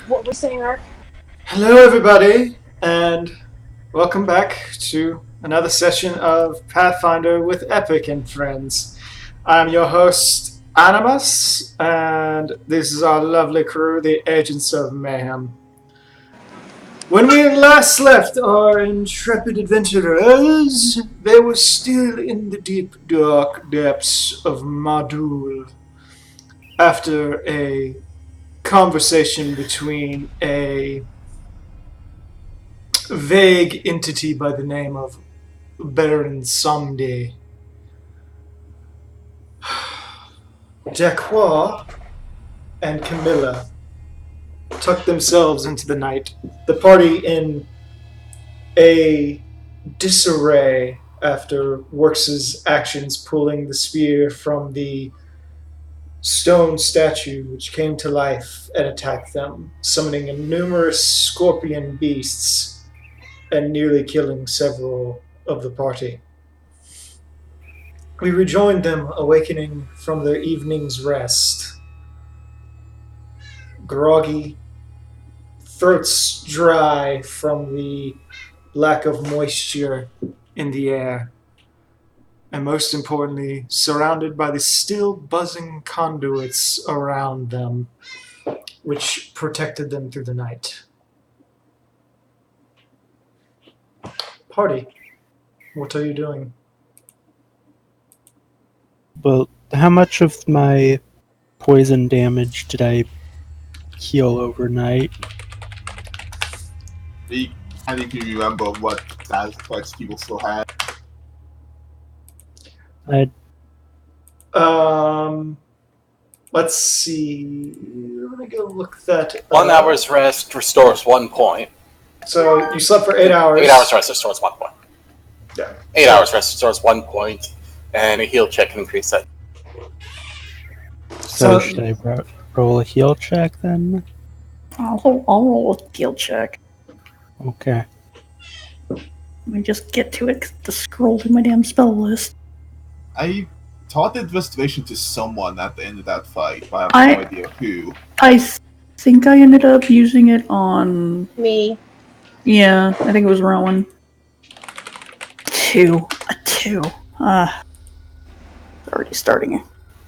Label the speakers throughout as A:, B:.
A: What we're saying, Ark?
B: Hello, everybody, and welcome back to another session of Pathfinder with Epic and Friends. I'm your host, Animus, and this is our lovely crew, the Agents of Mayhem. When we last left our intrepid adventurers, they were still in the deep, dark depths of Madul after a conversation between a vague entity by the name of Baron Someday. Jacquois and Camilla tucked themselves into the night, the party in a disarray after Works's actions pulling the spear from the stone statue which came to life and attacked them, summoning numerous scorpion beasts and nearly killing several of the party. We rejoined them, awakening from their evening's rest. Groggy, throats dry from the lack of moisture in the air, and most importantly, surrounded by the still buzzing conduits around them, which protected them through the night. Party, what are you doing?
C: Well, how much of my poison damage did I heal overnight?
D: I think you remember what status effects people still had.
B: Let's see. Let me go look that up.
E: 1 hour's rest restores 1 point.
B: So you slept for 8 hours.
E: 8 hours rest restores 1 point.
B: Yeah.
E: 8 hours rest restores 1 point, and a heal check can increase that.
C: So should I roll a heal check then?
F: I'll roll a heal check.
C: Okay.
F: Let me just get to it, 'cause the scroll in my damn spell list.
D: I taught the restoration to someone at the end of that fight, but I have no idea who.
F: I think I ended up using it on...
A: Me.
F: Yeah, I think it was Rowan. A 2. Already starting it.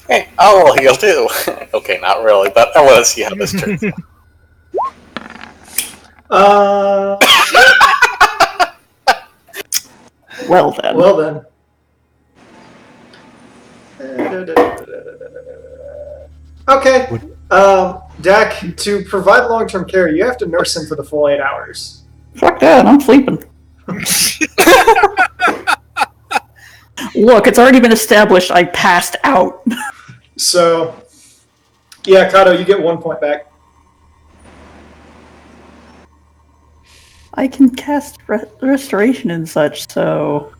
E: Hey, I'll roll heal too. Okay, not really, but I want to see how this turns out.
F: Well then.
B: Well then. Okay. Dak, to provide long-term care, you have to nurse him for the full 8 hours.
F: Fuck that, I'm sleeping. Look, it's already been established I passed out.
B: So, yeah, Kato, you get 1 point back.
F: I can cast restoration and such, so...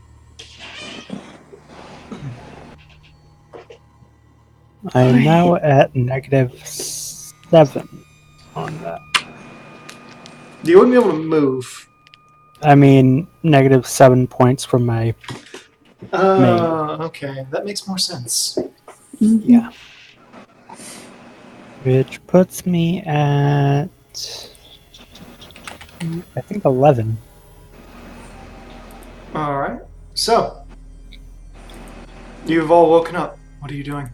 C: I am now at -7 on that.
B: You wouldn't be able to move.
C: I mean, -7 points from my...
B: Okay. That makes more sense.
C: Yeah. Which puts me at... I think 11.
B: Alright. So, you've all woken up. What are you doing?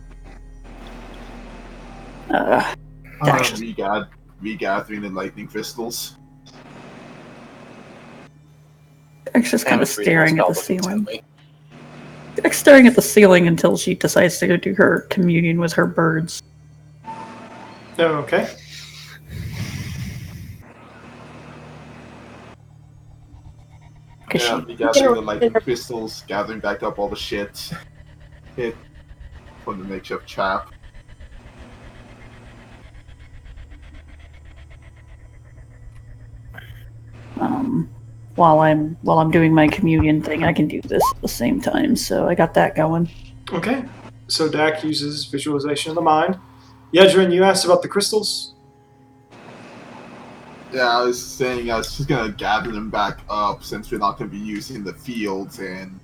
D: Regathering the lightning crystals.
F: Dex just kind of
E: And
F: staring at the
E: spell looking
F: ceiling.
E: at me.
F: Dex staring at the ceiling until she decides to go do her communion with her birds.
B: Okay.
D: Yeah, regathering the lightning crystals, gathering back up all the shit. Hit from the makeshift trap.
F: While I'm doing my communion thing, I can do this at the same time, so I got that going.
B: Okay. So Dak uses visualization of the mind. Yedrin, you asked about the crystals?
D: Yeah, I was saying I was just gonna gather them back up since we're not gonna be using the fields and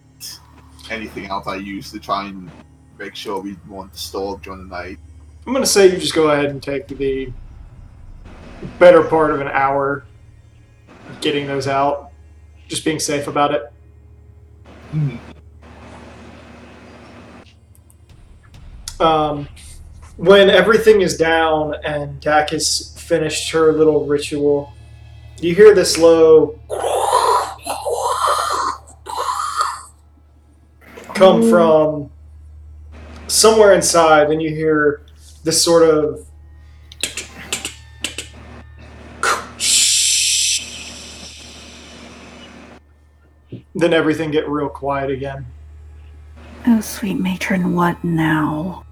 D: anything else I use to try and make sure we want to stall during the night.
B: I'm going to say you just go ahead and take the better part of an hour getting those out, just being safe about it.
D: Mhm.
B: When everything is down and Dak has finished her little ritual, you hear this low come from somewhere inside, and you hear this sort of then everything get real quiet again.
F: Oh, sweet matron, what now?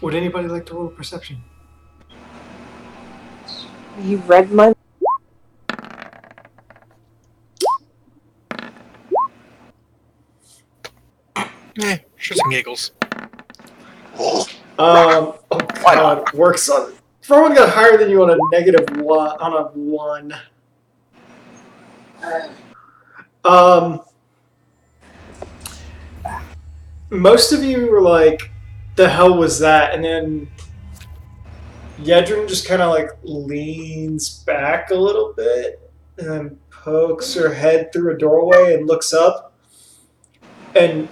B: Would anybody like to roll a perception?
A: You read my.
G: Shits and giggles.
B: Oh
E: Why
B: god, works on. Everyone got higher than you on a -1 on a 1. Most of you were like, "The hell was that?" And then Yedrin just kind of like leans back a little bit and then pokes her head through a doorway and looks up, and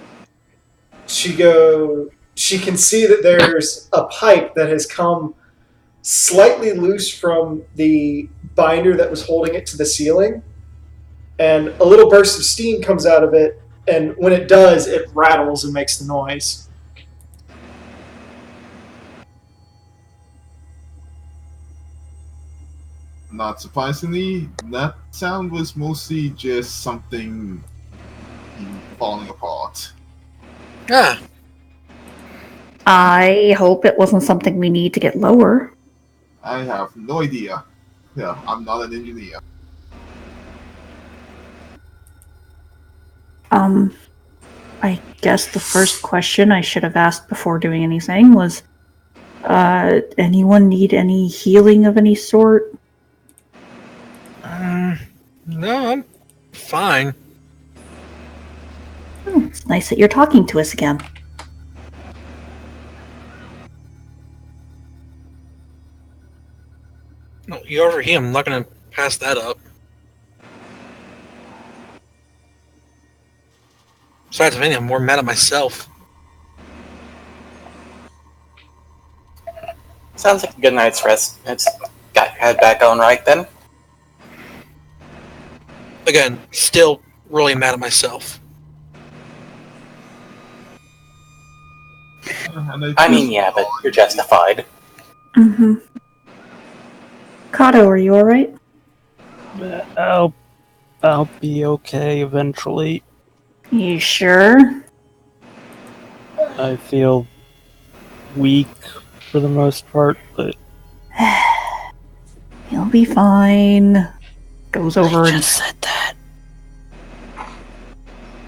B: she can see that there's a pipe that has come slightly loose from the binder that was holding it to the ceiling, and a little burst of steam comes out of it, and when it does, it rattles and makes the noise.
D: Not surprisingly, that sound was mostly just something falling apart.
G: Ah,
F: I hope it wasn't something we need to get lower.
D: I have no idea. Yeah, I'm not an engineer.
F: I guess the first question I should have asked before doing anything was, anyone need any healing of any sort?
G: no, I'm fine.
F: Oh, it's nice that you're talking to us again.
G: No, you over here. I'm not gonna pass that up. Besides, if anything, I'm more mad at myself.
E: Sounds like a good night's rest. It's got your head back on right then.
G: Again, still really mad at myself.
D: And
E: I mean, yeah, but you're justified.
F: Mm-hmm. Kato, are you alright?
C: I'll be okay eventually.
F: You sure?
C: I feel weak for the most part, but
F: You'll be fine. Goes over and
C: said that.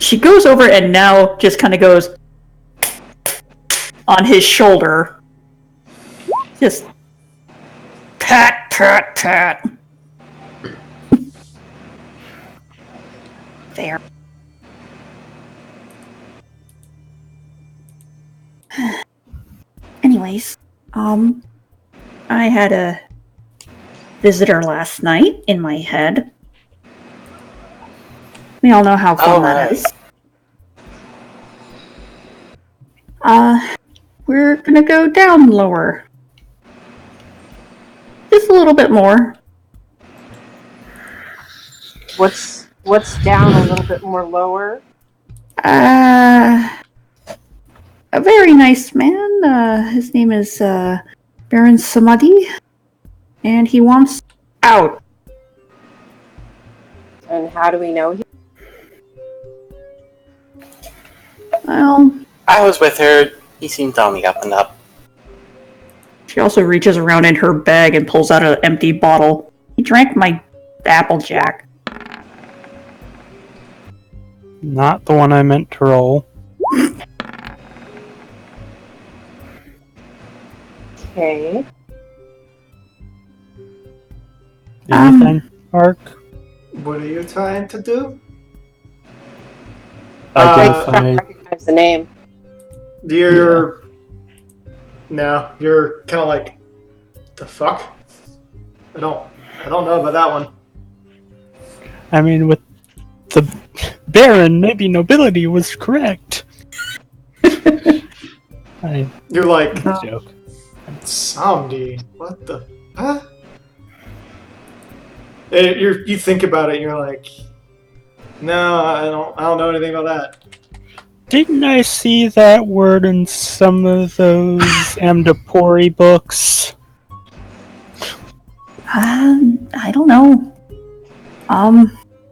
F: she goes over and now just kind of goes on his shoulder. Just pat, pat, pat. There. Anyways, I had a visitor last night in my head. We all know how fun that is. We're gonna go down lower. Just a little bit more.
A: What's down a little bit more lower?
F: A very nice man. His name is Baron Samadhi, and he wants out.
A: And how do we know he?
F: Well,
E: I was with her. He seemed on the up and up.
F: she also reaches around in her bag and pulls out an empty bottle. He drank my Applejack.
C: Not the one I meant to roll.
A: Okay.
C: Anything, Ark?
B: What are you trying to do?
A: I
C: Identify.
A: recognize the name.
B: You're No, you're kind of like, the fuck? I don't know about that one.
C: I mean, with the Baron, maybe nobility was correct. I
B: You're like,
C: joke.
B: Samdi, what the? Huh? You think about it, and you're like, no, I don't know anything about that.
C: Didn't I see that word in some of those Amdapori books?
F: I don't know.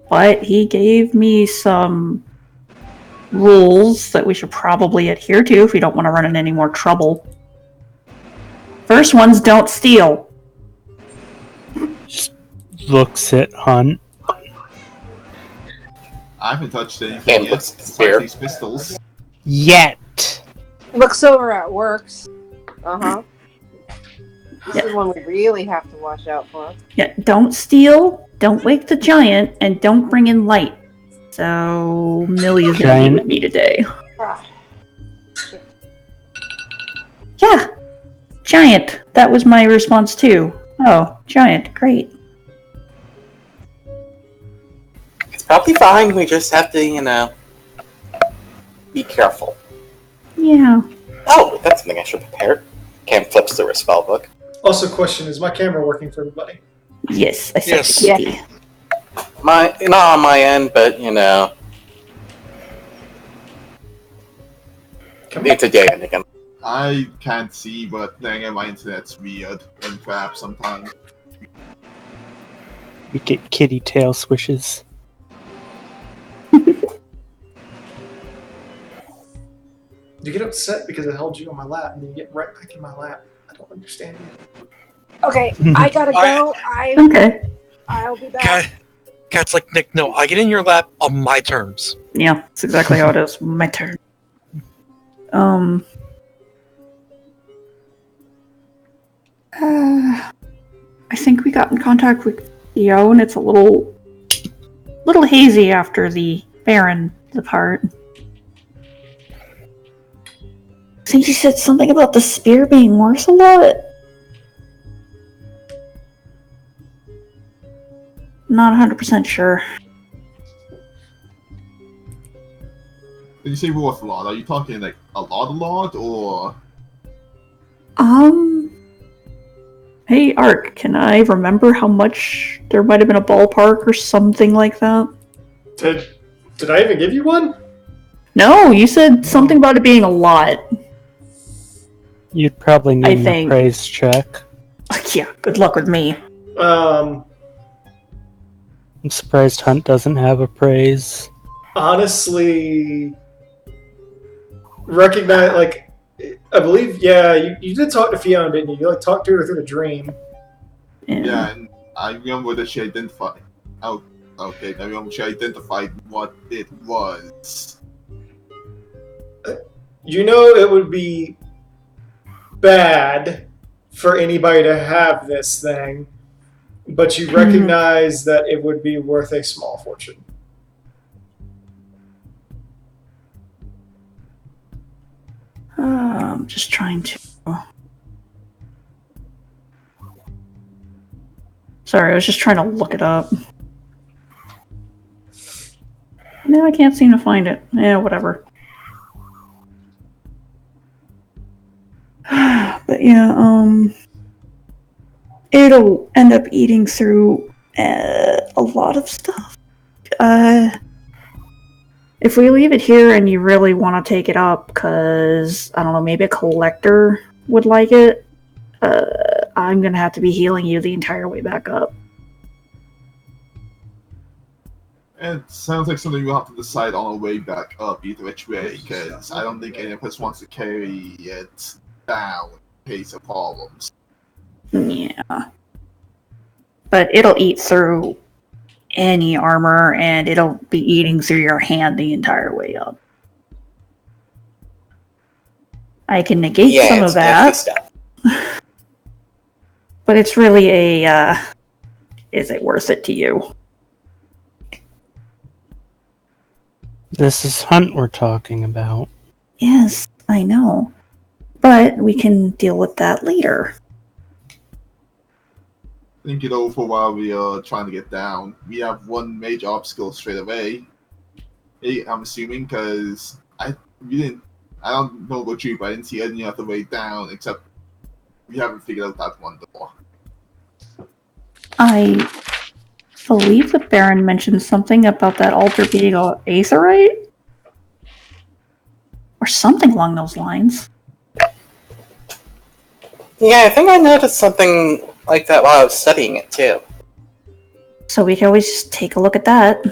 F: But he gave me some rules that we should probably adhere to if we don't want to run into any more trouble. First one's don't steal.
C: Looks at Hunt.
D: I haven't touched anything
E: And
D: yet.
E: looks at the
D: Besides
E: spear.
D: these pistols.
C: Yet.
A: Looks over at Works. Uh-huh. This
F: Yeah.
A: is one we really have to watch out for.
F: Yeah, don't steal, don't wake the giant, and don't bring in light. So, Millie's gonna be
C: Giant.
F: with me today.
A: Ah,
F: Yeah, giant. That was my response too. Oh, giant, great.
E: It's probably fine. We just have to, be careful.
F: Yeah.
E: Oh, that's something I should prepare. Cam flips through a spell book.
B: Also, question: is my camera working for everybody?
F: Yes, I said
G: Yes.
F: kitty.
E: Not on my end, but
B: Come on.
E: it's a day and again.
D: I can't see, but then again, my internet's weird and crap sometimes.
C: We get kitty tail swishes.
B: You get upset because I held you on my lap, and then you get right back in my lap. I don't understand you.
A: Okay, I gotta go.
F: Okay.
A: I'll be back.
G: Cat, Cat's like, Nick, no, I get in your lap on my terms.
F: Yeah, that's exactly how it is. My turn. I think we got in contact with Theo, and it's a little hazy after the Baron part. I think he said something about the spear being worth a lot. Not 100% sure.
D: When you say worth a lot, are you talking like a lot, or
F: Hey, Ark, can I remember how much there might have been a ballpark or something like that?
B: Did I even give you one?
F: No, you said something about it being a lot.
C: You'd probably
F: I
C: need an
F: think-
C: appraise check.
F: Yeah, good luck with me.
C: I'm surprised Hunt doesn't have appraise.
B: Honestly, recognize, like, I believe, yeah, you did talk to Fiona, didn't you? You like talked to her through the dream.
D: yeah, and I remember that she identified. Oh, okay. I remember she identified what it was.
B: You know it would be bad for anybody to have this thing, but you recognize that it would be worth a small fortune.
F: I'm just trying to. Sorry, I was just trying to look it up. No, I can't seem to find it. Yeah, whatever. But yeah, it'll end up eating through a lot of stuff. If we leave it here and you really want to take it up, because, I don't know, maybe a collector would like it, I'm going to have to be healing you the entire way back up.
D: It sounds like something we'll have to decide on our way back up either which way, because I don't think any of us wants to carry it down in case of problems.
F: Yeah. But it'll eat through any armor, and it'll be eating through your hand the entire way up. I can negate some of
E: it's
F: that,
E: stuff.
F: but it's really a, is it worth it to you?
C: This is Hunt we're talking about.
F: Yes, I know. but we can deal with that later.
D: Think it over while we are trying to get down. We have one major obstacle straight away. I'm assuming because I don't know about you, but I didn't see any other way down except we haven't figured out that one door.
F: I believe the Baron mentioned something about that altar being a aetherite? Or something along those lines.
E: Yeah, I think I noticed something like that while I was studying it too.
F: So we can always just take a look at that.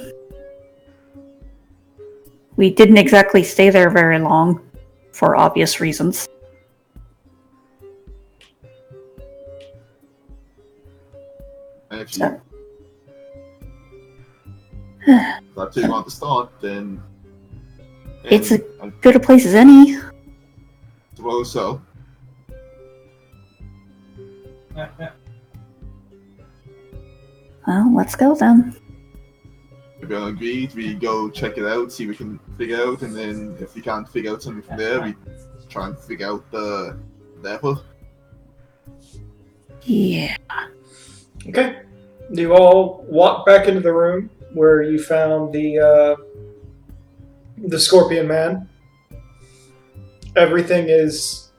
F: We didn't exactly stay there very long, for obvious reasons.
D: And if you that's where you want to start, then
F: It's as good a place as any.
D: suppose so.
F: Well, let's go then.
D: If we all agreed, we go check it out, see what we can figure out, and then if we can't figure out something from there, we try and figure out the level.
F: Yeah.
B: Okay. You all walk back into the room where you found the Scorpion Man. Everything is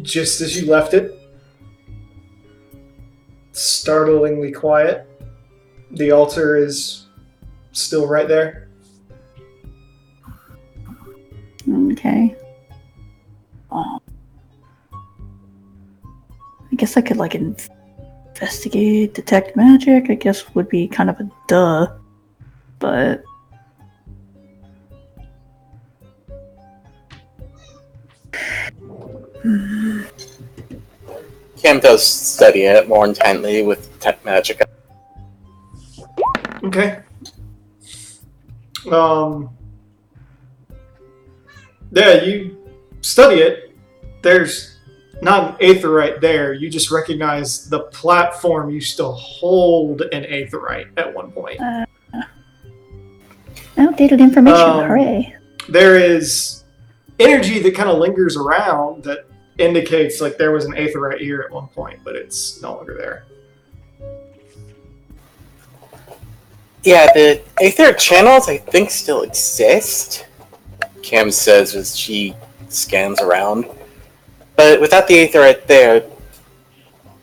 B: just as you left it. Startlingly quiet. The altar is still right there.
F: Okay. Oh. I guess I could, like, investigate, detect magic, I guess would be kind of a duh. But...
E: Kim does study it more intently with tech magic.
B: Okay. Yeah, you study it. There's not an aetherite there. You just recognize the platform used to hold an aetherite at one point.
F: Outdated information, hooray.
B: There is energy that kind of lingers around that indicates like there was an aetherite here at one point, but it's no longer there.
E: Yeah, the Aether channels I think still exist, Cam says as she scans around. But without the Aether right there,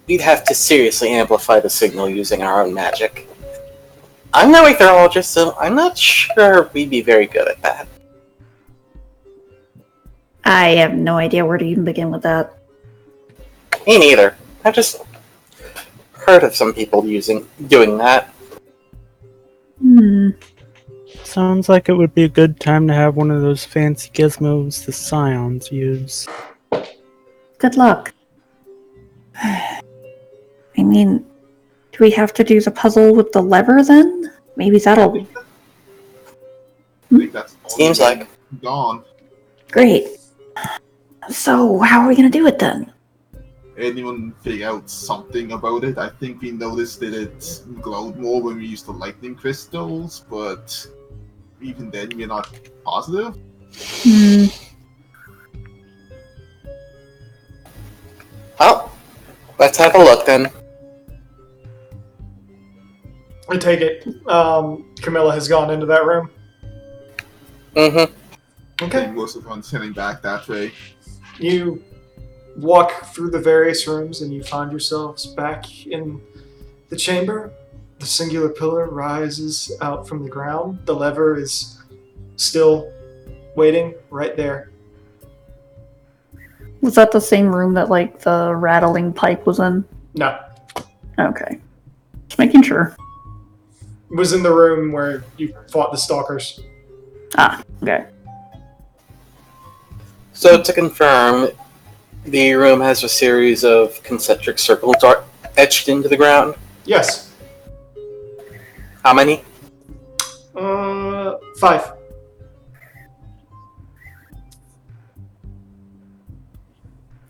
E: we'd have to seriously amplify the signal using our own magic. I'm no Aetherologist, so I'm not sure we'd be very good at that.
F: I have no idea where to even begin with that.
E: Me neither. I've just heard of some people doing that.
C: Sounds like it would be a good time to have one of those fancy gizmos the Scions use.
F: Good luck. I mean, do we have to do the puzzle with the lever then? Maybe that'll...
D: I think that's all
E: Seems like.
D: gone.
F: Great. So, how are we gonna do it then?
D: Anyone figure out something about it? I think we noticed that it glowed more when we used the lightning crystals, but even then we're not positive.
E: Well, let's have a look then.
B: I take it Camilla has gone into that room.
E: Mm-hmm.
D: I
B: Okay.
D: think most of us heading back that way.
B: You walk through the various rooms and you find yourselves back in the chamber. The singular pillar rises out from the ground. The lever is still waiting right there.
F: Was that the same room that, like, the rattling pipe was in?
B: No.
F: Okay. Just making sure.
B: It was in the room where you fought the stalkers.
F: Ah, okay.
E: So to confirm, the room has a series of concentric circles etched into the ground.
B: Yes.
E: How many?
B: 5.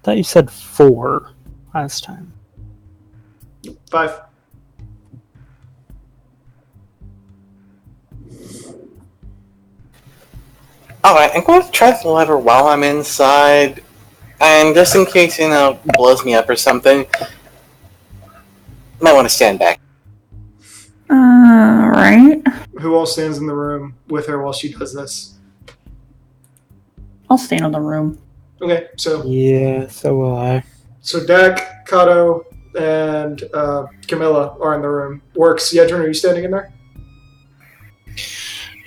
C: Thought you said 4 last time.
B: 5.
E: Alright, I'm going to try the lever while I'm inside. And just in case, blows me up or something, might want to stand back.
F: Right.
B: Who all stands in the room with her while she does this?
F: I'll stand in the room.
B: Okay, so
C: Yeah, so will I.
B: Dak, Kato, and Camilla are in the room. Works. Yedrin, are you standing in there?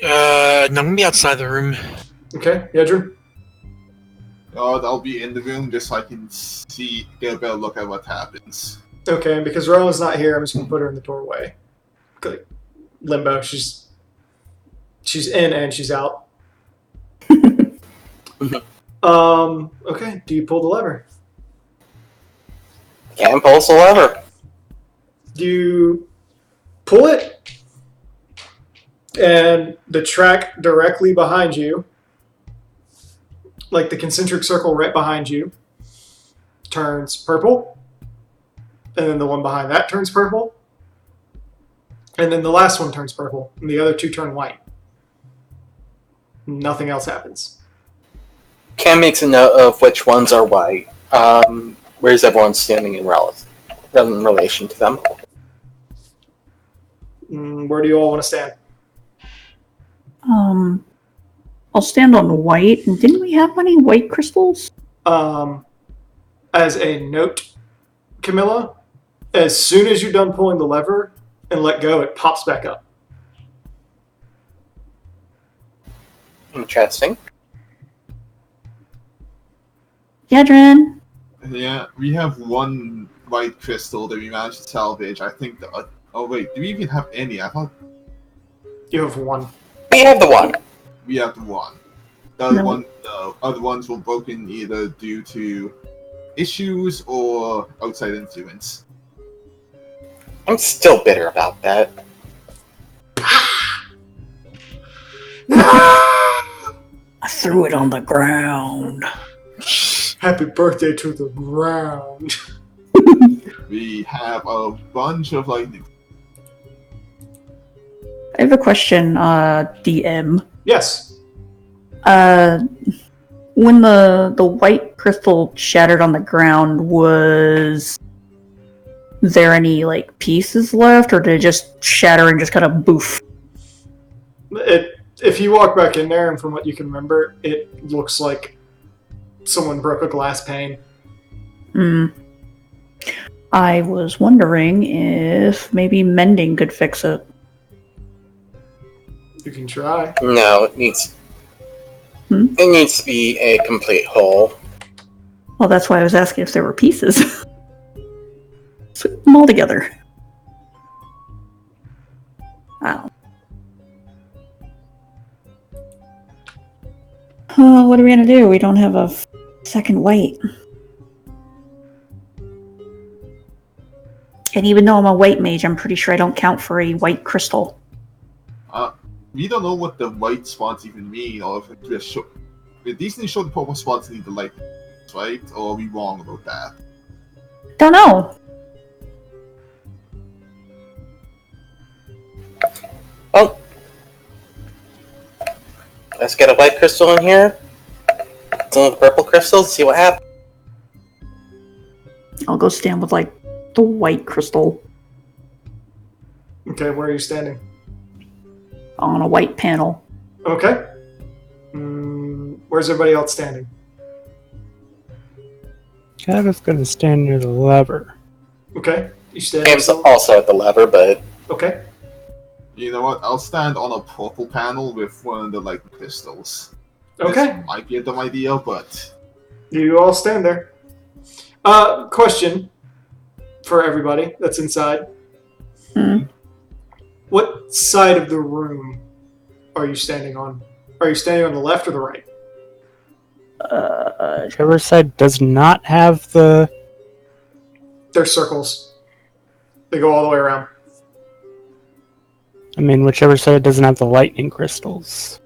G: No, I'm gonna be outside the room.
B: Okay, Yedrin.
D: I'll be in the room just so I can get a better look at what happens.
B: Okay, and because Rowan's not here, I'm just gonna put her in the doorway. Like, limbo. She's in and she's out. Okay. Do you pull the lever?
E: Can't pulse the lever.
B: Do you pull it, and the track directly behind you, like the concentric circle right behind you, turns purple, and then the one behind that turns purple, and then the last one turns purple, and the other two turn white. Nothing else happens.
E: Cam makes a note of which ones are white. Where's everyone standing in relation to them?
B: Where do you all want to stand?
F: I'll stand on white. And didn't we have any white crystals?
B: As a note, Camilla, as soon as you're done pulling the lever and let go, it pops back up.
E: Interesting.
F: Yedrin.
D: Yeah, we have one white crystal that we managed to salvage. I think the. Oh wait, do we even have any? I thought
B: You have one.
E: We have the one.
D: we have the one. The other
F: No.
D: one, the other ones were broken either due to issues or outside influence.
E: I'm still bitter about that.
F: I threw it on the ground.
B: Happy birthday to the ground.
D: We have a bunch of lightning.
F: I have a question, DM.
B: Yes.
F: When the white crystal shattered on the ground, was there any, like, pieces left, or did it just shatter and just kind of boof?
B: If you walk back in there, and from what you can remember, it looks like someone broke a glass pane.
F: I was wondering if maybe mending could fix it.
B: You can try.
E: No, it needs. It needs to be a complete whole.
F: Well, that's why I was asking if there were pieces. Put them all together. Wow. What are we gonna do? We don't have a second white. And even though I'm a white mage, I'm pretty sure I don't count for a white crystal.
D: We don't know what the white spots even mean, or if it just show. These things show the purple spots need the light, right? Or are we wrong about that?
F: Don't know.
E: Well, let's get a white crystal in here. Some of the purple crystals, see what happens.
F: I'll go stand with, like, the white crystal
B: Okay, where are you standing?
F: on a white panel.
B: Okay. Where's everybody else standing?
C: Kata's gonna stand near the lever.
B: Okay. You stand.
E: Cam's also at the lever, but
B: Okay.
D: You know what? I'll stand on a purple panel with one of the light crystals.
B: Okay.
D: This might be a dumb idea, but
B: You all stand there. Question for everybody that's inside. What side of the room are you standing on? Are you standing on the left or the right?
C: Whichever side does not have the.
B: They're circles. They go all the way around.
C: I mean, whichever side doesn't have the lightning crystals.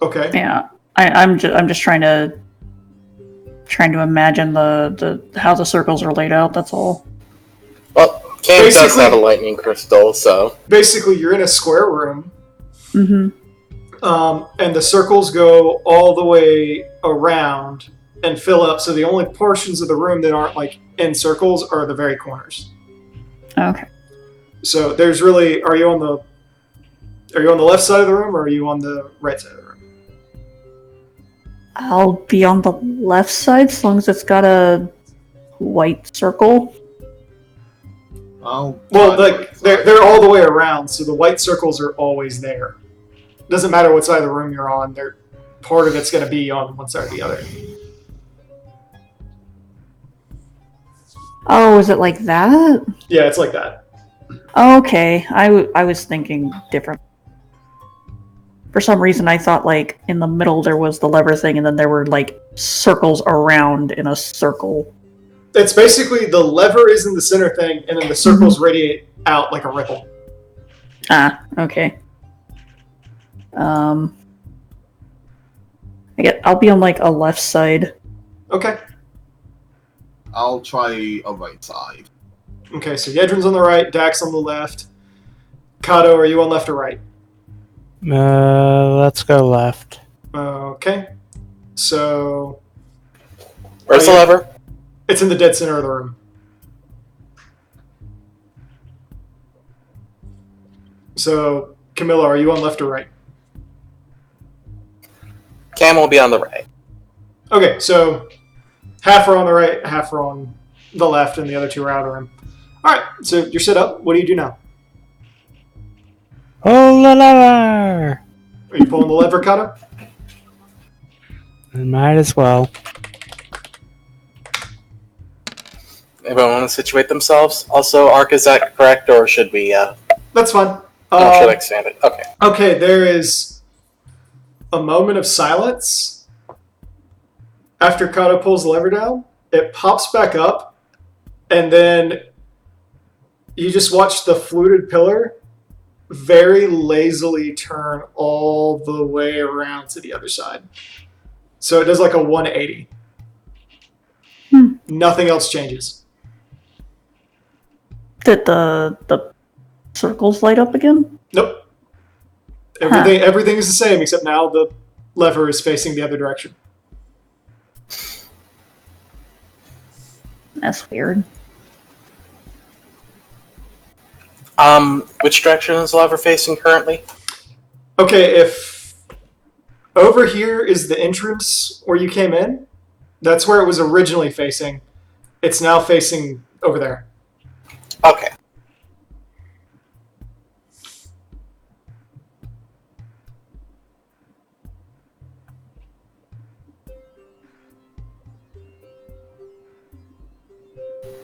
B: Okay.
F: Yeah, I'm just trying to imagine the how the circles are laid out. That's all.
E: well, Cam does
B: Basically-
E: have a lightning crystal, so
B: Basically, you're in a square room.
F: Mm-hmm.
B: and the circles go all the way around and fill up. So the only portions of the room that aren't like in circles are the very corners.
F: Okay.
B: So there's really, are you on the left side of the room or are you on the right side of the room?
F: I'll be on the left side as long as it's got a white circle.
D: I'll
B: Well,
D: try the
B: like
D: right side.
B: they're all the way around, so the white circles are always there. Doesn't matter what side of the room you're on. They're part of it's going to be on one side or the other.
F: Oh, is it like that?
B: Yeah, it's like that.
F: Okay, I was thinking different. For some reason, I thought like in the middle there was the lever thing, and then there were like circles around in a circle.
B: It's basically the lever is in the center thing, and then the circles radiate out like a ripple.
F: Ah, okay. I'll be on like a left side.
B: Okay.
D: I'll try a right side.
B: Okay, so Yedrin's on the right, Dax on the left. Kato, are you on left or right?
C: Let's go left.
B: Okay. So
E: Where's the lever?
B: it's in the dead center of the room. So, Camilla, are you on left or right?
E: Cam will be on the right.
B: Okay, so half are on the right, half are on the left, and the other two are out of the room. Alright, so you're set up. What do you do now?
C: Oh, la lever!
B: Are you pulling the lever, Kato?
C: Might as well.
E: Anyone want to situate themselves? Also, Ark, is that correct, or should we,
B: That's fine.
E: should I expand it? Okay.
B: Okay, there is a moment of silence after Kato pulls the lever down. It pops back up, and then you just watch the fluted pillar very lazily turn all the way around to the other side. So it does like a 180. Nothing else changes.
F: Did the circles light up again?
B: Nope. Everything is the same, except now the lever is facing the other direction.
F: That's weird.
E: Which direction is the lever facing currently?
B: Okay, if over here is the entrance where you came in, that's where it was originally facing. It's now facing over there.
E: Okay.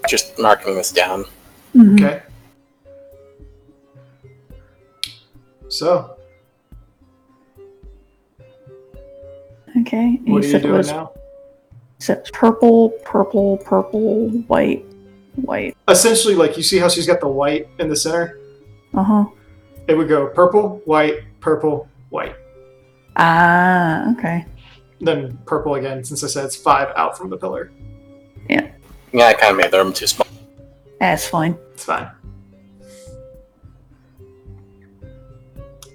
E: Just marking this down.
F: Mhm.
B: Okay. So,
F: Okay.
B: what are you
F: said it
B: doing
F: was
B: now?
F: said purple, purple, purple, white, white.
B: Essentially, like, you see how she's got the white in the center?
F: Uh-huh.
B: It would go purple, white, white.
F: Ah, okay.
B: Then purple again, since I said it's 5 out from the pillar.
E: Yeah, I kind of made the room too small.
F: That's fine.
B: It's fine.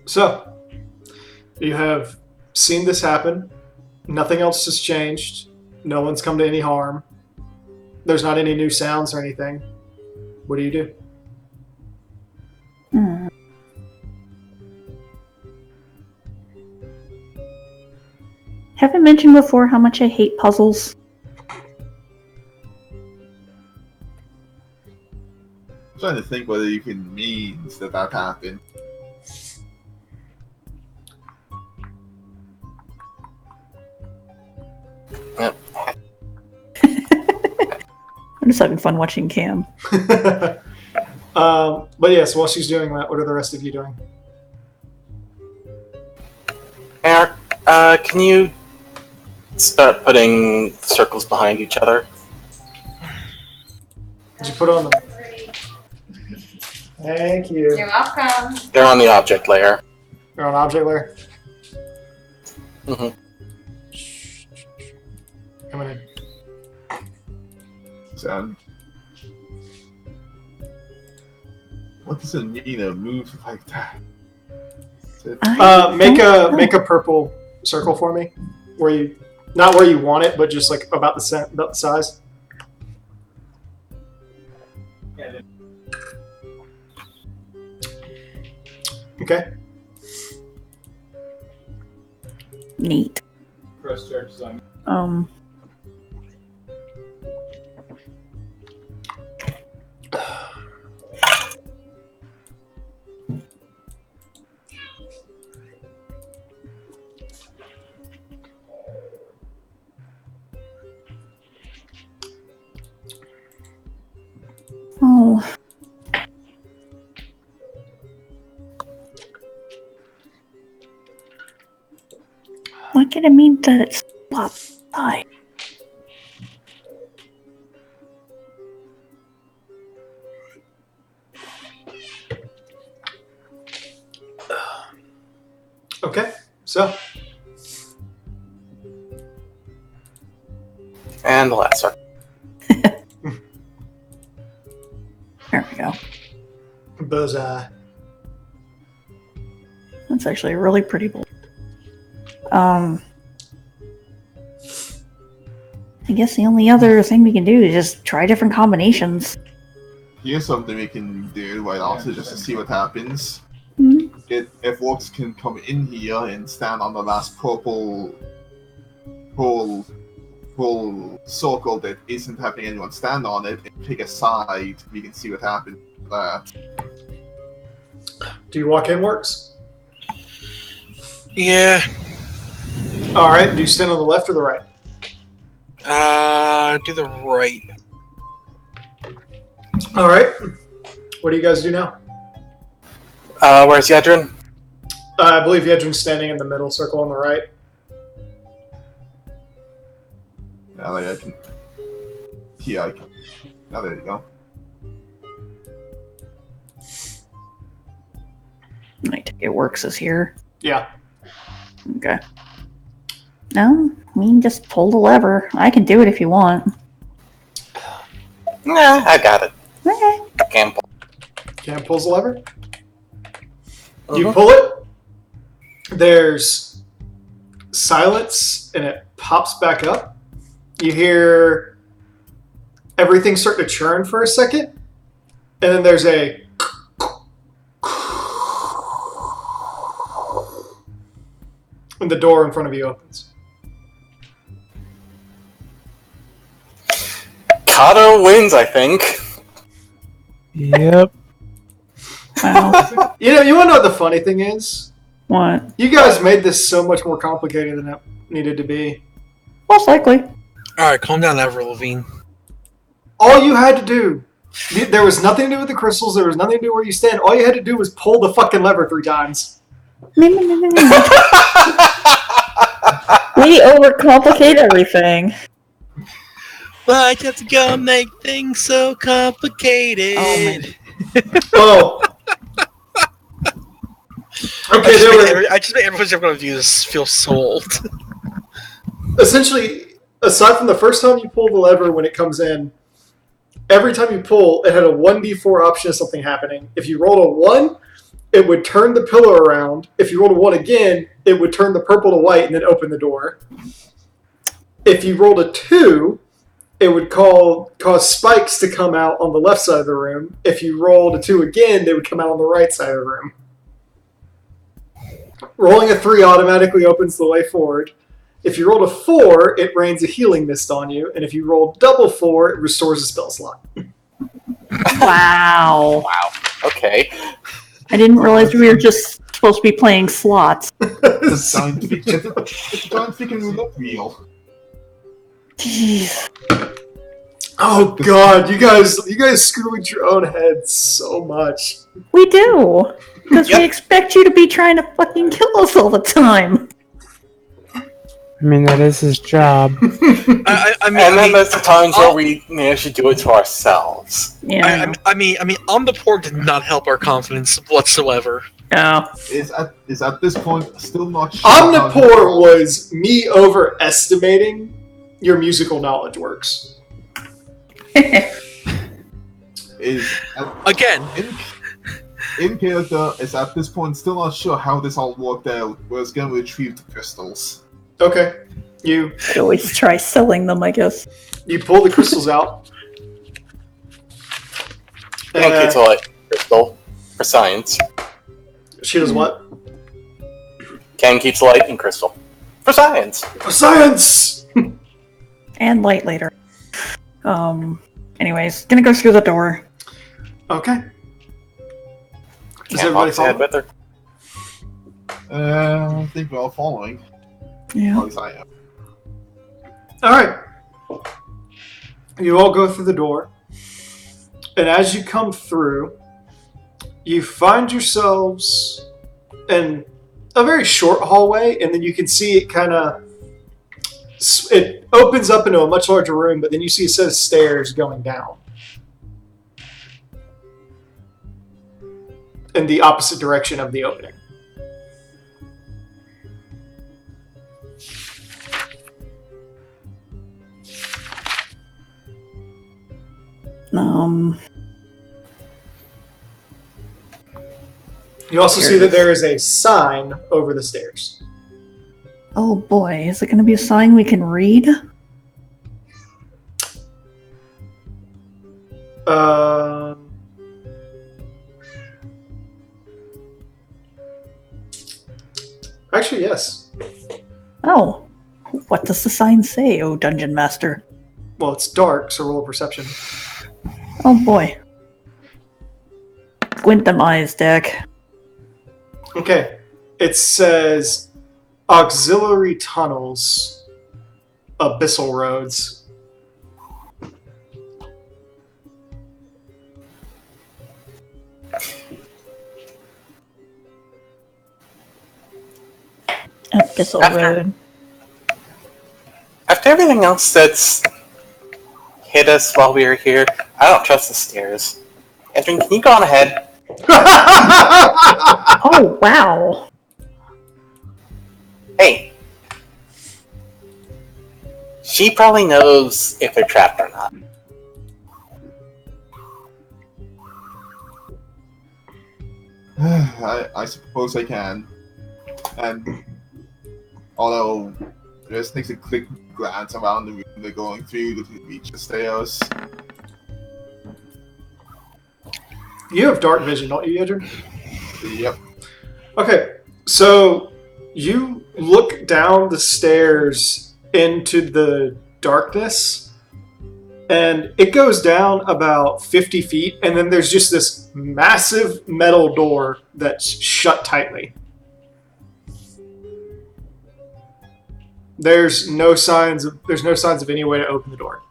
B: So, you have seen this happen. Nothing else has changed. No one's come to any harm. There's not any new sounds or anything. What do you do?
F: Hmm. Have I mentioned before how much I hate puzzles?
D: I'm trying to think whether you can means that happened.
F: I'm just having fun watching Cam.
B: But yes, while she's doing that, what are the rest of you doing?
E: Eric, can you start putting circles behind each other?
B: Did you put on them? Thank you.
A: You're welcome.
E: They're on the object layer.
B: You're on object layer?
E: Mhm.
B: Coming in.
D: So, what does it mean to move like that?
B: Make a purple circle for me, where you, not where you want it, but just like about the size. Okay.
F: Neat. Oh. Why can it mean that it's outside?
B: Okay, so
E: And the last one.
F: There we go.
B: bullseye.
F: That's actually a really pretty bowl. I guess the only other thing we can do is just try different combinations.
D: Here's something we can do right after just to see what happens.
F: Mhm.
D: If orcs can come in here and stand on the last purple circle that isn't having anyone stand on it and pick a side, we can see what happens with that.
B: Do you walk in works?
G: Yeah.
B: All right. Do you stand on the left or the right?
G: Do the right.
B: All right. What do you guys do now?
E: Where's Yedrin?
B: I believe Yedrin's standing in the middle circle on the right.
D: Yeah, like I can. Here, I can. Oh, there you go.
F: I take it works is here.
B: Yeah.
F: Okay. No, we can just pull the lever. I can do it if you want.
E: Nah, I got it.
F: Okay.
E: Can't pull.
B: Cam pulls the lever. You
E: Mhm.
B: pull it. There's silence, and it pops back up. You hear everything start to churn for a second, and then there's a and the door in front of you opens.
E: Kato wins, I think.
C: Yep.
F: Wow.
B: You know, you want to know what the funny thing is?
F: What?
B: You guys made this so much more complicated than it needed to be.
F: Most likely.
G: Alright, calm down, Avril Lavigne.
B: All you had to do, there was nothing to do with the crystals, there was nothing to do where you stand. All you had to do was pull the fucking lever 3 times.
F: We overcomplicate everything.
G: Why'd you have to go make things so complicated?
F: Oh, man.
B: Oh. Okay, there were
G: I just made everyone's ever going to view this feel so old.
B: essentially, aside from the first time you pull the lever when it comes in, every time you pull, it had a 1d4 option of something happening. If you rolled a 1, it would turn the pillow around. If you rolled a 1 again, it would turn the purple to white and then open the door. If you rolled a 2, it would cause spikes to come out on the left side of the room. If you rolled a 2 again, they would come out on the right side of the room. Rolling a 3 automatically opens the way forward. If you rolled a 4, it rains a healing mist on you. And if you roll double 4, it restores a spell slot.
F: Wow.
E: Wow. Okay.
F: I didn't realize we were just supposed to be playing slots.
D: It's a giant freaking look wheel.
F: Jeez.
B: Oh god, you guys screw with your own heads so much.
F: We do. Because
E: Yep.
F: we expect you to be trying to fucking kill us all the time.
C: I mean, that is his job.
G: I mean,
E: And then there's the times where we manage to do it to ourselves.
F: Yeah.
G: I mean, Omnipore did not help our confidence whatsoever.
F: No.
D: Is at this point still not sure. how
B: Omnipore was me overestimating your musical knowledge works.
D: is
G: Again,
D: in, in character is at this point still not sure how this all worked out. We're just gonna retrieve the crystals.
B: Okay. You
F: Could always try selling them, I guess.
B: pull the crystals out.
E: Thank you to like crystal for science.
B: She does what?
E: Ken keeps light and crystal for science.
B: For science!
F: And light later. Anyways, gonna go through the door.
B: Okay. Does
E: Can't
B: everybody
E: box ahead
B: follow?
E: with her.
D: I think we're all following.
F: Yeah.
D: At least I am.
B: Alright. You all go through the door. And as you come through, you find yourselves in a very short hallway, and then you can see it kind of... It opens up into a much larger room, but then you see a set of stairs going down. In the opposite direction of the opening. You also see that there is a sign over the stairs.
F: Oh boy, is it gonna be a sign we can read?
B: Actually, yes.
F: Oh. What does the sign say, oh Dungeon Master?
B: Well, it's dark, so roll a perception.
F: Oh boy. Squint them eyes, Dak.
B: Okay. It says auxiliary tunnels, abyssal roads.
F: Abyssal Road.
E: After everything else that's hit us while we were here, I don't trust the stairs. Edwin, can you go on ahead?
F: Oh wow.
E: Hey. She probably knows if they're trapped or not.
D: I suppose I can. And although just takes a quick glance around the room they're going through to reach the stairs.
B: You have dark vision, don't you, Edrin?
D: Yep.
B: Okay, so you look down the stairs into the darkness, and it goes down about 50 feet, and then there's just this massive metal door that's shut tightly. There's no signs of any way to open the door.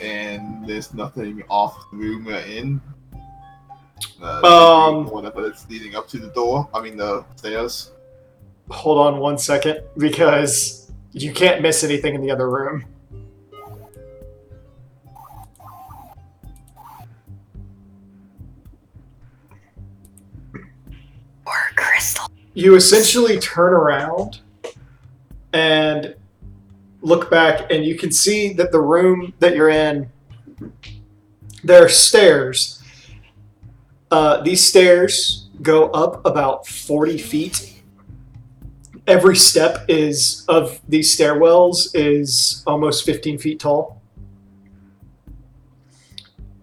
D: And there's nothing off the room we're in. Whatever that's leading up to the door. I mean the stairs.
B: Hold on 1 second, because you can't miss anything in the other room.
F: Or crystal.
B: You essentially turn around and look back, and you can see that the room that you're in, there are stairs. These stairs go up about 40 feet. Every step of these stairwells is almost 15 feet tall,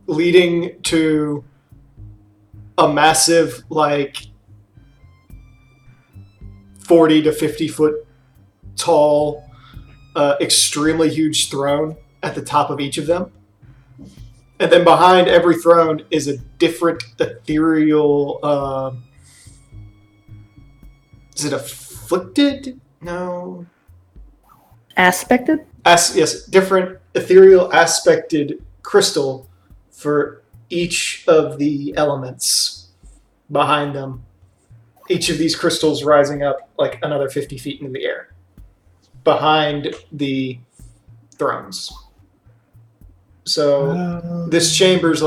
B: leading to a massive, 40 to 50 foot tall, extremely huge throne at the top of each of them. And then behind every throne is a different ethereal... is it afflicted? No.
F: Aspected?
B: Yes, different ethereal aspected crystal for each of the elements behind them. Each of these crystals rising up like another 50 feet into the air behind the thrones. So this chamber's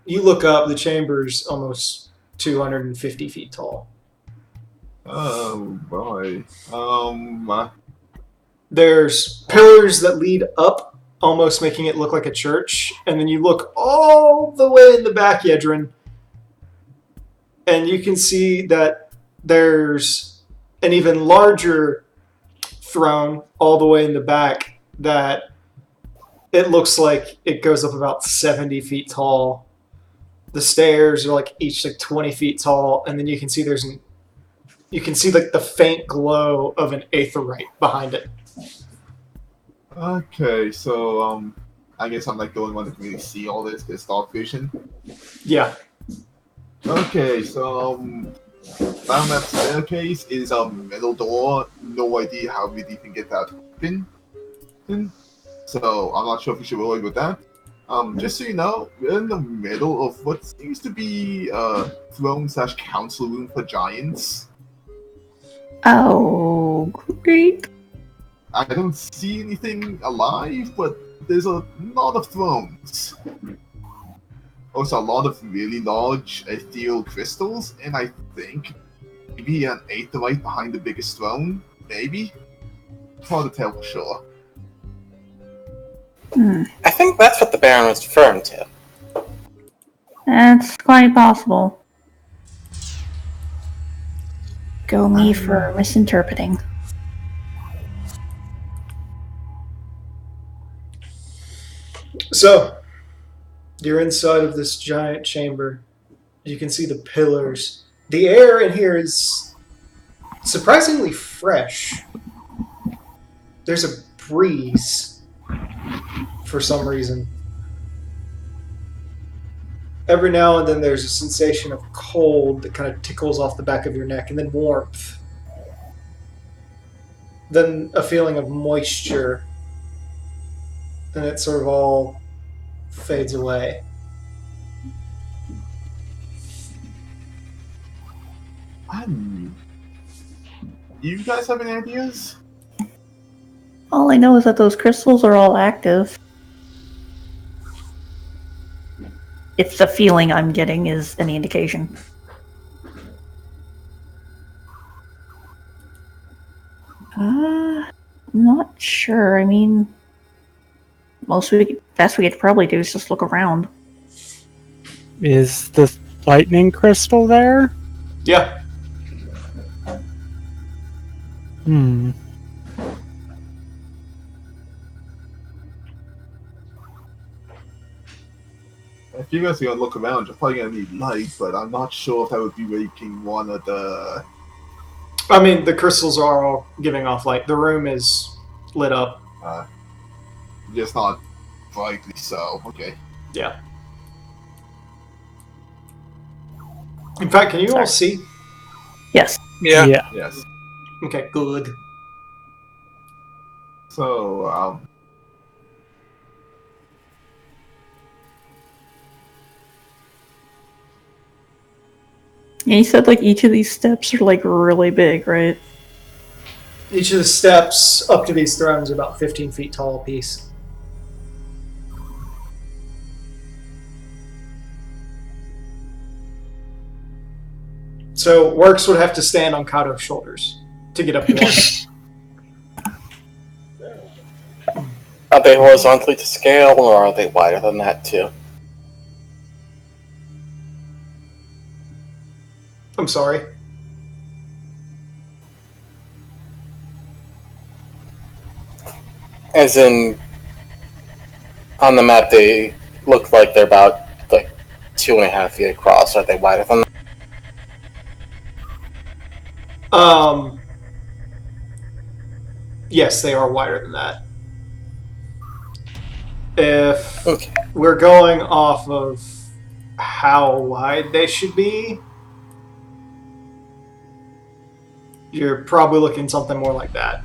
B: you look up, the chamber's almost 250 feet tall.
D: Oh boy.
B: There's pillars that lead up almost making it look like a church. And then you look all the way in the back, Yedrin, and you can see that there's an even larger throne all the way in the back that it looks like it goes up about 70 feet tall. The stairs are like each like 20 feet tall, and then you can see like the faint glow of an aetherite behind it.
D: Okay, so I guess I'm like the only one that can really see all this because dark vision.
B: Yeah.
D: Okay, so down that staircase is a metal door. No idea how we even get that open. So I'm not sure if we should worry with that. Just so you know, we're in the middle of what seems to be a throne/council room for giants.
F: Oh, great.
D: I don't see anything alive, but there's a lot of thrones. Also, a lot of really large ethereal crystals, and I think maybe an aetherite behind the biggest throne. Maybe. Hard to tell for sure.
E: I think that's what the Baron was referring to.
F: That's quite possible. Go me for misinterpreting.
B: So, you're inside of this giant chamber. You can see the pillars. The air in here is surprisingly fresh. There's a breeze for some reason. Every now and then there's a sensation of cold that kind of tickles off the back of your neck, and then warmth. Then a feeling of moisture. Then it sort of all fades away.
D: You guys have any ideas?
F: All I know is that those crystals are all active. If the feeling I'm getting is any indication. Not sure. I mean, best we could probably do is just look around.
C: Is the lightning crystal there?
B: Yeah.
D: If you guys are gonna look around, you're probably gonna need light, but I'm not sure if that would be making one of the.
B: I mean, the crystals are all giving off light. The room is lit up.
D: Just not brightly so. Okay.
B: Yeah. In fact, can you all see?
F: Yes.
G: Yeah.
D: Yes.
B: Okay, good.
D: So,
F: And you said like each of these steps are like really big, right?
B: Each of the steps up to these thrones are about 15 feet tall apiece. So Works would have to stand on Kato's shoulders to get up one.
E: Are they horizontally to scale, or are they wider than that too?
B: I'm sorry.
E: As in, on the map, they look like they're about like 2.5 feet across. Are they wider than that?
B: Yes, they are wider than that. If
E: Okay.
B: we're going off of how wide they should be, you're probably looking something more like that.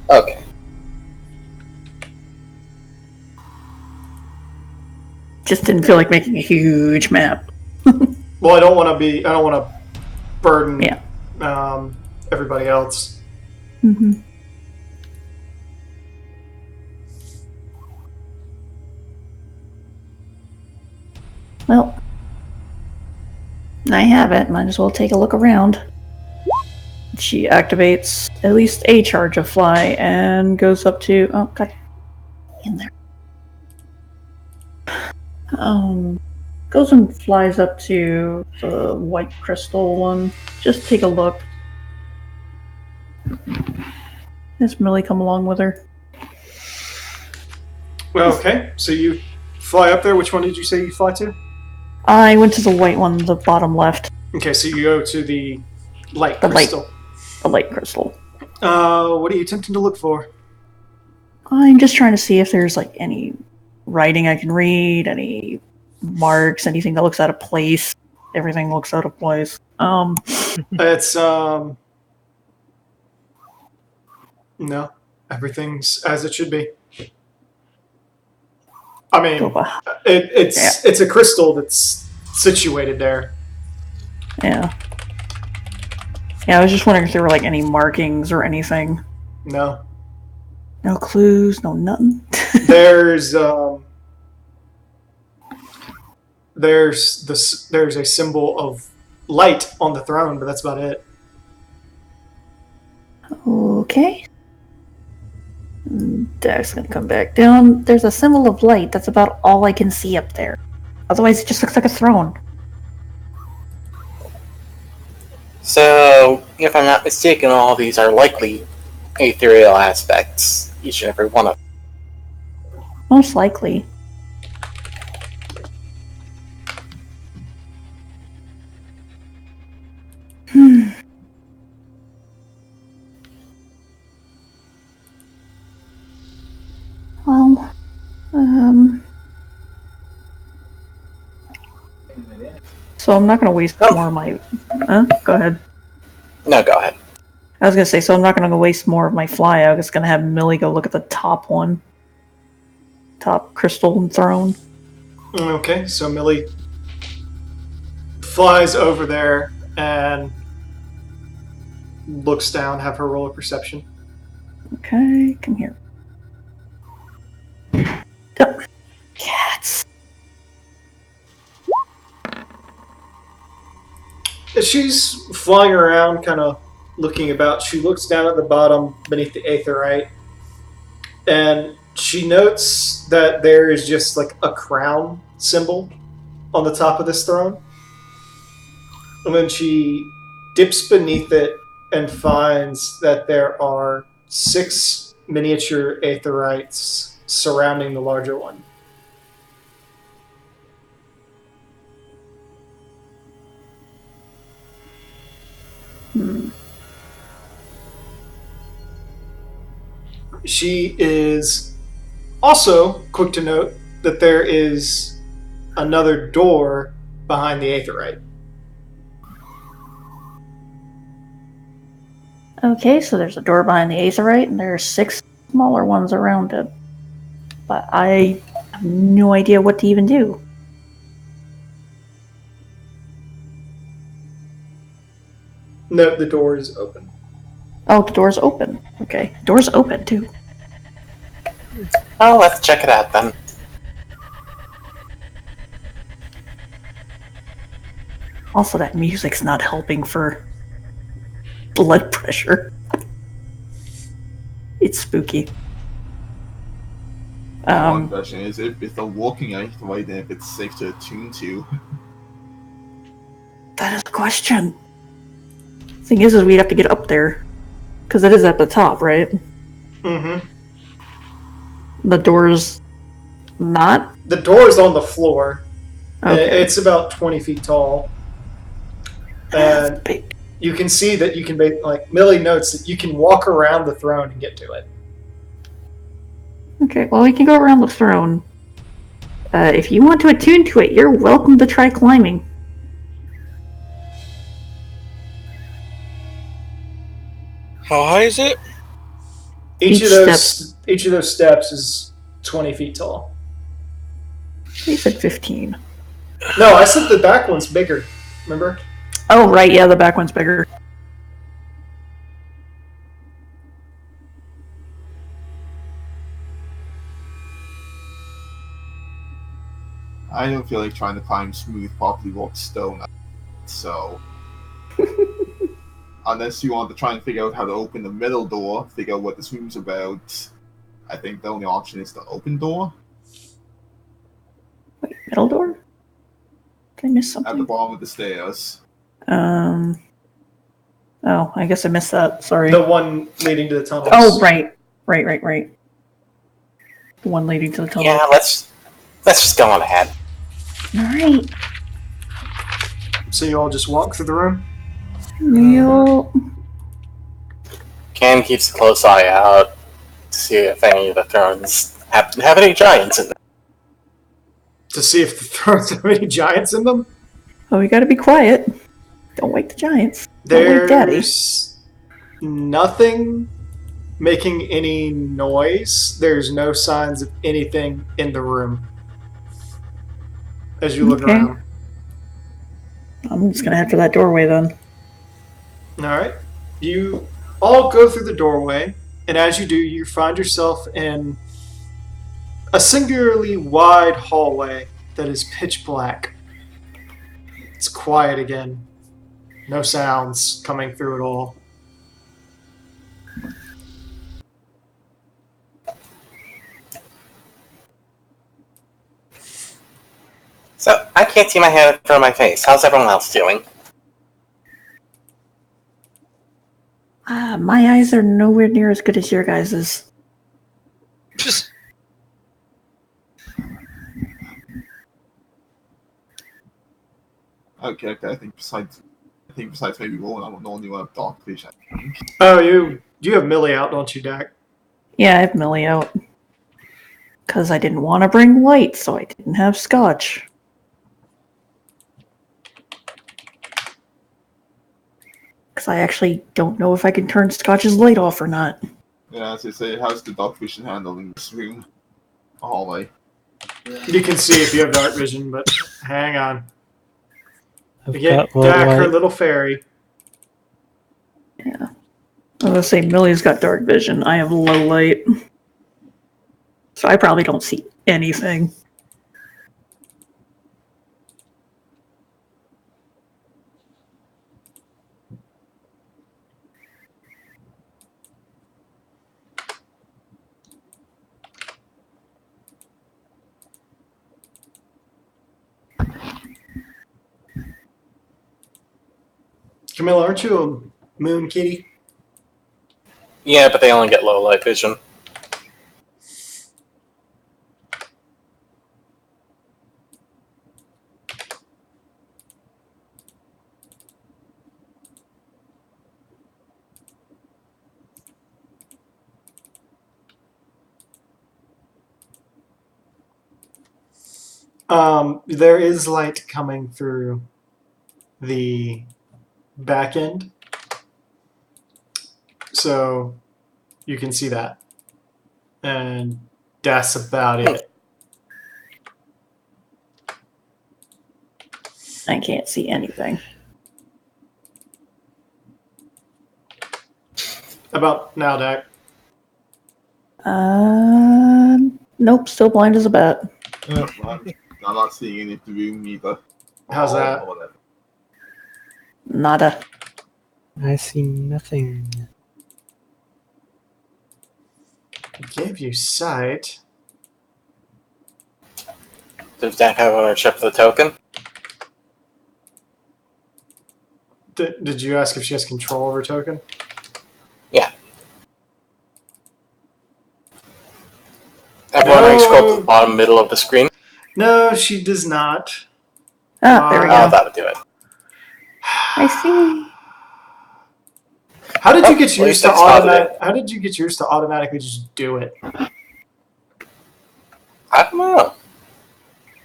E: Okay.
F: Just didn't feel like making a huge map.
B: Well, I don't want to burden
F: Yeah.
B: Everybody else.
F: Mm-hmm. Well, I have it. Might as well take a look around. She activates at least a charge of fly and goes up to... Oh, God. In there. Goes and flies up to the white crystal one. Just take a look. Has Millie come along with her?
B: Well, okay, so you fly up there. Which one did you say you fly to?
F: I went to the white one, the bottom left.
B: Okay, so you go to the light
F: The light.
B: crystal.
F: The light crystal.
B: What are you attempting to look for?
F: I'm just trying to see if there's like any writing I can read, any marks, anything that looks out of place. Everything looks out of place.
B: It's no, everything's as it should be. I
F: go
B: mean,
F: behind.
B: it's a crystal that's situated there.
F: Yeah. Yeah, I was just wondering if there were like any markings or anything.
B: No,
F: No clues, no nothing.
B: there's a symbol of light on the throne, but that's about it.
F: Okay. Deck's gonna come back down. There's a symbol of light. That's about all I can see up there. Otherwise, it just looks like a throne.
E: So, if I'm not mistaken, all these are likely ethereal aspects, each and every one of them.
F: Most likely. Well, so I'm not going to waste more of my... Go ahead.
E: No, go ahead.
F: I was going to say, so I'm not going to waste more of my fly. I was going to have Millie go look at the top one. Top crystal throne.
B: Okay, so Millie flies over there and looks down. Have her roll a perception.
F: Okay, come here. Oh, cats.
B: As she's flying around, kind of looking about, she looks down at the bottom beneath the aetherite, and she notes that there is just like a crown symbol on the top of this throne. And then she dips beneath it and finds that there are 6 miniature aetherites surrounding the larger one. She is also quick to note that there is another door behind the aetherite.
F: Okay, so there's a door behind the aetherite, and there are 6 smaller ones around it. But I have no idea what to even do.
B: No, the door is open.
F: Oh, the door's open. Okay, door's open too.
E: Oh, let's check it out then.
F: Also, that music's not helping for blood pressure. It's spooky.
D: One question is if they're walking out the way, then if it's safe to attune to.
F: That is a question. Thing is we'd have to get up there. Because it is at the top, right?
B: Mm-hmm.
F: The door's not?
B: The door is on the floor.
F: Okay.
B: It's about 20 feet tall.
F: That's
B: And
F: big.
B: you can see that you can, like, Millie notes that you can walk around the throne and get to it.
F: Okay, well, we can go around the throne. If you want to attune to it, you're welcome to try climbing.
G: How high is it?
B: Each
F: Each
B: of those steps is 20 feet tall.
F: You said 15.
B: No, I said the back one's bigger. Remember?
F: Oh, right, yeah, the back one's bigger.
D: I don't feel like trying to climb smooth, properly walked stone. So, unless you want to try and figure out how to open the middle door, figure out what this room's about, I think the only option is the open door.
F: Middle door? Did I miss
D: at the
F: something?
D: bottom of the stairs.
F: Oh, I guess I missed that. Sorry.
B: The one leading to the tunnels.
F: Oh, right. Right. The one leading to the tunnel.
E: Yeah, let's just go on ahead.
F: Alright.
B: So you all just walk through the room?
F: Real.
E: Cam keeps a close eye out to see if any of the thrones have any giants in them.
B: To see if the thrones have any giants in them?
F: Oh, we gotta be quiet. Don't wake the giants. Don't wake Daddy.
B: There's nothing making any noise. There's no signs of anything in the room. As you look
F: Okay.
B: around.
F: I'm just gonna head for that doorway then.
B: Alright. You all go through the doorway, and as you do, you find yourself in a singularly wide hallway that is pitch black. It's quiet again. No sounds coming through at all.
E: So, I can't see my hand in front of my face. How's everyone else doing?
F: My eyes are nowhere near as good as your guys's.
G: Just
D: Okay. I think besides maybe Rowan, I'm the only one with dark vision.
B: Oh, you have Millie out, don't you, Dak?
F: Yeah, I have Millie out. Because I didn't want to bring light, so I didn't have scotch. Because I actually don't know if I can turn Scotch's light off or not.
D: Yeah, as I say, how's the dark vision handling this room? Hallway.
B: You can see if you have dark vision, but hang on.
C: I've
B: We get
C: got low
B: Dak, her
C: light.
B: little fairy.
F: Yeah. I was going to say, Millie's got dark vision. I have low light. So I probably don't see anything.
B: Camilla, aren't you a moon kitty?
E: Yeah, but they only get low light vision.
B: There is light coming through the back end. So you can see that. And that's about it.
F: I can't see anything.
B: About now, Dak.
F: Nope, still blind as a bat.
D: I'm not seeing any of the room either.
B: How's that?
D: Or whatever.
F: Nada.
C: I see nothing.
B: I gave you sight.
E: Does Dak have ownership of the token?
B: Did you ask if she has control over token?
E: Yeah. Everyone already scroll to the bottom middle of the screen.
B: No, she does not.
F: Ah, there we
E: Oh,
F: go.
E: that would do it.
F: I see.
B: How did you
E: Oh,
B: get
E: at
B: yours
E: least
B: to
E: I spotted
B: automatic? How did you get yours to automatically just do it?
E: I don't know.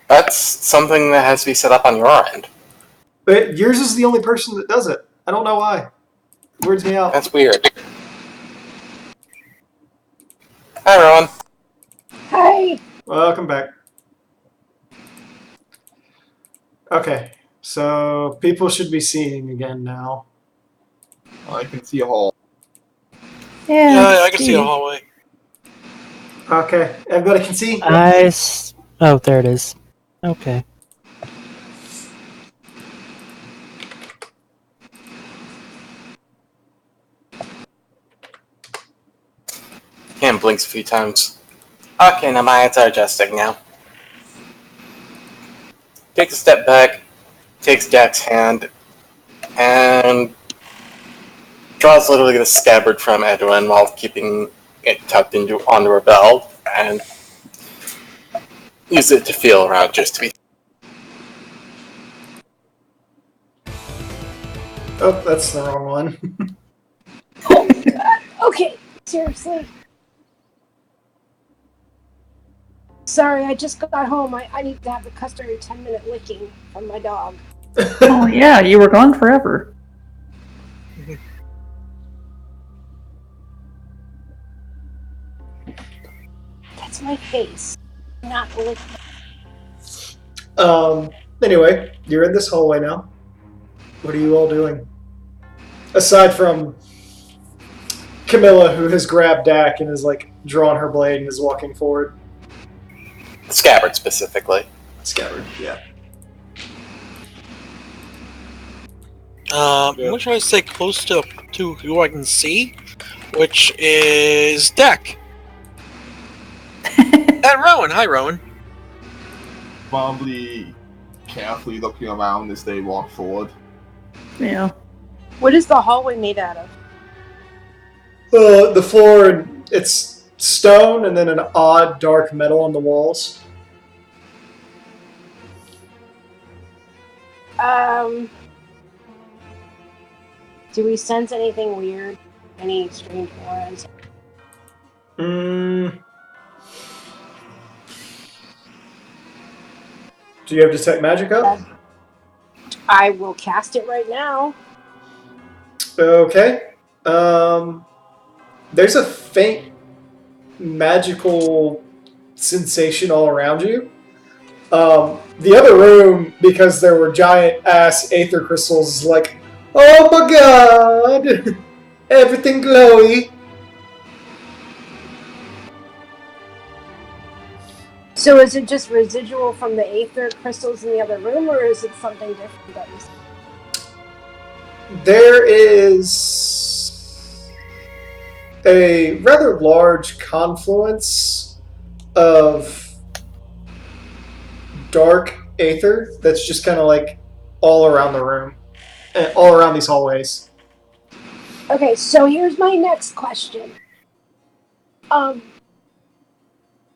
E: That's something that has to be set up on your end.
B: But yours is the only person that does it. I don't know why. Weirds me out.
E: That's weird. Hi, everyone.
A: Hi.
B: Welcome back. Okay, so people should be seeing again now.
D: I can see a hall.
F: Yeah,
G: yeah, I can see a hallway.
B: Okay, everybody can see?
C: Oh, there it is. Okay.
E: Cam blinks a few times. Okay, now my eyes are adjusting now. takes a step back, takes Jack's hand, and draws literally the scabbard from Edwin while keeping it tucked onto her belt, and use it to feel around just to be.
B: Oh, that's the wrong one.
A: Oh God. Okay, seriously. Sorry, I just got home. I need to have the customary 10-minute licking from my dog.
F: Oh yeah, you were gone forever.
A: That's my face, not licking.
B: Anyway, you're in this hallway now. What are you all doing? Aside from Camilla, who has grabbed Dak and is like drawn her blade and is walking forward.
E: The scabbard specifically.
B: Scabbard, yeah.
G: I'm gonna try to stay close to who I can see, which is Deck. And Rowan. Hi, Rowan.
D: Probably carefully looking around as they walk forward.
F: Yeah.
A: What is the hallway made out of?
B: The floor, it's stone and then an odd dark metal on the walls.
A: Do we sense anything weird? Any strange auras?
B: Do you have Detect Magic up?
A: I will cast it right now.
B: Okay. There's a faint magical sensation all around you. The other room, because there were giant ass aether crystals, is like, oh my god! Everything glowy.
A: So is it just residual from the aether crystals in the other room, or is it something different that you see?
B: There is a rather large confluence of dark aether that's just kind of like all around the room, all around these hallways.
A: Okay, so here's my next question.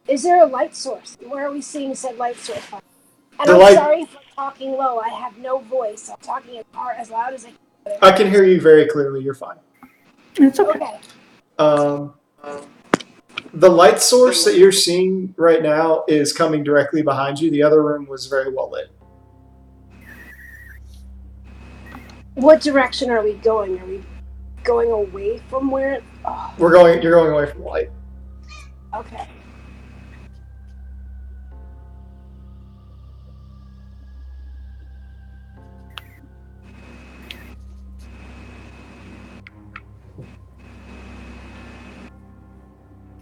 A: Is there a light source? Where are we seeing said light source from? And
B: The
A: I'm
B: light-
A: sorry if I'm talking low. I have no voice. I'm talking as loud as I can.
B: I can hear you very clearly. You're fine.
F: It's okay.
A: Okay.
B: The light source that you're seeing right now is coming directly behind you. The other room was very well lit.
A: What direction are we going? Are we going away from where? Oh,
B: You're going away from the light.
A: okay.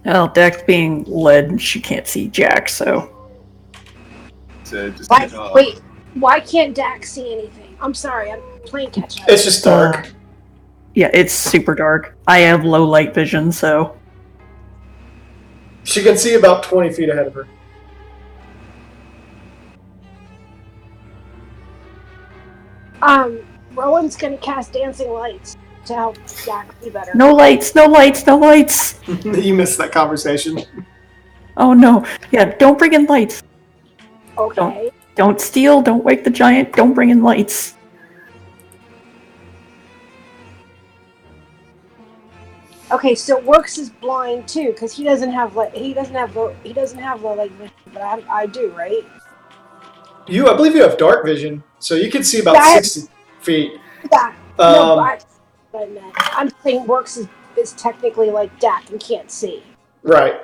F: Well, Deck's being led. She can't see Jack, so.
D: So just
A: Wait, why can't Dax see anything? I'm sorry, I'm playing catch up.
B: It's just dark.
F: Yeah, it's super dark. I have low light vision, so.
B: She can see about 20 feet ahead of her.
A: Rowan's gonna cast Dancing Lights to help Dax see better.
F: No lights, no lights, no lights!
B: You missed that conversation.
F: Oh no. Yeah, don't bring in lights.
A: Okay.
F: Don't steal, don't wake the giant, don't bring in lights.
A: Okay, so Works is blind too, because he doesn't have the light vision, but I do, right?
B: I believe you have dark vision, so you can see about
A: Yeah,
B: 60 feet.
A: Yeah. No, but I meant. I'm saying Works is technically like Dak and can't see.
B: Right.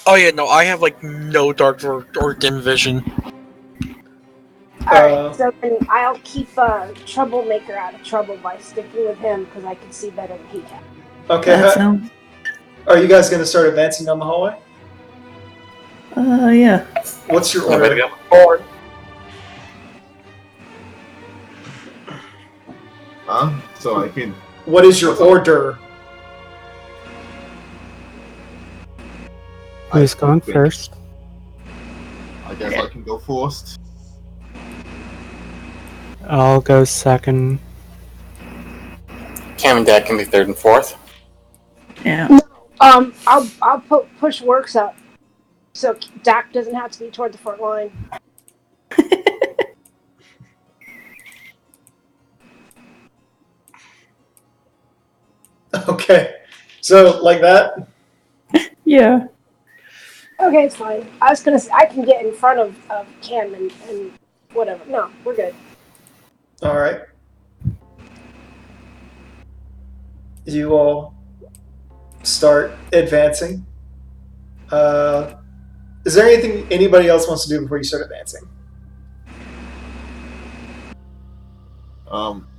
G: Oh yeah, no, I have like no dark or dim vision.
A: Alright, so then I'll keep Troublemaker out of trouble by sticking with him because I can see better than he can.
B: Okay.
F: That sounds.
B: Are you guys going to start advancing down the hallway?
F: Yeah.
B: What's your
E: Way to
B: order?
E: go. Forward.
D: So I can.
B: What is your order?
C: Who's going first?
D: I guess I can go first.
C: I'll go second.
E: Cam and Dad can be third and fourth.
F: Yeah.
A: I'll push Works up, so Dak doesn't have to be toward the front line.
B: Okay. So, like that?
F: Yeah.
A: Okay, it's fine. I was gonna say I can get in front of Cam and whatever. No, we're good.
B: Alright. You all start advancing. Is there anything anybody else wants to do before you start advancing?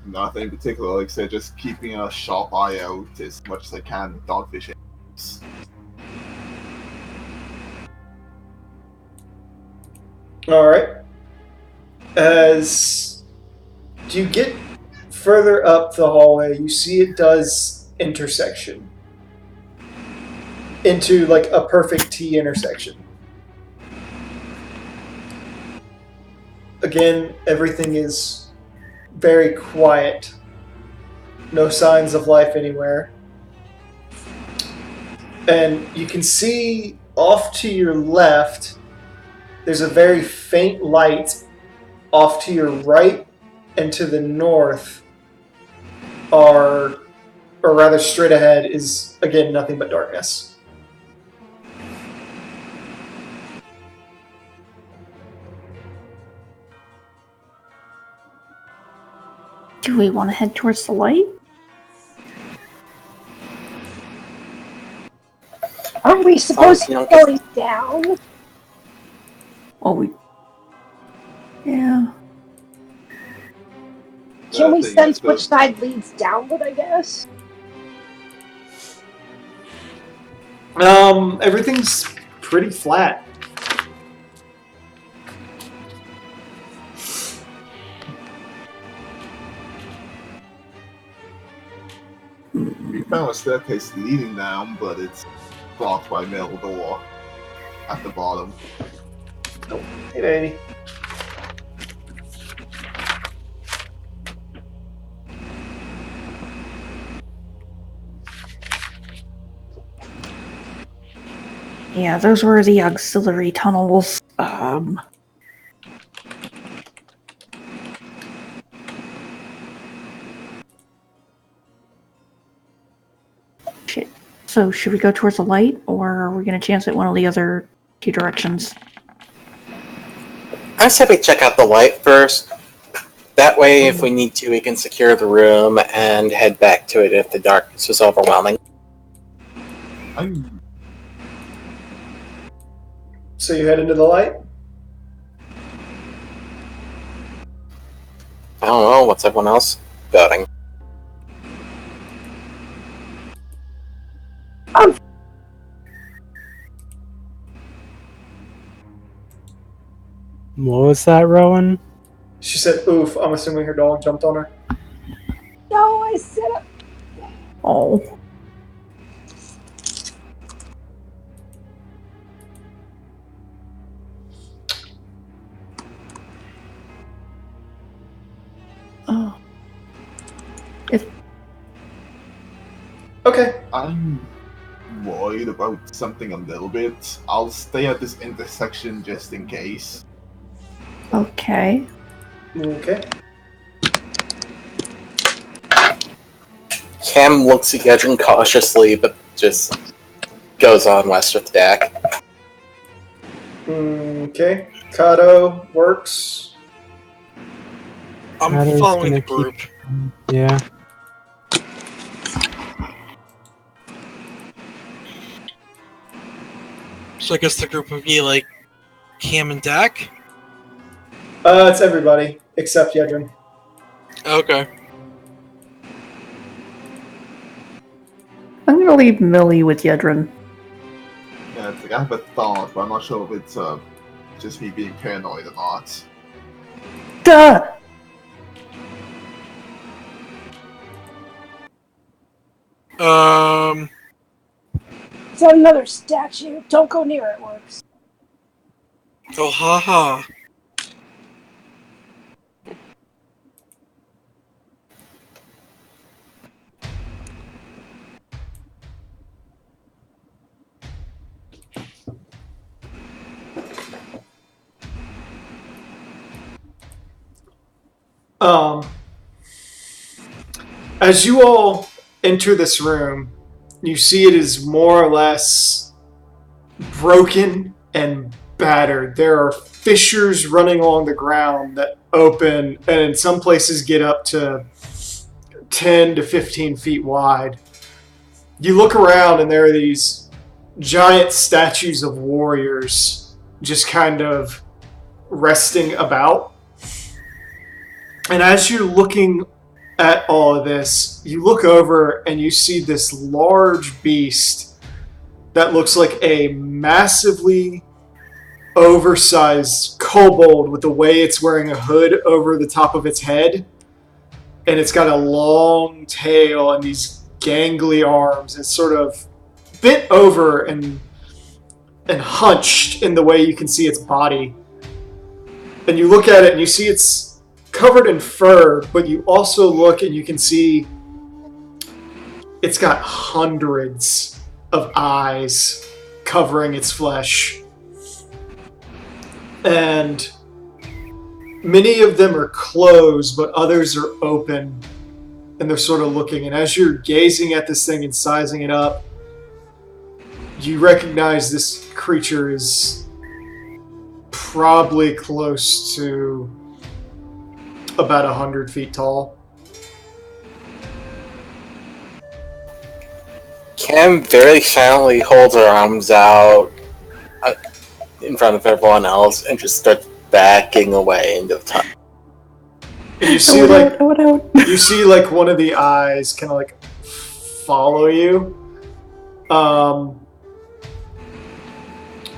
D: Nothing in particular. Like I said, just keeping a sharp eye out as much as I can with dogfish.
B: Alright. As you get further up the hallway, you see it does intersection into like a perfect T intersection. Again, everything is very quiet. No signs of life anywhere. And you can see off to your left, there's a very faint light. Off to your right and to the north or rather straight ahead, is again nothing but darkness.
F: Do we want to head towards the light?
A: Aren't we supposed to be going down?
F: Oh, yeah.
A: Can we sense which side leads downward, I guess?
B: Everything's pretty flat.
D: We found a staircase leading down, but it's blocked by a metal door at the bottom.
B: Hey, baby.
F: Yeah, those were the auxiliary tunnels. Shit. So should we go towards the light, or are we going to chance at one of the other two directions?
E: I say we check out the light first. That way, if we need to, we can secure the room and head back to it if the darkness was overwhelming.
B: So you head into the light?
E: I don't know, what's everyone else voting?
C: What was that, Rowan?
B: She said, oof. I'm assuming her dog jumped on her.
A: No, I said it.
F: Oh. Oh.
B: Okay.
D: I'm worried about something a little bit. I'll stay at this intersection just in case.
F: Okay.
B: Okay.
E: Cam looks at Gedrin cautiously, but just goes on west with Dak.
B: Okay. Kato works.
G: I'm
C: That is
G: following the
C: gonna
G: group.
C: Yeah.
G: So I guess the group would be like Cam and Dak?
B: It's everybody except Yedrin.
G: Okay.
F: I'm gonna leave Millie with Yedrin.
D: Yeah, it's like I have a thought, but I'm not sure if it's just me being paranoid or not.
F: Duh!
A: Is that another statue? Don't go near it, Works.
G: Oh, haha.
B: As you all enter this room, you see it is more or less broken and battered. There are fissures running along the ground that open and in some places get up to 10 to 15 feet wide. You look around and there are these giant statues of warriors just kind of resting about. And as you're looking at all of this, you look over and you see this large beast that looks like a massively oversized kobold with the way it's wearing a hood over the top of its head. And it's got a long tail and these gangly arms. It's sort of bent over and hunched in the way you can see its body. And you look at it and you see it's covered in fur, but you also look and you can see it's got hundreds of eyes covering its flesh. And many of them are closed, but others are open. And they're sort of looking. And as you're gazing at this thing and sizing it up, you recognize this creature is probably close to about 100 feet tall.
E: Cam very silently holds her arms out in front of everyone else and just starts backing away into the tunnel.
B: And you see you see like one of the eyes kind of like follow you.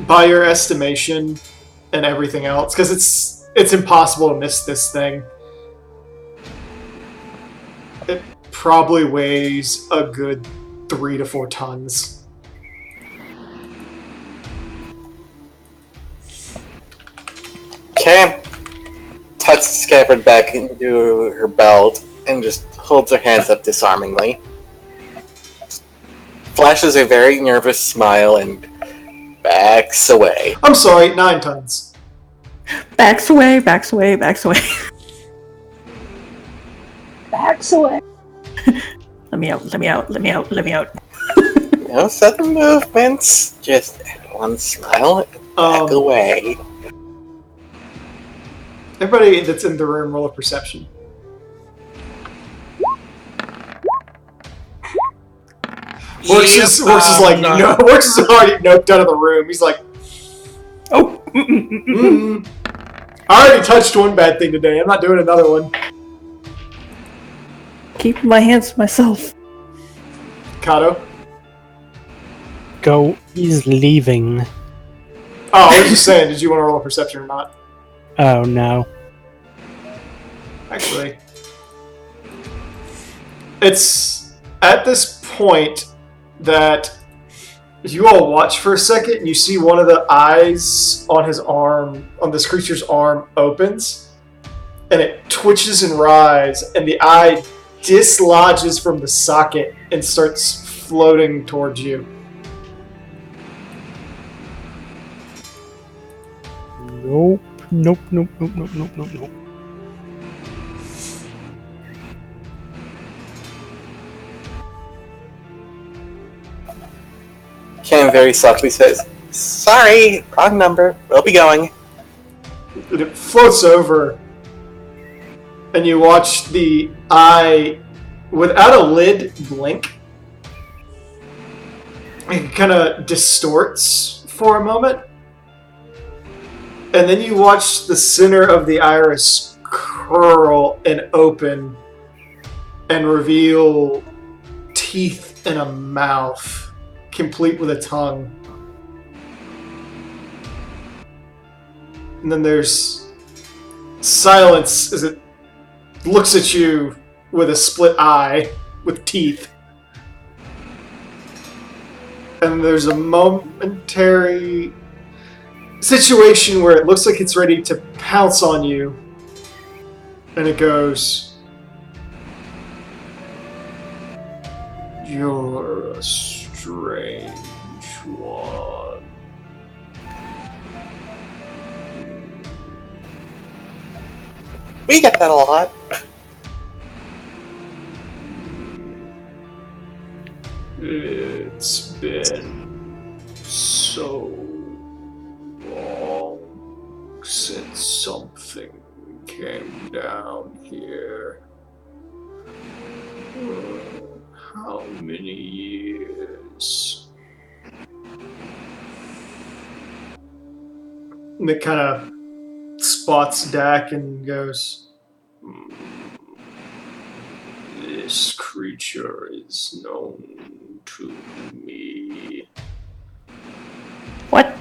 B: By your estimation and everything else, because it's impossible to miss this thing. It probably weighs a good 3 to 4 tons.
E: Cam tucks the scabbard back into her belt and just holds her hands up disarmingly. Flashes a very nervous smile and backs away.
B: I'm sorry, 9 tons.
F: Backs away, backs away, backs away.
A: Backs away.
F: Let me out, let me out, let me out, let me out.
E: No sudden movements, just one smile and back away.
B: Everybody that's in the room, roll a perception. Works is like, no. Works is already noped out of the room. He's like,
F: Oh!
B: I already touched one bad thing today. I'm not doing another one.
F: Keep my hands to myself.
B: Kato?
C: Go. He's leaving.
B: Oh, I was just saying, did you want to roll a perception or not?
C: Oh no.
B: Actually, it's at this point that you all watch for a second and you see one of the eyes on his arm, on this creature's arm, opens and it twitches and writhes and the eye dislodges from the socket and starts floating towards you.
C: Nope. Nope. Nope. Nope. Nope. Nope. Nope. Nope.
E: Cam very softly says, "Sorry, wrong number. We'll be going."
B: And it floats over and you watch the eye without a lid blink. It kind of distorts for a moment. And then you watch the center of the iris curl and open and reveal teeth and a mouth, complete with a tongue. And then there's silence as it looks at you with a split eye with teeth. And there's a momentary situation where it looks like it's ready to pounce on you. And it goes, "You're a strange one."
E: We get that a lot.
B: It's been so long since something came down here. How many years? And it kind of spots Dak and goes, this creature is known to me.
F: What?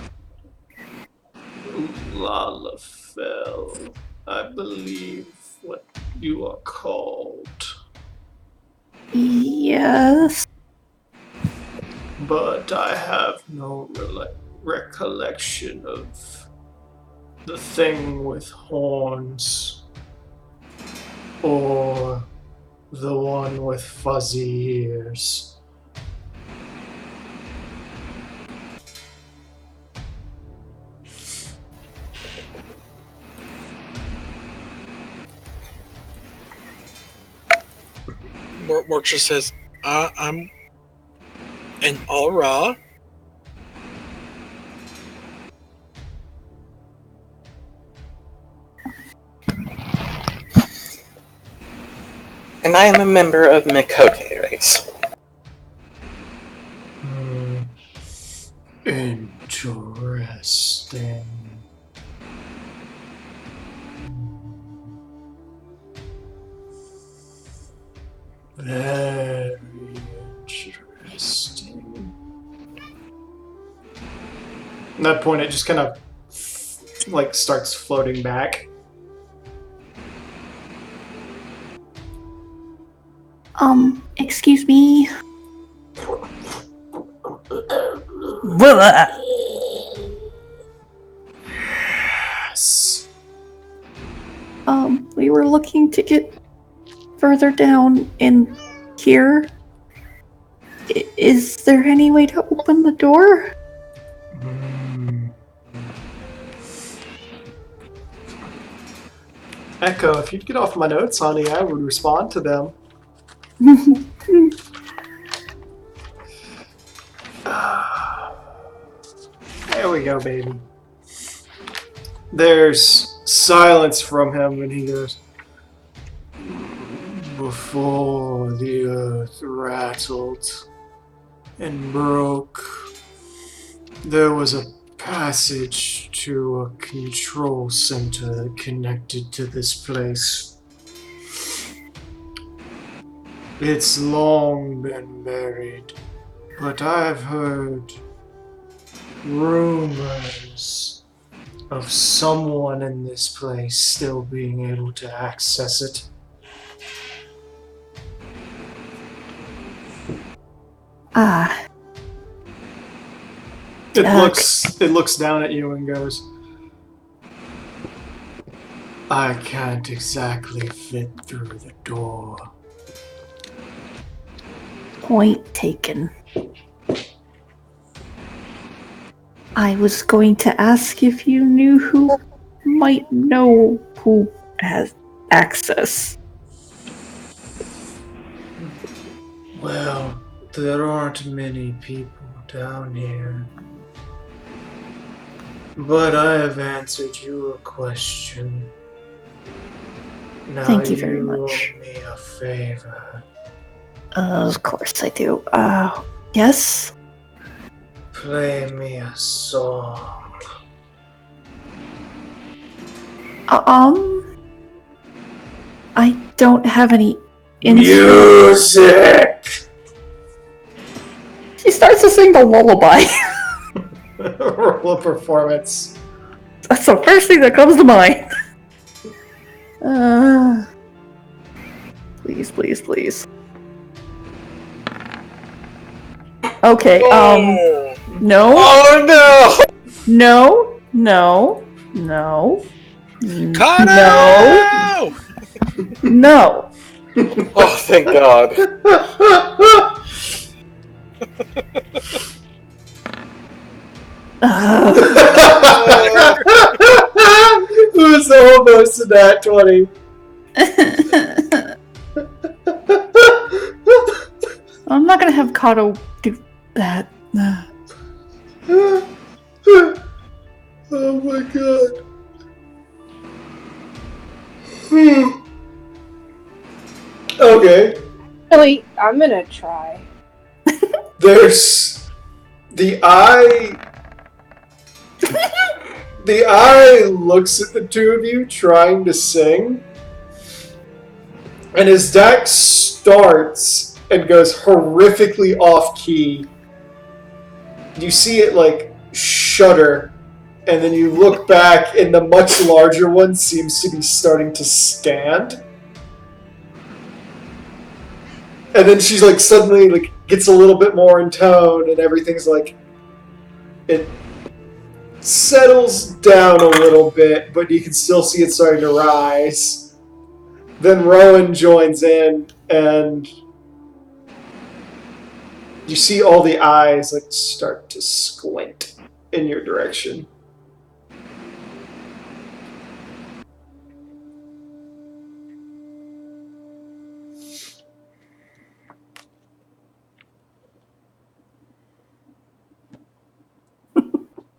B: Lalafell, I believe what you are called.
F: Yes.
B: But I have no recollection of the thing with horns or the one with fuzzy ears.
G: Mort just says, I'm an aura.
E: And I am a member of Mikote race.
B: Interesting. Very interesting. At that point, it just kind of like starts floating back.
F: Excuse me.
B: Yes.
F: We were looking to get further down in here. Is there any way to open the door?
B: Echo, if you'd get off my notes, honey, I would respond to them. There we go, baby. There's silence from him, and he goes, before the earth rattled and broke, there was a passage to a control center connected to this place. It's long been buried, but I've heard rumors of someone in this place still being able to access it. It looks down at you and goes, I can't exactly fit through the door.
F: Point taken. I was going to ask if you knew who might know who has access.
B: Well, there aren't many people down here. But I have answered your question. Now
F: Thank you very much.
B: owe me a favor.
F: Of course I do. Yes?
B: Play me a song.
F: I don't have any
B: Music!
F: She starts to sing the lullaby.
B: Roll a performance.
F: That's the first thing that comes to mind. Please, please, please. Okay, no.
E: Oh no!
F: No.
G: Kano!
F: No.
E: Oh, thank God.
B: Who's almost to that 20?
F: I'm not gonna have Kato do that.
B: Oh my god. Okay.
A: Really, I'm gonna try.
B: There's the eye. The eye looks at the two of you trying to sing, and as Dax starts and goes horrifically off key, you see it like shudder, and then you look back, and the much larger one seems to be starting to stand. And then she's like suddenly like gets a little bit more in tone, and everything's like it settles down a little bit, but you can still see it starting to rise. Then Rowan joins in, and you see all the eyes like start to squint in your direction.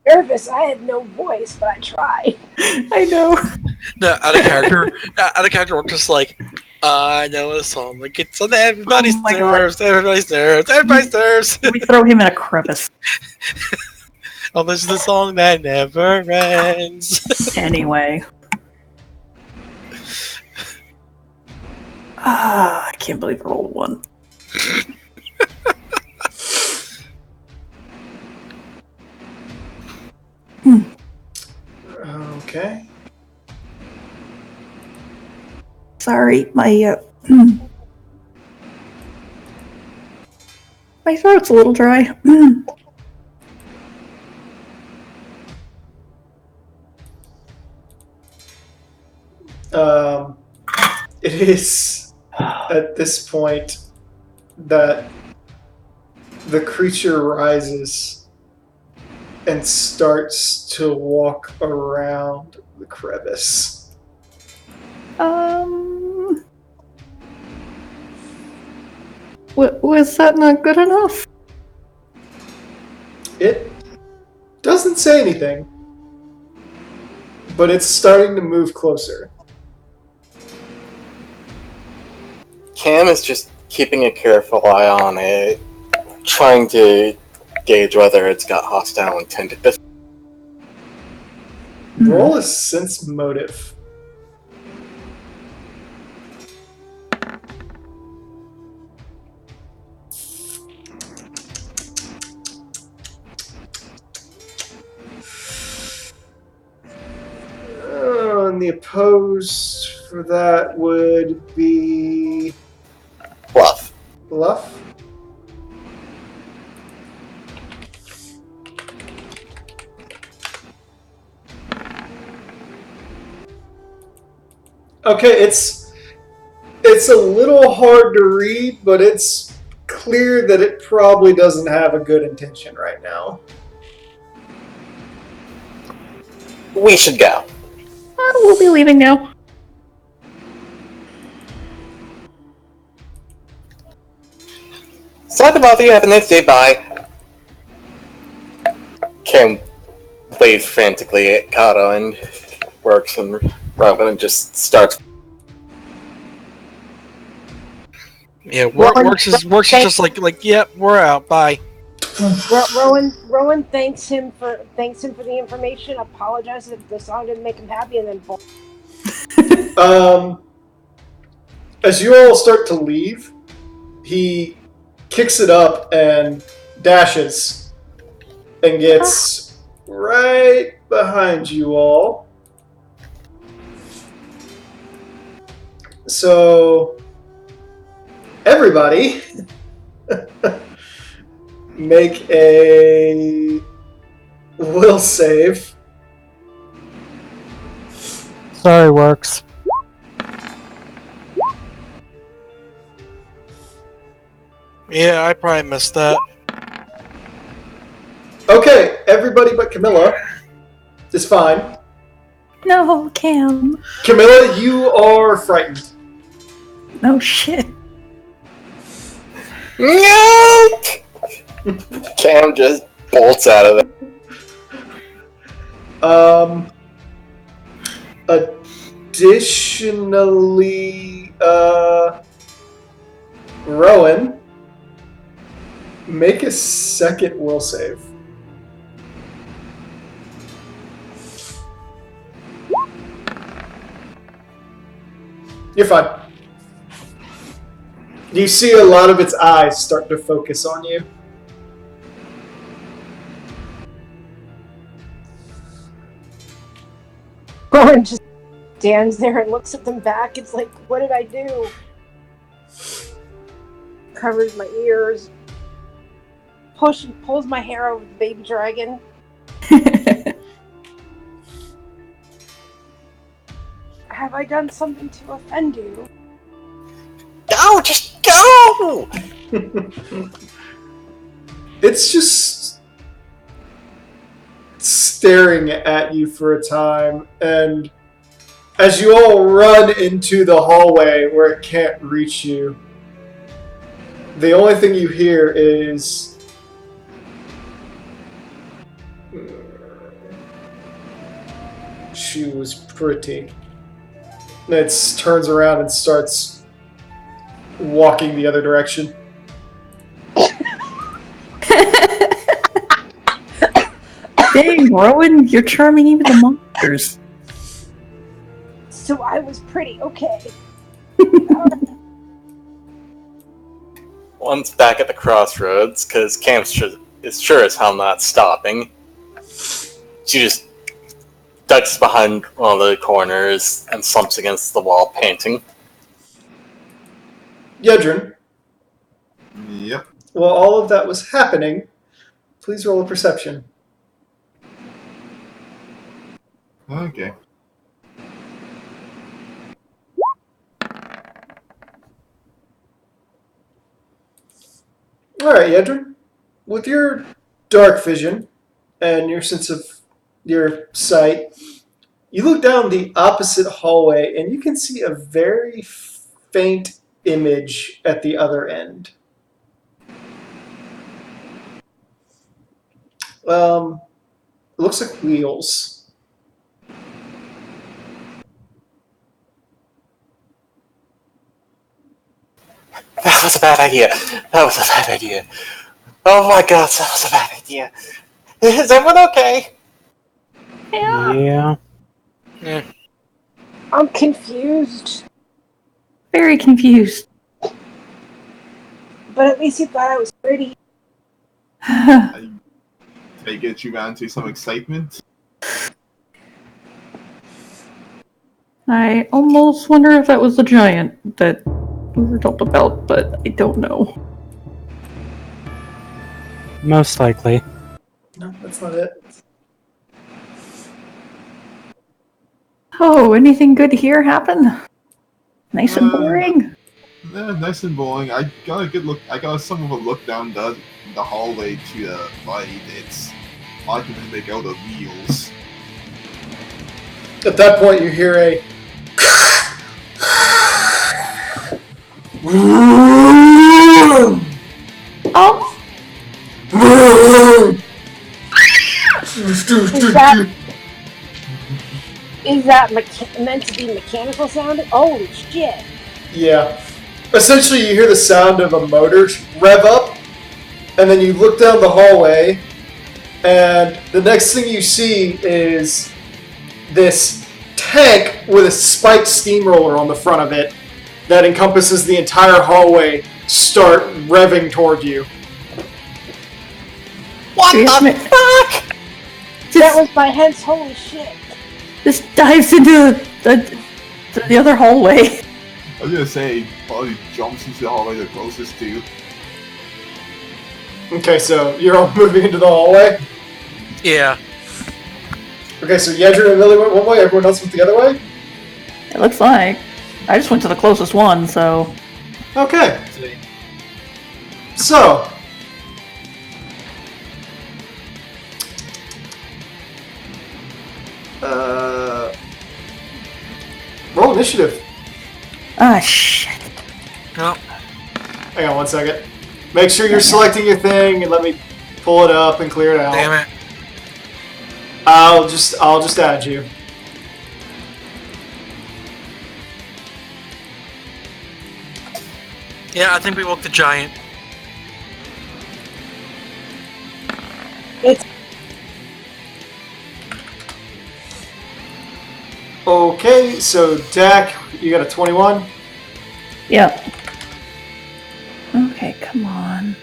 A: Nervous, I had no voice, but I tried.
F: I know.
G: No, out of character, we're just like, I know a song that gets on everybody's
F: Oh my
G: nerves, everybody's nerves, everybody's nerves.
F: We throw him in a crevice.
G: Oh, this is the song that never ends.
F: Anyway. I can't believe I rolled one.
B: Okay.
F: Sorry, my my throat's a little dry.
B: It is at this point that the creature rises and starts to walk around the crevice.
F: Was that not good enough?
B: It doesn't say anything, but it's starting to move closer.
E: Cam is just keeping a careful eye on it, trying to gauge whether it's got hostile intent at this.
B: Roll a sense motive. And the opposed for that would be
E: Bluff.
B: bluff. Okay, it's a little hard to read, but it's clear that it probably doesn't have a good intention right now.
E: We should go.
F: We'll be leaving now.
E: Sorry to bother you. Have a nice day. Bye. Cam waves frantically at Kato and works, and Robin just starts.
G: Yeah, works is just like, yep, we're out. Bye.
A: Rowan thanks him for the information. Apologizes if the song didn't make him happy, and then.
B: As you all start to leave, he kicks it up and dashes and gets right behind you all. So, everybody, make a will save.
C: Sorry, Works.
G: Yeah, I probably missed that.
B: Okay, everybody but Camilla is fine.
F: No, Cam.
B: Camilla, you are frightened.
F: No shit.
E: No! Cam just bolts out of there.
B: Additionally, Rowan, make a second will save. You're fine. You see a lot of its eyes start to focus on you.
A: Rowan just stands there and looks at them back. It's like, what did I do? Covers my ears. Pulls my hair over the baby dragon. Have I done something to offend you?
E: No, just go!
B: It's just staring at you for a time, and as you all run into the hallway where it can't reach you, the only thing you hear is she was pretty. And it turns around and starts walking the other direction.
F: Dang, Rowan, you're charming even the monsters.
A: So I was pretty, okay.
E: One's back at the crossroads, because Cam's is sure as hell not stopping. She just ducks behind one of the corners and slumps against the wall, panting.
B: Yedrin,
D: Yep.
B: while all of that was happening, please roll a perception.
D: Okay.
B: Alright, Yedrin, with your dark vision and your sense of your sight, you look down the opposite hallway and you can see a very faint image at the other end. It looks like wheels.
E: That was a bad idea. That was a bad idea. Oh my god, that was a bad idea. Is everyone okay?
F: Yeah.
C: Yeah.
A: I'm confused.
F: Very confused.
A: But at least you thought I was pretty.
D: I take it you ran into some excitement.
F: I almost wonder if that was the giant that we were told about, but I don't know.
C: Most likely.
B: No, that's not it.
F: Oh, anything good here happen? Nice and boring.
D: Yeah, nice and boring. I got a good look. I got some of a look down the hallway to the right. It's hard to make out the wheels.
B: At that point, you hear a.
A: Is that meant to be mechanical sounding? Holy shit.
B: Yeah. Essentially, you hear the sound of a motor rev up, and then you look down the hallway, and the next thing you see is this tank with a spiked steamroller on the front of it that encompasses the entire hallway start revving toward you.
E: What the fuck?
A: That was my hence, holy shit.
F: This dives into the other hallway.
D: I was gonna say, probably jumps into the hallway the closest to you.
B: Okay, so you're all moving into the hallway?
G: Yeah.
B: Okay, so Yedrin and Lily went one way, everyone else went the other way?
F: It looks like. I just went to the closest one, so.
B: Okay. So. Roll initiative.
F: Ah, shit.
G: No.
B: Hang on 1 second. Make sure you're selecting your thing and let me pull it up and clear it out.
G: Damn it.
B: I'll just add you.
G: Yeah, I think we woke the giant.
A: It's
B: Okay, so Dak, you got a 21.
F: Yep. Okay, come on.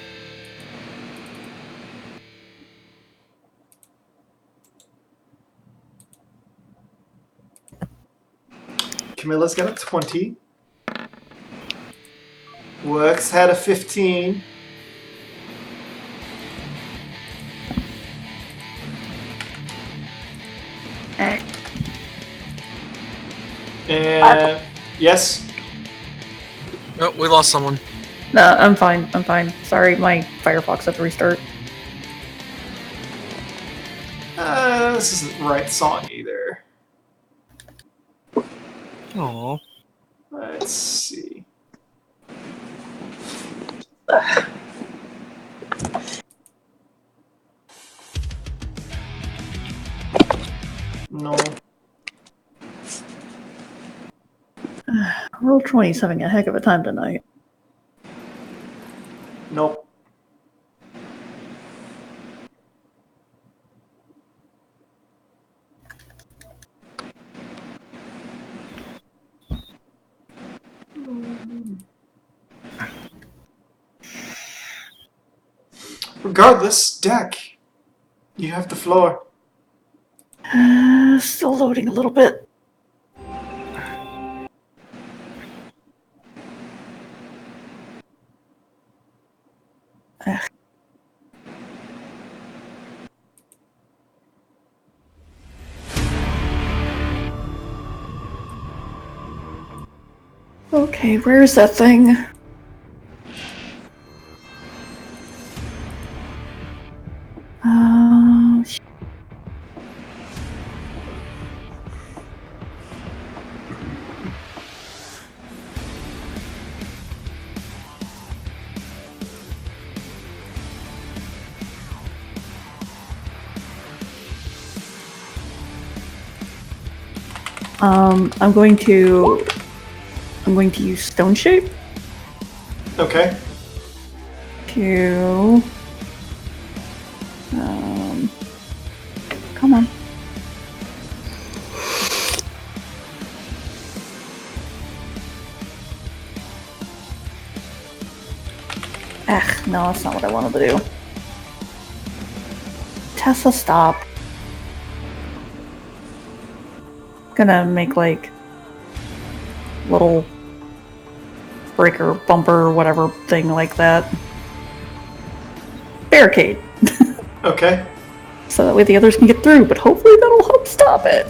B: Camilla's got a 20. Works had a 15. And yes,
G: Oh, we lost someone.
F: No, I'm fine. I'm fine. Sorry, my Firefox had to restart.
B: this isn't the right song either.
G: Aww.
B: Let's see. No.
F: Roll 20's having a heck of a time tonight.
B: Nope. Regardless, Dak, you have the floor.
F: Still loading a little bit. Okay, where's that thing? I'm going to use Stone Shape
B: Okay.
F: to come on. No, that's not what I wanted to do. Tessa, stop. Gonna make like little breaker bumper whatever thing like that. Barricade.
B: Okay.
F: So that way the others can get through, but hopefully that'll help stop it.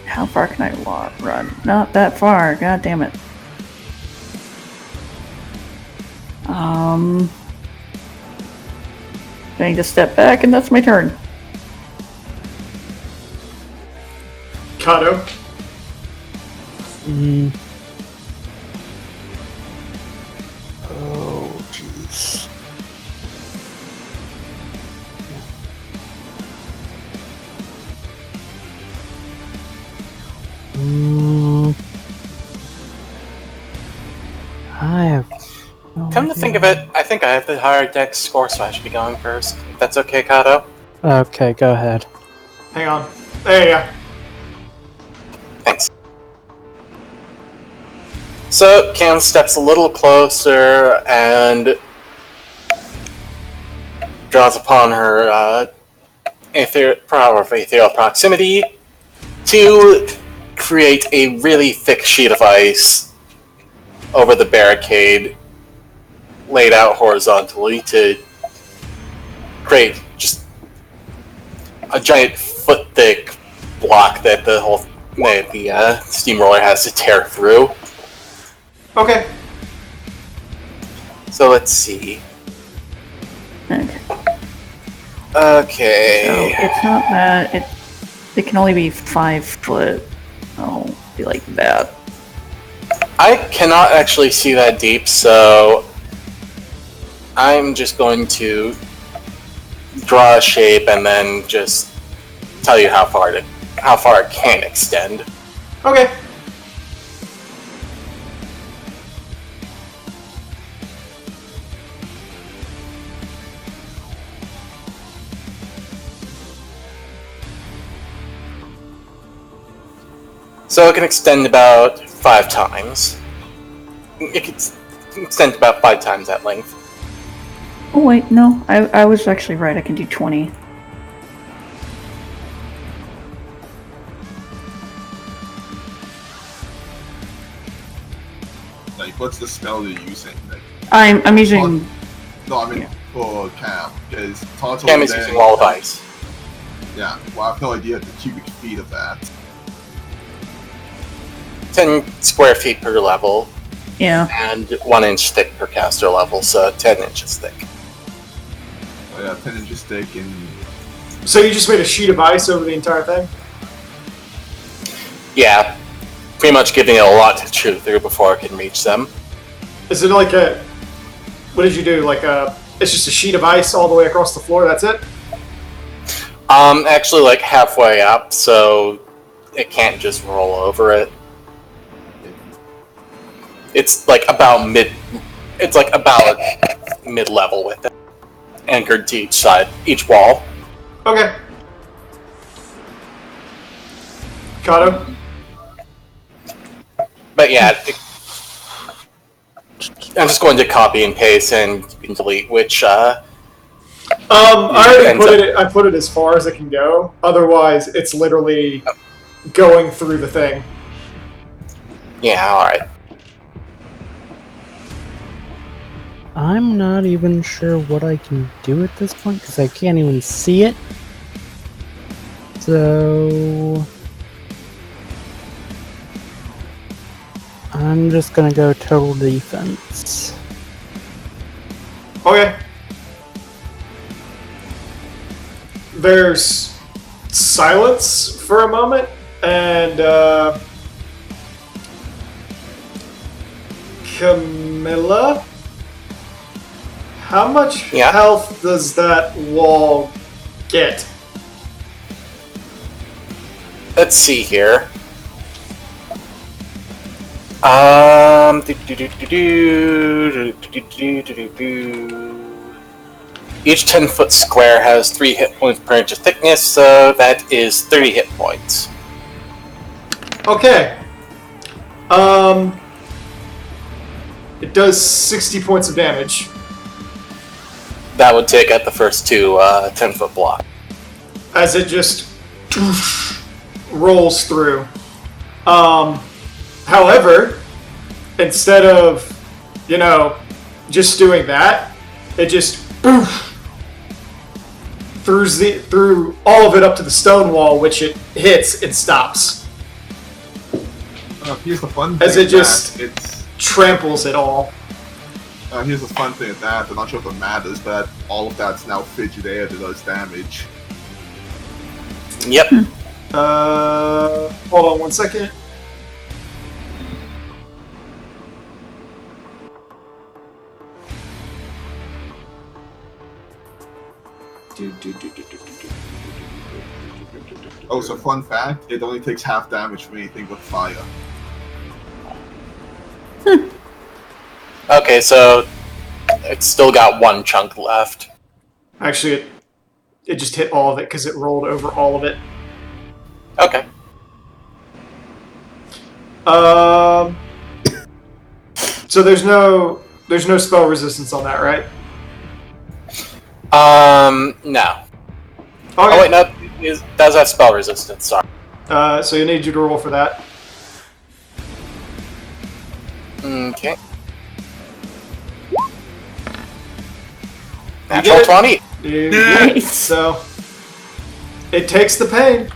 F: How far can I run? Not that far, god damn it. I need to step back and that's my turn.
B: Kato.
C: Oh, jeez. I have.
E: Come to think of it, I think I have the higher dex score, so I should be going first. If that's okay, Kato?
C: Okay, go ahead.
B: Hang on. There you go.
E: Thanks. So, Cam steps a little closer and draws upon her power of ethereal proximity to create a really thick sheet of ice over the barricade, laid out horizontally to create just a giant foot-thick block that the steamroller has to tear through.
B: Okay.
E: So let's see.
F: Okay.
E: Okay.
F: So it's not that. It can only be 5 foot. Oh, be like that.
E: I cannot actually see that deep, so I'm just going to draw a shape and then just tell you how far it can extend.
B: Okay.
E: So it can extend about 5 times. It can extend about 5 times that length.
F: Oh wait, no. I was actually right. I can do 20.
D: Like, what's the spell you're using? Like,
F: I'm using.
D: no, I mean
F: Yeah.
D: for Cam, because Tartar
E: Cam is using wall of ice.
D: Yeah, well, I have no idea the cubic feet of that.
E: 10 square feet per level,
F: Yeah.
E: and 1 inch thick per caster level, so 10 inches thick.
D: Oh, yeah, 10 inches thick and
B: So you just made a sheet of ice over the entire thing?
E: Yeah, pretty much giving it a lot to chew through before it can reach them.
B: Is it like a... What did you do? Like a... It's just a sheet of ice all the way across the floor, that's it?
E: Actually, like halfway up, so it can't just roll over it. It's like about mid-level with it, anchored to each side, each wall.
B: Okay. Kato?
E: But yeah, I'm just going to copy and paste and delete which.
B: I already
E: ends
B: put
E: up-
B: it. I put it as far as it can go. Otherwise, it's literally going through the thing.
E: Yeah, all right.
C: I'm not even sure what I can do at this point because I can't even see it. So I'm just gonna go total defense.
B: Okay. There's silence for a moment, and Camilla, how much
E: Yeah?
B: health does that wall get?
E: Let's see here. Each 10-foot square has 3 hit points per inch of thickness, so that is 30 hit points.
B: Okay. It does 60 points of damage.
E: That would take out the first 2 10-foot blocks.
B: As it just rolls through. However, instead of, just doing that, it just through all of it up to the stone wall, which it hits and stops.
D: here's the fun thing.
B: As it
D: with
B: just-
D: that, it's
B: Tramples it all.
D: here's the fun thing with that. I'm not sure if it matters, but all of that's now Frigidaire that does damage.
E: Yep.
B: Hold on 1 second.
D: Oh, so fun fact, it only takes half damage from anything with fire.
E: Okay, so it's still got 1 chunk left.
B: Actually, it just hit all of it because it rolled over all of it.
E: Okay.
B: So there's no spell resistance on that, right?
E: No.
B: Okay.
E: Oh wait, no, it does have spell resistance, sorry.
B: So you need you to roll for that.
E: Okay.
B: You
E: Natural
B: get it.
E: 20.
B: You get it.
F: Nice.
B: So it takes the pain.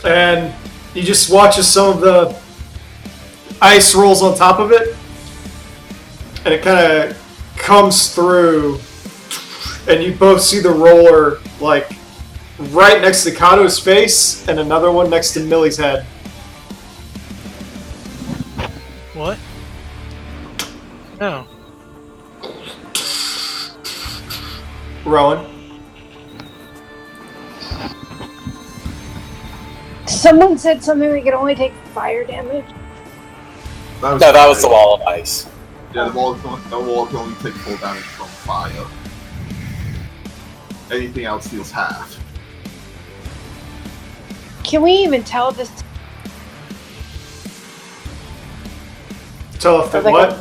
B: And you just watch as some of ice rolls on top of it, and it kind of comes through, and you both see the roller like right next to Kato's face, and another one next to Millie's head.
G: What? No.
B: Rowan.
A: Someone said something that could only take fire damage.
E: No, that was the wall of ice.
D: Yeah, the wall can only take full damage from fire. Anything else deals half.
A: Can we even tell this?
B: Tell if the
A: Like
B: what?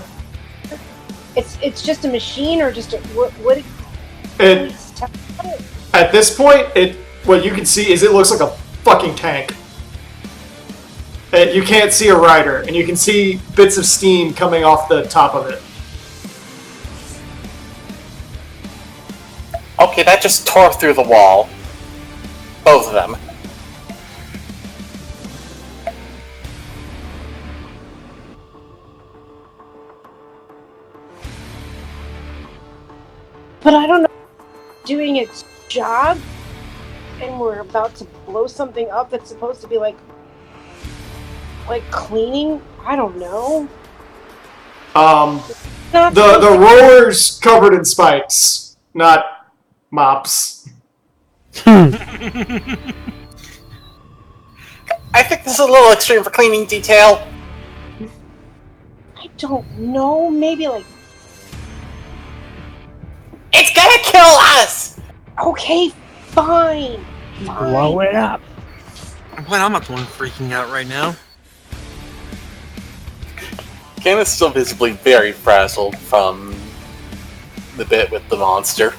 A: It's just a machine, or just a what?
B: It, at this point, what you can see is it looks like a fucking tank. And you can't see a rider, and you can see bits of steam coming off the top of it.
E: Okay, that just tore through the wall. Both of them.
A: But I don't know. Doing its job, and we're about to blow something up that's supposed to be like cleaning. I don't know.
B: The roller's covered in spikes, not mops.
E: I think this is a little extreme for cleaning detail.
A: I don't know. Maybe like.
E: It's gonna kill us!
A: Okay, fine.
C: Blow it up.
G: Well, I'm not the one freaking out right now.
E: Cam is still visibly very frazzled from the bit with the monster.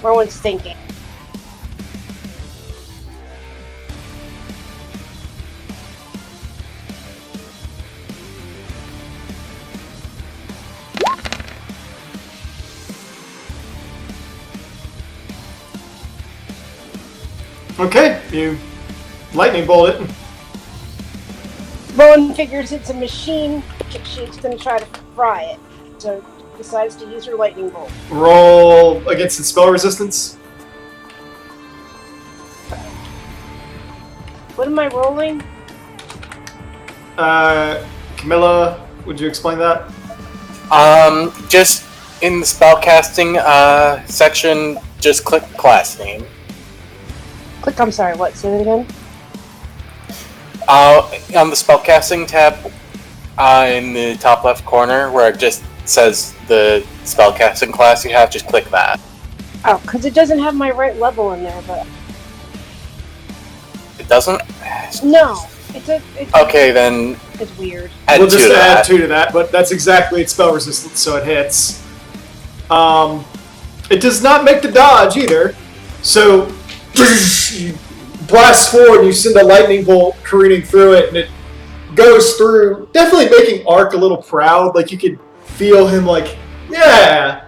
A: Rowan's thinking.
B: Okay, you lightning bolt it.
A: Rowan figures it's a machine. She's going to try to fry it, so decides to use her lightning bolt.
B: Roll against its spell resistance.
A: What am I rolling?
B: Camilla, would you explain that?
E: Just in the spellcasting section, just click class name.
A: Click, I'm sorry, what? Say that again?
E: On the spellcasting tab, in the top left corner, where it just says the spellcasting class you have, just click that.
A: Oh, because it doesn't have my right level in there, but...
E: It doesn't?
A: No. It's
E: Okay, then
A: It's weird.
E: add
B: We'll
E: 2
B: just
E: to
B: add
E: that.
B: 2 to that, but that's exactly its spell resistance, so it hits. It does not make the dodge either, so you blast forward and you send a lightning bolt careening through it, and it goes through, definitely making Ark a little proud. Like, you could feel him like, yeah,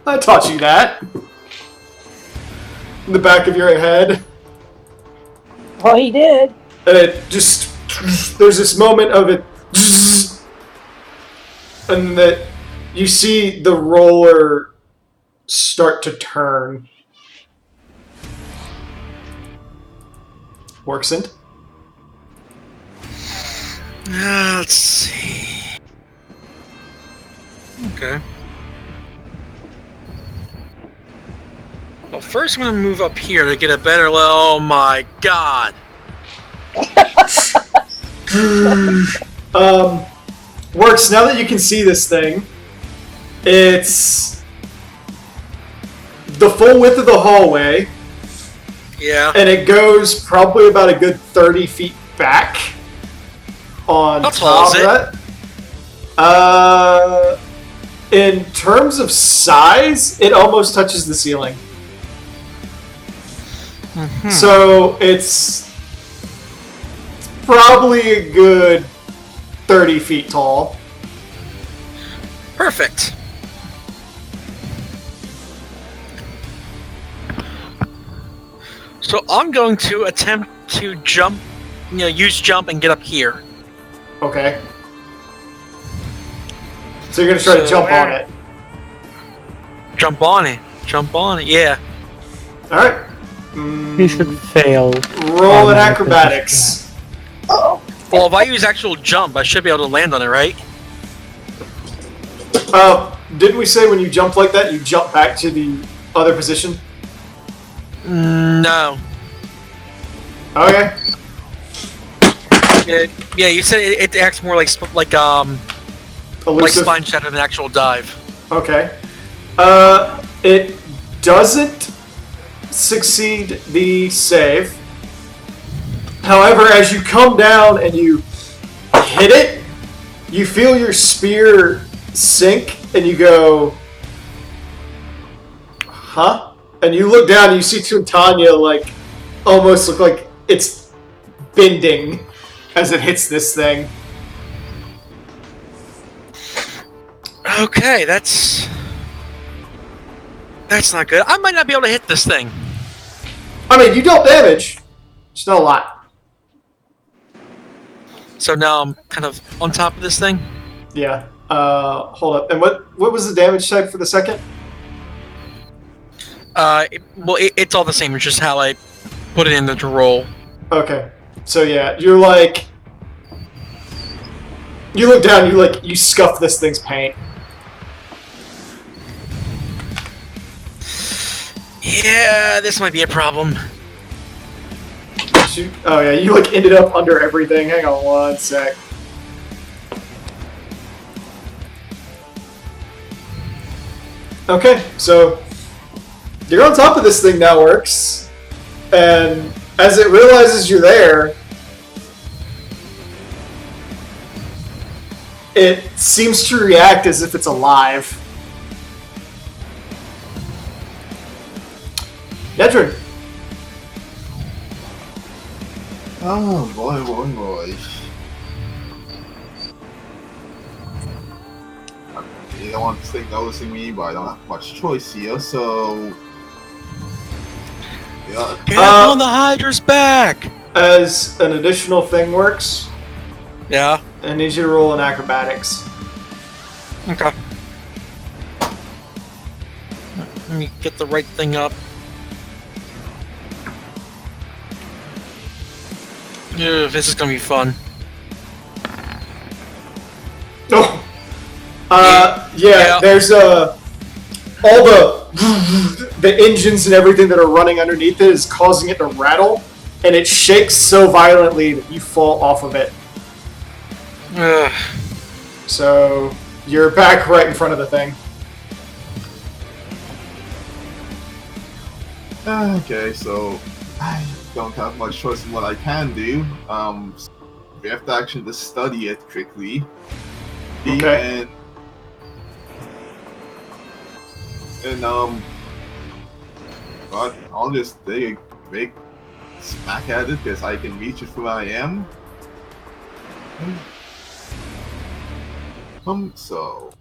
B: I taught you that. In the back of your head.
A: Well, he did.
B: And it just, there's this moment of it, and that you see the roller start to turn. Worksent?
G: Let's see. Okay. Well, first I'm gonna move up here to get a better. Oh my god!
B: Works, now that you can see this thing, it's the full width of the hallway,
G: Yeah.
B: and it goes probably about a good 30 feet back on
G: How tall
B: top
G: is
B: of that. In terms of size, it almost touches the ceiling. So it's probably a good 30 feet tall.
G: Perfect. So I'm going to attempt to jump, use jump and get up here.
B: Okay. So you're gonna try to jump on it.
G: Jump on it. Jump on it. Yeah.
B: All right.
C: You should fail.
B: Roll
C: on
B: an
C: that
B: acrobatics.
G: Well, if I use actual jump, I should be able to land on it, right?
B: Didn't we say when you jump like that, you jump back to the other position?
G: No.
B: Okay.
G: Yeah, you said it acts more like
B: Elusive.
G: spine shatter than actual dive.
B: Okay. It doesn't succeed the save. However, as you come down and you hit it, you feel your spear sink, and you go, huh? And you look down and you see Tuntanya, like, almost look like it's bending as it hits this thing.
G: Okay, that's not good. I might not be able to hit this thing.
B: I mean, you dealt damage. It's not a lot.
G: So now I'm kind of on top of this thing.
B: Yeah. Hold up. And what was the damage type for the second?
G: It's all the same. It's just how I put it in the roll.
B: Okay. So yeah, you're like, you look down, you scuff this thing's paint.
G: Yeah, this might be a problem.
B: Oh yeah, you ended up under everything. Hang on one sec. Okay, so you're on top of this thing now, Works, and as it realizes you're there, it seems to react as if it's alive. Nedrin.
D: Oh boy. You don't want to stay noticing me, but I don't have much choice here, so... Yeah.
G: Get on the Hydra's back!
B: As an additional thing, Works,
G: Yeah.
B: I need you to roll an acrobatics.
G: Okay. Let me get the right thing up. Ugh, this is gonna be fun.
B: Oh!
G: Yeah.
B: There's all the engines and everything that are running underneath it is causing it to rattle, and it shakes so violently that you fall off of it.
G: Ugh.
B: So you're back right in front of the thing.
D: Okay, so I don't have much choice in what I can do. We have to actually just study it quickly.
B: Okay.
D: But I'll just take a big smack at it because I can reach it from where I am. So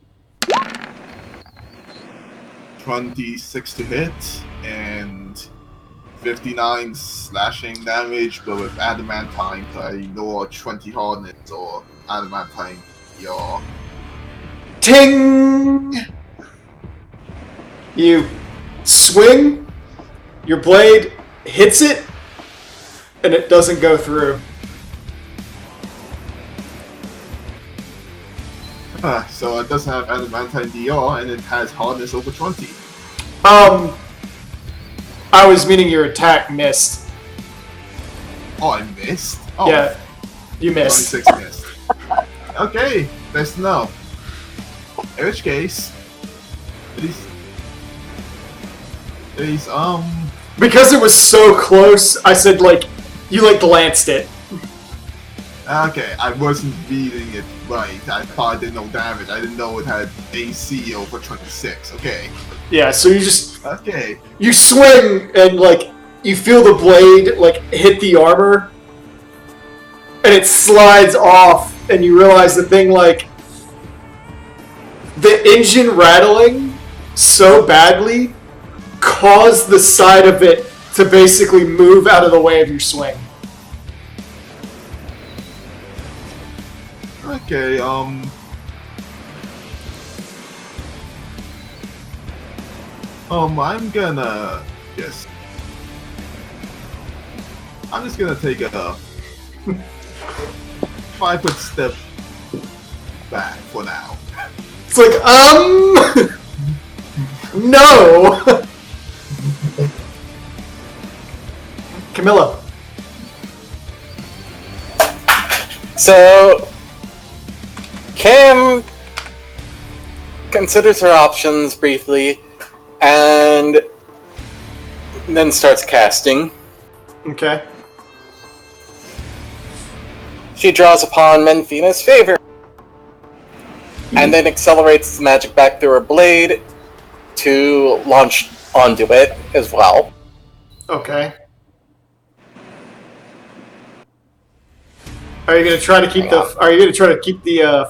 D: 26 to hit and 59 slashing damage, but with adamantine, I ignore 20 hardness or adamantine. Yo.
B: Ting! You swing, your blade hits it, and it doesn't go through.
D: So it doesn't have adamantine DR, and it has hardness over 20.
B: I was meaning your attack missed.
D: Oh, I missed? Oh,
B: Yeah, you missed.
D: 26 missed. Okay, best to know. In which case, these
B: Because it was so close, I said, you, glanced it.
D: okay, I wasn't reading it right. I thought I did no damage. I didn't know it had AC over 26. Okay.
B: Yeah, so you just,
D: Okay.
B: you swing, and, you feel the blade, hit the armor, and it slides off, and you realize the thing, the engine rattling so badly caused the side of it to basically move out of the way of your swing.
D: Okay, I'm just gonna take a 5-foot step back for now.
B: It's like, no! Camilla.
E: So, Cam considers her options briefly, and then starts casting.
B: Okay.
E: She draws upon Menfina's favor, and then accelerates the magic back through her blade to launch onto it as well.
B: Okay. Are you gonna try to keep the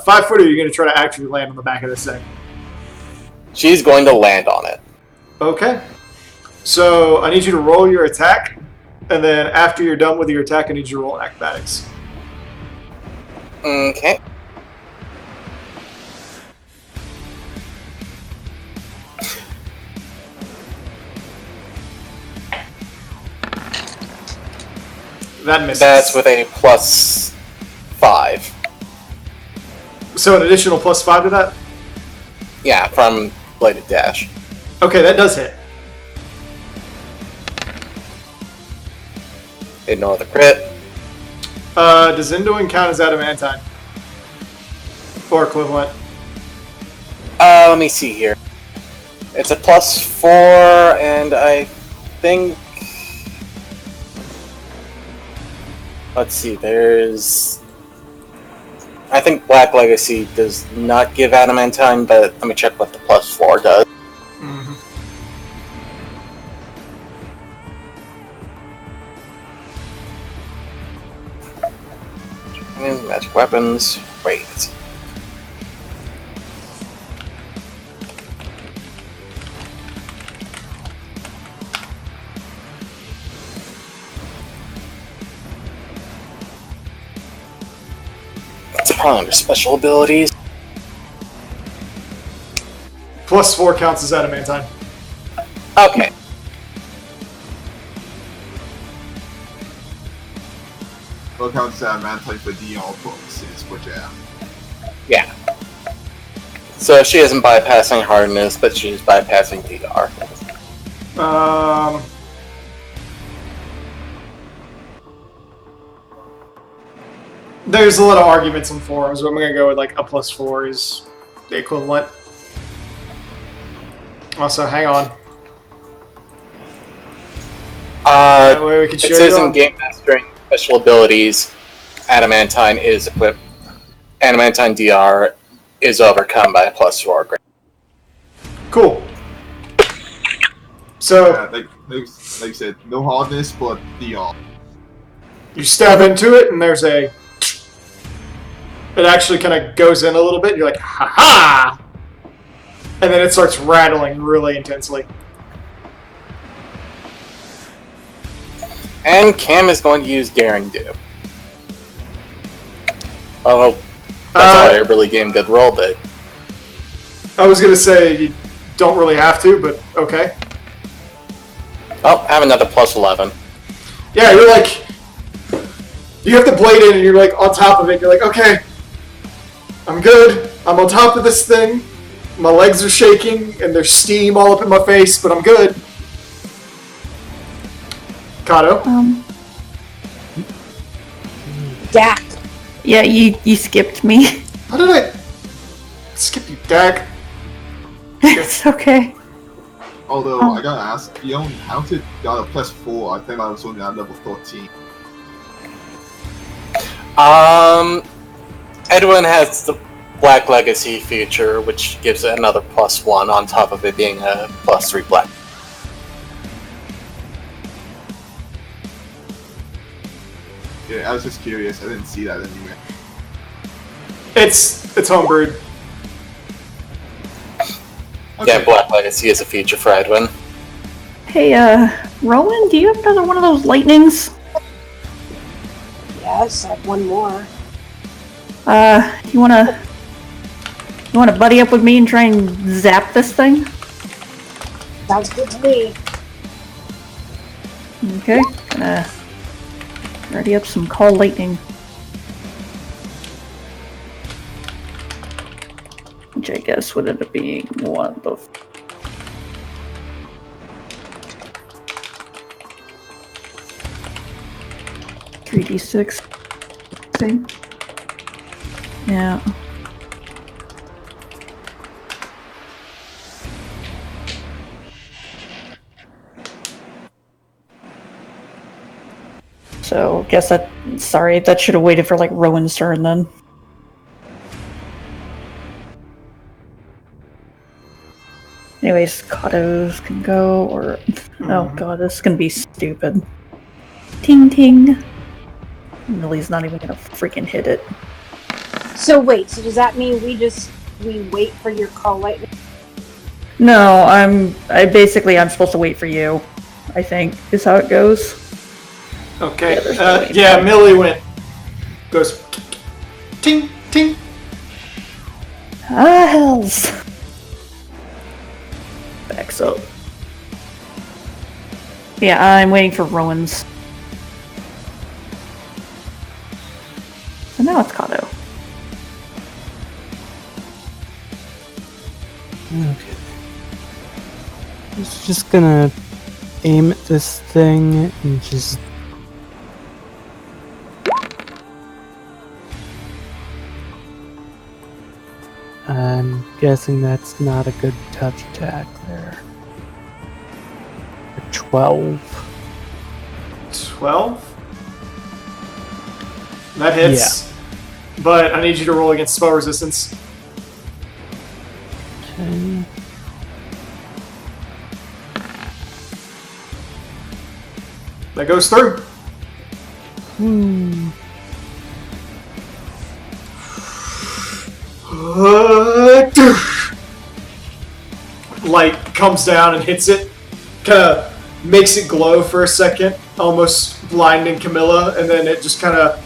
B: 5 foot, or are you gonna try to actually land on the back of this thing?
E: She's going to land on it.
B: Okay. So I need you to roll your attack, and then after you're done with your attack, I need you to roll acrobatics.
E: Okay.
B: That misses.
E: That's with a +5.
B: So an additional +5 to that?
E: Yeah, from Bladed Dash.
B: Okay, that does hit.
E: Ignore the crit.
B: Does Enduing count as adamantine? Or equivalent?
E: Let me see here. It's a +4, and I think... Let's see, there's... I think Black Legacy does not give adamantine, but let me check what the +4 does.
B: Mm-hmm.
E: Magic weapons. Wait. It's probably under special abilities.
B: +4 counts as adamantine.
E: Okay.
D: Well, counts as adamantine for DR purposes, but yeah.
E: Yeah. So she isn't bypassing hardness, but she's bypassing DR.
B: There's a lot of arguments on forums, but I'm gonna go with like a +4 is the equivalent. Also, hang on. That way we can
E: It
B: show
E: says
B: you
E: in Game Mastering special abilities, adamantine is equipped. Adamantine DR is overcome by a +4 grade.
B: Cool. So
D: Yeah, like you said, no hardness, but DR.
B: you stab into it, and there's a. It actually kind of goes in a little bit. You're like, ha ha! And then it starts rattling really intensely.
E: And Cam is going to use Daring Do. Oh, that's why I really game good roll day.
B: I was gonna say you don't really have to, but okay.
E: Oh, I have another +11.
B: Yeah, you're like, you have the blade in, and you're like on top of it. You're like, okay, I'm good. I'm on top of this thing. My legs are shaking, and there's steam all up in my face, but I'm good. Kato.
A: Dak.
F: Yeah, you skipped me.
B: How did I skip you, Dak?
F: It's okay.
D: Although, I gotta ask, you know, how did got a +4? I think I was only at level 13.
E: Edwin has the Black Legacy feature, which gives it another +1 on top of it being a +3 black.
D: Yeah, I was just curious. I didn't see that anywhere.
B: It's homebrewed.
E: Yeah, Black Legacy is a feature for Edwin.
F: Hey, Rowan, do you have another one of those lightnings?
A: Yes, I have one more.
F: You wanna buddy up with me and try and zap this thing?
A: Sounds good to me.
F: Okay, gonna ready up some call lightning. Which I guess would end up being one of the 3d6 thing. Yeah. So, guess that. Sorry, that should have waited for like Rowan's turn then. Anyways, Katos can go, or. Oh god, this is gonna be stupid. Ting ting! Millie's not even gonna freaking hit it.
A: So wait, so does that mean we wait for your call lightning?
F: No, I'm supposed to wait for you. I think, is how it goes.
B: Okay.
F: Yeah, there's no way.
B: Yeah, Millie goes ting ting.
F: Ah, hells! Backs up. Yeah, I'm waiting for Rowan's. So now it's Kato.
C: Okay. He's just gonna aim at this thing and just. I'm guessing that's not a good touch attack there. 12.
B: 12? That hits. But I need you to roll against spell resistance.
C: Okay.
B: That goes through. Light comes down and hits it. Kind of makes it glow for a second, almost blinding Camilla, and then it just kind of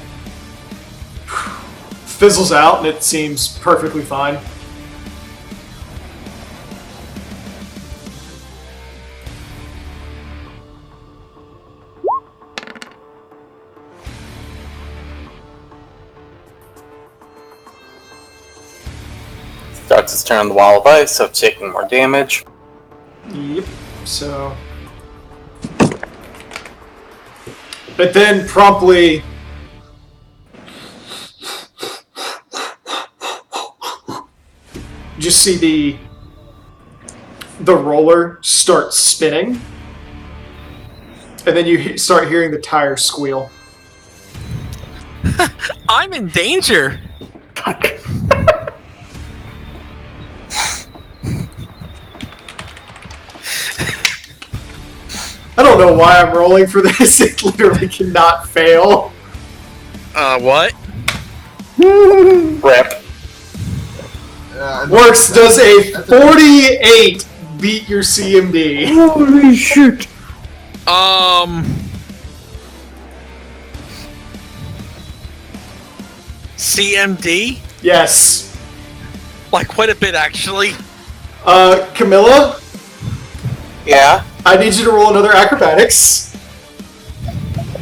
B: fizzles out and it seems perfectly fine.
E: Starts his turn on the wall of ice, so taking more damage.
B: Yep, so... But then promptly... just see the roller start spinning. And then you start hearing the tires squeal.
G: I'm in danger.
F: Fuck.
B: I don't know why I'm rolling for this. It literally cannot fail.
G: What?
E: Rip.
B: Works does a 48 beat your CMD.
C: Holy shit!
G: CMD?
B: Yes.
G: Like quite a bit, actually.
B: Camilla,
E: Yeah.
B: I need you to roll another acrobatics.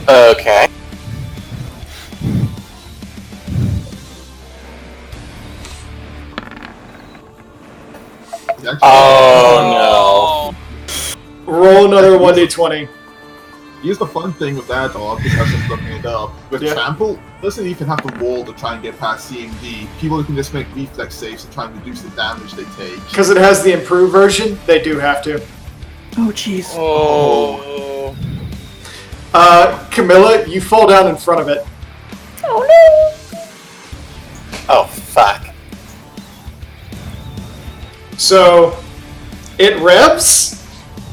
E: Okay. Oh
B: Roll another 1d20.
D: Here's the fun thing with that dog, because I'm looking it up. With
B: Yeah.
D: Trample, doesn't even have to roll to try and get past CMD. People can just make reflex saves to try and reduce the damage they take.
B: Because it has the improved version, they do have to.
F: Oh jeez.
G: Oh.
B: Camilla, you fall down in front of it.
F: Oh no!
E: Oh, fuck.
B: So, it revs.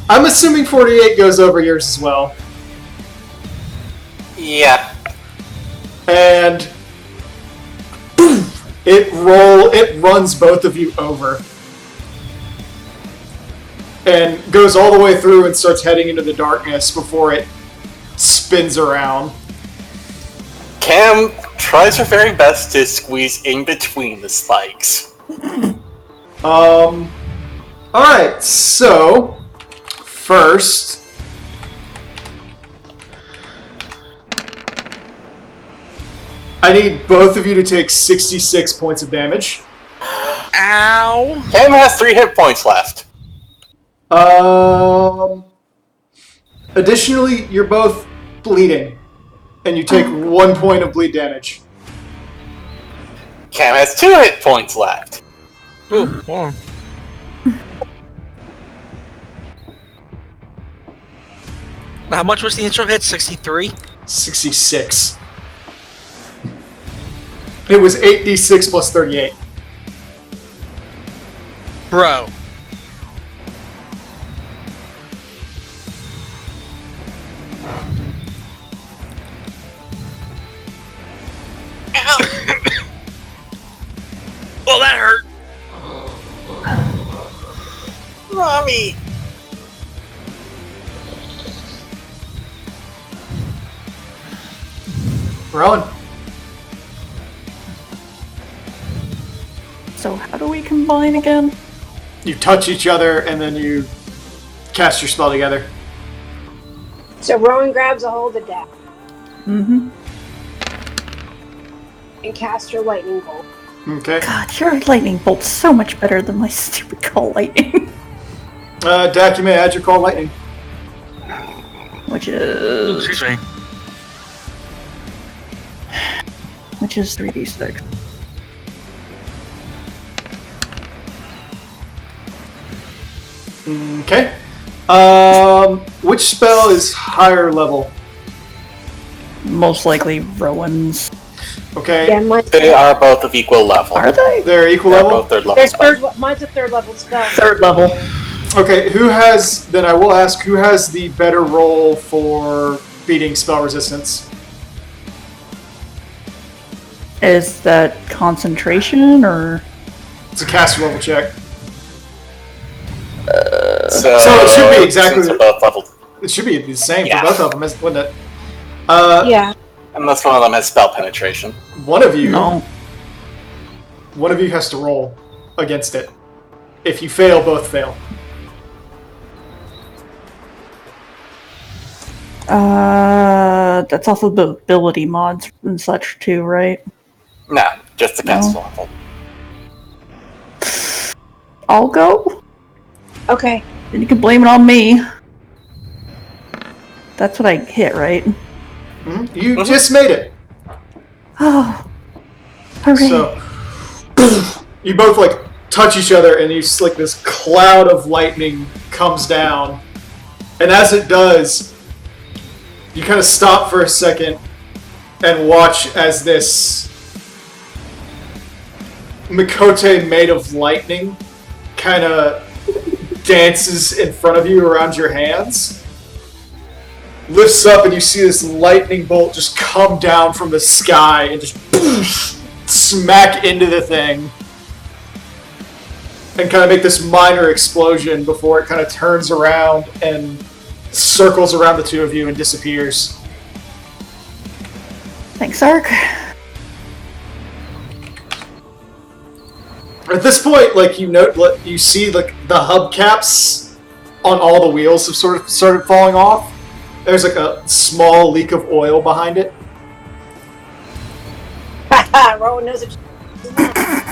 B: I'm assuming 48 goes over yours as well.
E: Yeah.
B: And it runs both of you over. and goes all the way through and starts heading into the darkness before it spins around.
E: Cam tries her very best to squeeze in between the spikes.
B: Alright, so first I need both of you to take 66 points of damage.
G: Ow!
E: Cam has 3 hit points left.
B: Additionally, you're both bleeding, and you take 1 point of bleed damage.
E: Cam has 2 hit points left.
G: Ooh, hold on. How much was the intro hit? 63?
B: 66. It was 8d6 plus 38.
G: Bro. Well, that hurt.
E: Mommy!
B: Rowan,
F: So how do we combine again?
B: you touch each other, and then you cast your spell together.
A: So Rowan grabs a hold of Dax
F: Mm-hmm.
A: and casts her lightning bolt.
B: Okay.
F: God, your lightning bolt's so much better than my stupid call lightning.
B: Dak, you may add your call lightning.
F: Which is...
G: Excuse me.
F: Which is 3d6.
B: Okay. Which spell is higher level?
F: Most likely Rowan's.
B: Okay.
A: Yeah, mine's,
E: They are both of equal level.
F: Are they?
B: They're equal
E: They're
B: level?
E: both third level
A: there's
E: spells.
A: mine's a third level spell.
F: Third level.
B: Okay, who has... Then I will ask, who has the better roll for beating spell resistance?
F: Is that concentration or...
B: It's a caster level check.
E: So
B: it should be exactly-
E: since they're both level,
B: It should be the same
E: Yeah.
B: for both of them, wouldn't it?
A: Yeah.
E: unless one of them has spell penetration.
B: One of you...
F: No.
B: One of you has to roll against it. If you fail, both fail.
F: That's also the ability mods and such too, right?
E: No, just the cast
F: No.
E: level.
F: I'll go.
A: Okay.
F: And you can blame it on me. That's what I hit, right?
B: You just made it.
F: Oh. Hooray.
B: So you both like touch each other, and you see, like this cloud of lightning comes down, and as it does, you kind of stop for a second and watch as this Mikote made of lightning kind of dances in front of you around your hands, lifts up, and you see this lightning bolt just come down from the sky and just smack into the thing and kind of make this minor explosion before it kind of turns around and circles around the two of you and disappears.
F: Thanks, Ark.
B: At this point, like you see like the hubcaps on all the wheels have sort of started falling off. There's like a small leak of oil behind it.
A: Rowan knows it.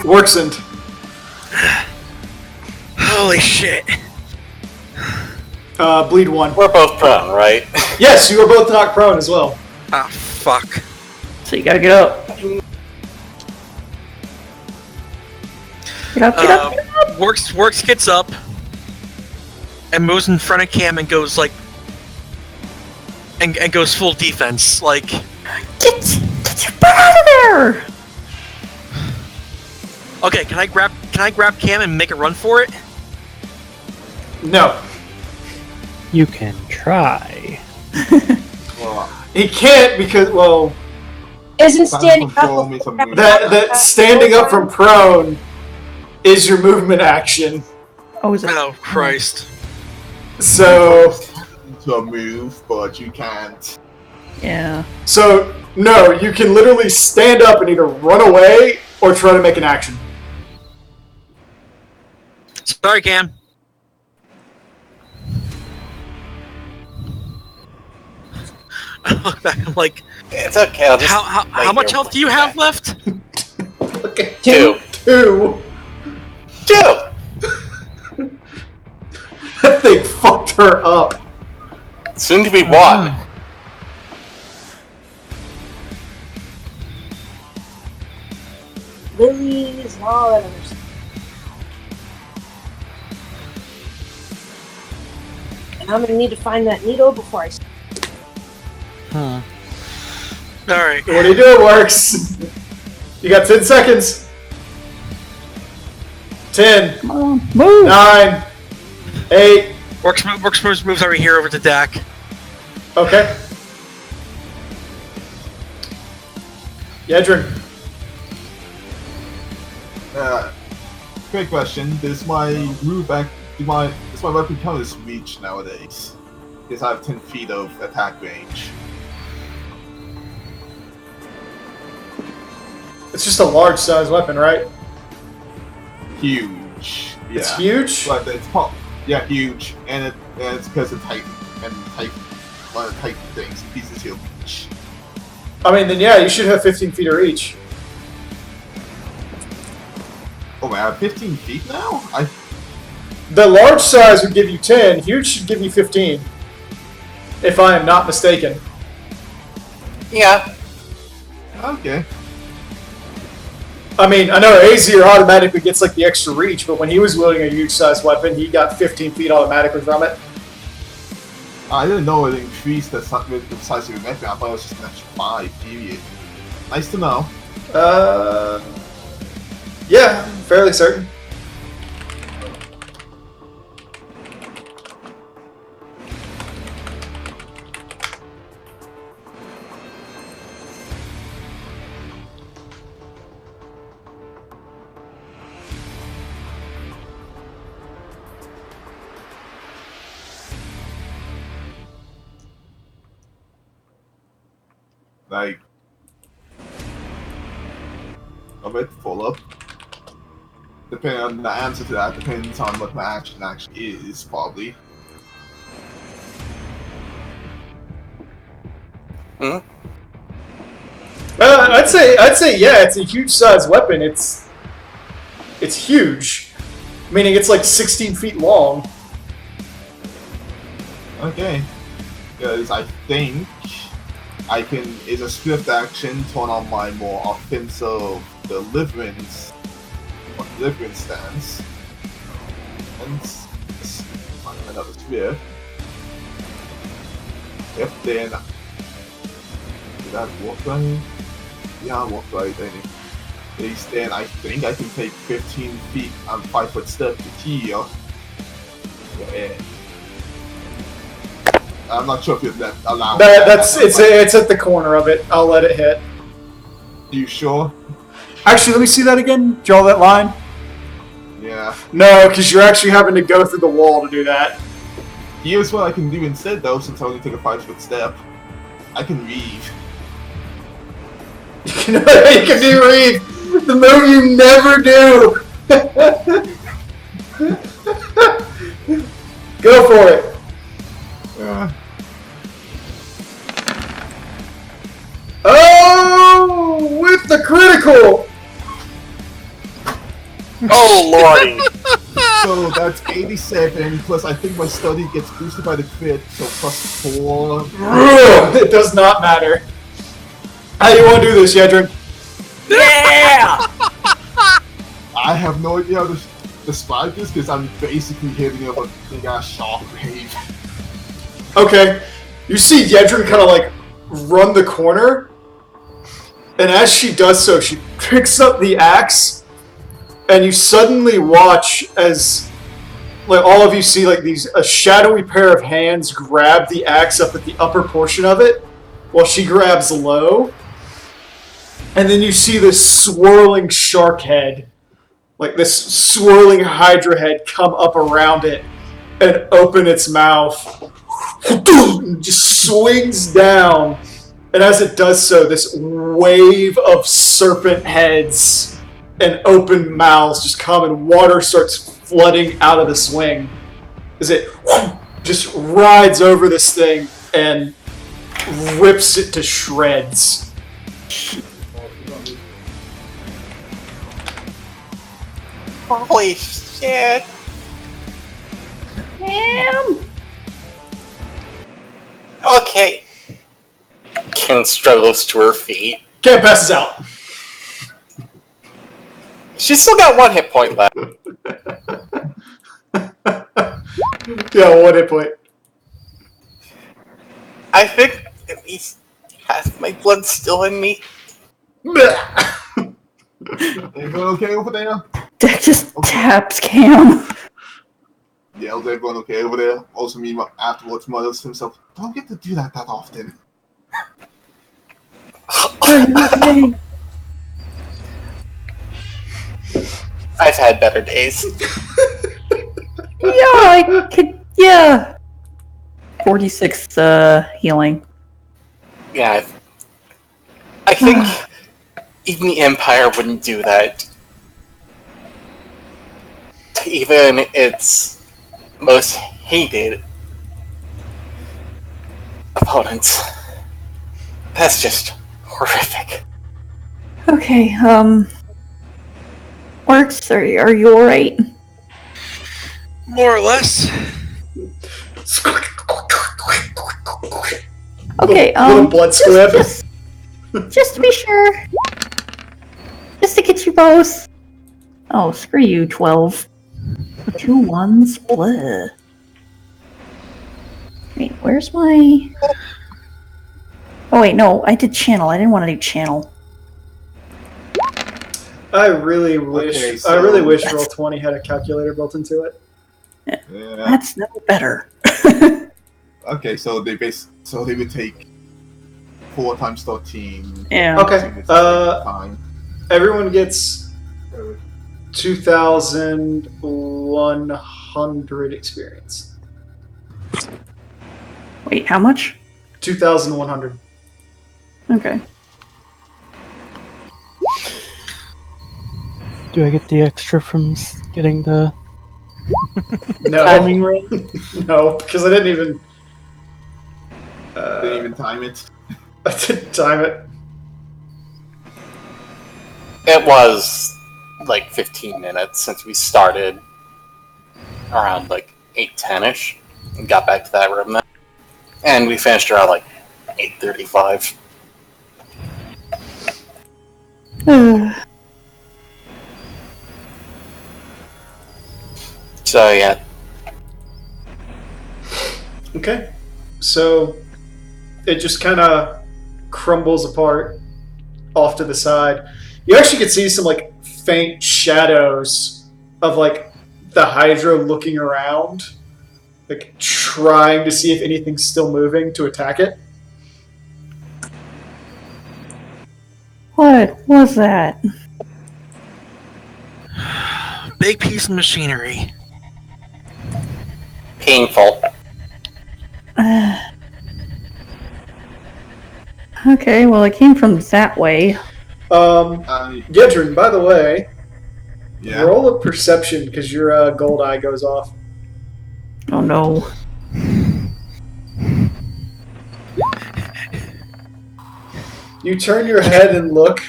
B: Worksend.
G: Holy shit.
B: Bleed 1.
E: We're both prone, right?
B: Yes, you are both knocked prone as well.
G: Ah, fuck.
F: So you gotta get up. Get up, get up, get up!
G: Works gets up and moves in front of Cam and goes like and goes full defense. Like,
F: Get your butt out of there!
G: okay, can I grab Cam and make a run for it?
B: No.
C: You can try.
D: Well,
B: He can't because, well,
A: Isn't standing
D: Follow me
A: up.
D: some movement.
B: that standing up from prone is your movement action.
F: Oh, is it?
G: Oh Christ.
B: So,
D: To a move, but you can't.
F: Yeah.
B: No, you can literally stand up and either run away or try to make an action.
G: Sorry, Cam. I look back. I'm like,
E: It's okay. I'll just
G: how much health do you have left?
B: Okay.
E: Two.
B: Two. That thing fucked her up.
E: Soon to be one.
A: Lilies and all that other stuff. And I'm gonna need to find that needle before I.
C: Huh.
G: All right.
B: What do you do? It works. You got 10 seconds. 10,
F: Come on, move!
B: 9, 8.
G: Works moves over here over to Dak.
B: Okay. Yedrin.
D: Great question. Does my move back? Does my weapon count as reach nowadays? Because I have 10 feet of attack range.
B: It's just a large size weapon, right?
D: Huge. Yeah.
B: It's huge?
D: But it's yeah, huge, and it's because of Titan and one of the Titan things. Pieces your reach.
B: I mean, then yeah, you should have 15 feet of reach.
D: Oh man, I have 15 feet now.
B: The large size would give you 10. Huge should give you 15. If I am not mistaken.
E: Yeah.
D: Okay.
B: I mean, I know Azir automatically gets like the extra reach, but when he was wielding a huge size weapon, he got 15 feet automatically from it.
D: I didn't know it increased the size of your weapon. I thought it was just an extra 5, period. Nice to know.
B: Yeah, fairly certain.
D: Like, a bit full up. Depending on the answer to that, depends on what my action actually is, probably.
E: Hmm?
B: I'd say yeah, it's a huge size weapon. It's huge, meaning it's like 16 feet long.
D: Okay. Because I think I can, is a swift action, turn on my more offensive deliverance stance. And another swift. Yep, then did that walk right? Yeah, I walked right then. Then I think I can take 15 feet and 5 foot step to here. Yeah. I'm not sure if you'd allow
B: It's at the corner of it. I'll let it hit.
D: You sure?
B: Actually, let me see that again. Draw that line.
D: Yeah.
B: No, because you're actually having to go through the wall to do that.
D: Here's what I can do instead, though, since I only took a 5 foot step. I can reave.
B: You can do reeve. The move you never do. Go for it. Oh, with the critical.
E: Oh lordy!
D: So that's 87, plus I think my study gets boosted by the crit, so plus 4.
B: It does not matter. How do you want to do this, Yedrin?
E: Yeah!
D: I have no idea how to describe this, because I'm basically hitting it with a big ass shockwave.
B: Okay, you see Yedrin kind of like run the corner, and as she does so, she picks up the axe, and you suddenly watch as like all of you see like a shadowy pair of hands grab the axe up at the upper portion of it, while she grabs low, and then you see this swirling shark head, like this swirling hydra head, come up around it. and open its mouth. Just swings down. And as it does so, this wave of serpent heads and open mouths just come, and water starts flooding out of the swing as it just rides over this thing and rips it to shreds.
E: Holy shit!
F: Damn.
E: Okay. Kim struggles to her feet.
B: Cam passes out.
E: She's still got 1 hit point left.
B: Yeah, 1 hit point.
E: I think at least half my blood's still in me.
D: Everyone okay over there?
F: Deck just taps Cam.
D: Yeah, is everyone okay over there? Also, me afterwards mutters to himself, don't get to do that often.
F: Okay.
E: I've had better days.
F: Yeah, I could. Yeah. 46 healing.
E: Yeah, I think even the Empire wouldn't do that. Even its most hated opponents. That's just horrific.
F: Okay, Works, are you alright?
G: More or less.
F: Okay,
B: little blood squib.
F: Just to be sure. Just to get you both. Oh, screw you, 12. 2 1s, blah. Wait, where's my... Oh wait, no, I did channel. I didn't want to do channel.
B: I really wish Roll20 had a calculator built into it.
D: Yeah.
F: That's no better.
D: Okay, so they would take 4 times 13.
F: Yeah.
B: Okay.
D: Time.
B: Everyone gets 2,100 experience.
F: Wait, how much?
B: 2,100.
F: Okay.
C: Do I get the extra from getting the
B: No.
C: timing right?
B: No, because I didn't even.
D: Didn't even time it.
B: I didn't time it.
E: It was like 15 minutes since we started around like 8:10ish and got back to that room then. And we finished around like 8:35. So yeah.
B: Okay. So it just kind of crumbles apart off to the side. You actually can see some like faint shadows of like the Hydra looking around, like trying to see if anything's still moving to attack it.
F: What was that?
G: Big piece of machinery.
E: Painful.
F: Okay, well, it came from that way.
B: Gedrin, by the way,
D: Yeah.
B: roll a perception because your gold eye goes off.
F: Oh no.
B: You turn your head and look,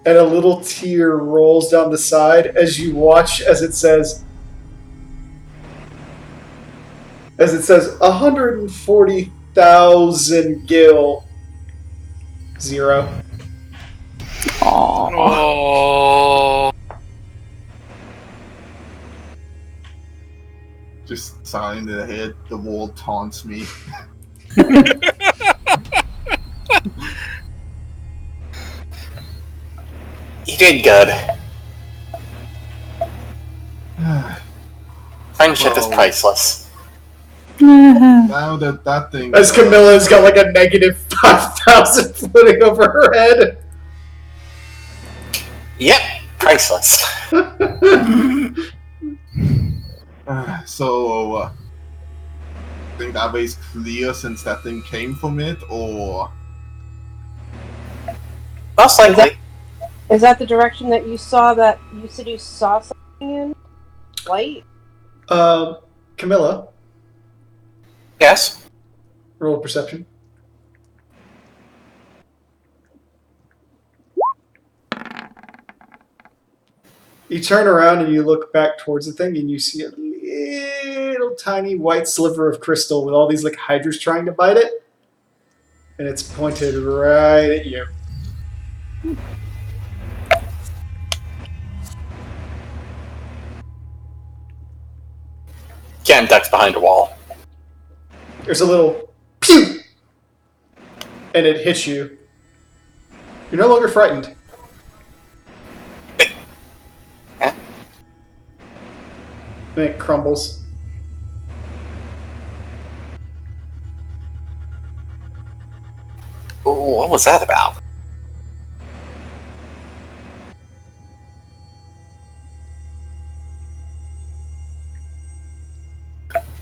B: and a little tear rolls down the side as you watch as it says 140,000 gil. 0.
F: Aww.
G: Oh.
D: Just sighing in the head, the wall taunts me.
E: You did good. Friendship is
D: Well-
E: priceless.
D: Now that thing.
B: As Camilla's got like a negative 5,000 floating over her head.
E: Yep, priceless.
D: So think that way is clear since that thing came from it, or
E: Most likely.
A: Is that the direction that you saw that you said you saw something in? Light?
B: Camilla,
E: Yes.
B: roll perception. You turn around and you look back towards the thing and you see a little tiny white sliver of crystal with all these like hydras trying to bite it. And it's pointed right at you.
E: Cam ducks behind a wall.
B: There's a little pew! And it hits you. You're no longer frightened.
E: Huh?
B: And it crumbles.
E: Ooh, what was that about?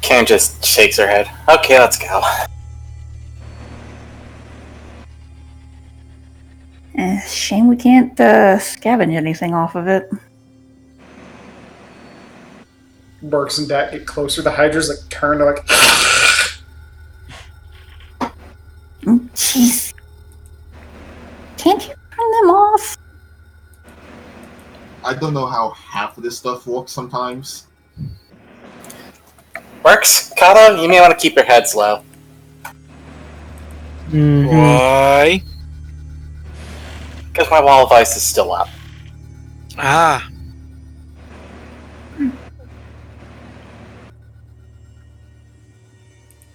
E: Cam just shakes her head. Okay, let's go.
F: Shame we can't scavenge anything off of it.
B: Burks and Dak get closer. The hydras like turn to like.
F: Jeez. Can't you turn them off?
D: I don't know how half of this stuff works sometimes.
E: Works? Kato, you may want to keep your heads low.
C: Mhm.
G: Why?
E: Because my wall of ice is still up.
G: Ah.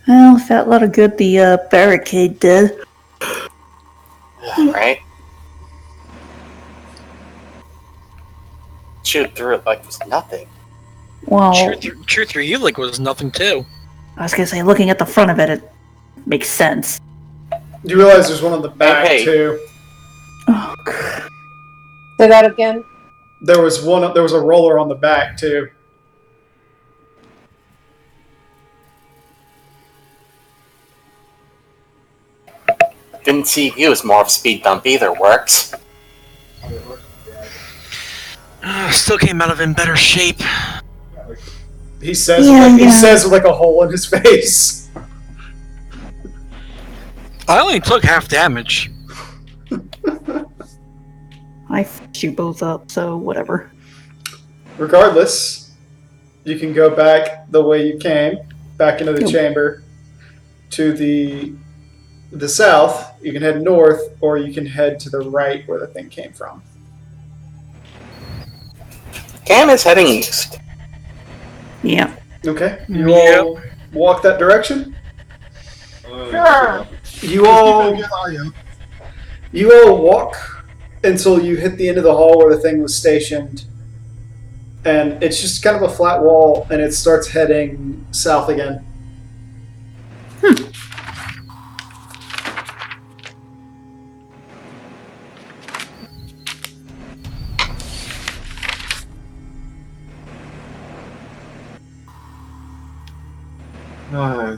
F: Well, if that lot of good the barricade did.
E: Right? Shoot through it like it was nothing.
F: Well,
G: Truth for you, like, was nothing too.
F: I was gonna say, looking at the front of it, it makes sense.
B: You realize there's one on the back
E: Hey.
B: too.
F: Oh, God.
A: Say that again.
B: There was one. There was a roller on the back too.
E: Didn't see you as more of a speed bump either. Works.
G: Still came out of in better shape.
B: He says.
F: Yeah,
B: He
F: yeah.
B: says with like a hole in his face.
G: I only took half damage.
F: I f***ed you both up, so whatever.
B: Regardless, you can go back the way you came, back into the
F: Yep.
B: chamber, to the south. You can head north, or you can head to the right where the thing came from.
E: Cam is heading east.
F: Yeah.
B: Okay, you
G: Yep.
B: all walk that direction.
A: Sure.
B: You all walk until you hit the end of the hall where the thing was stationed, and it's just kind of a flat wall, and it starts heading south again.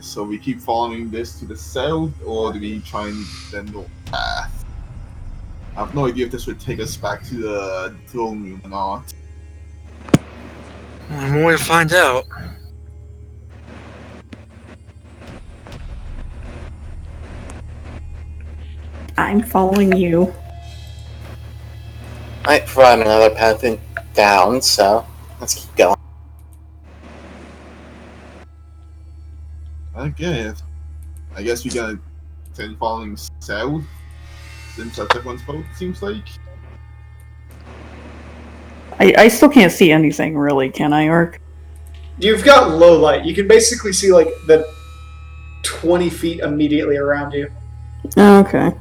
D: So we keep following this to the south, or do we try and then the path? I have no idea if this would take us back to the throne room or not.
G: I'm going to find out.
F: I'm following you.
E: Might provide another path down, so let's keep going.
D: Okay, I guess we gotta continue following south, since that's everyone's boat, seems like.
F: I still can't see anything, really, can I, Orc?
B: You've got low light. You can basically see like the 20 feet immediately around you.
F: Okay.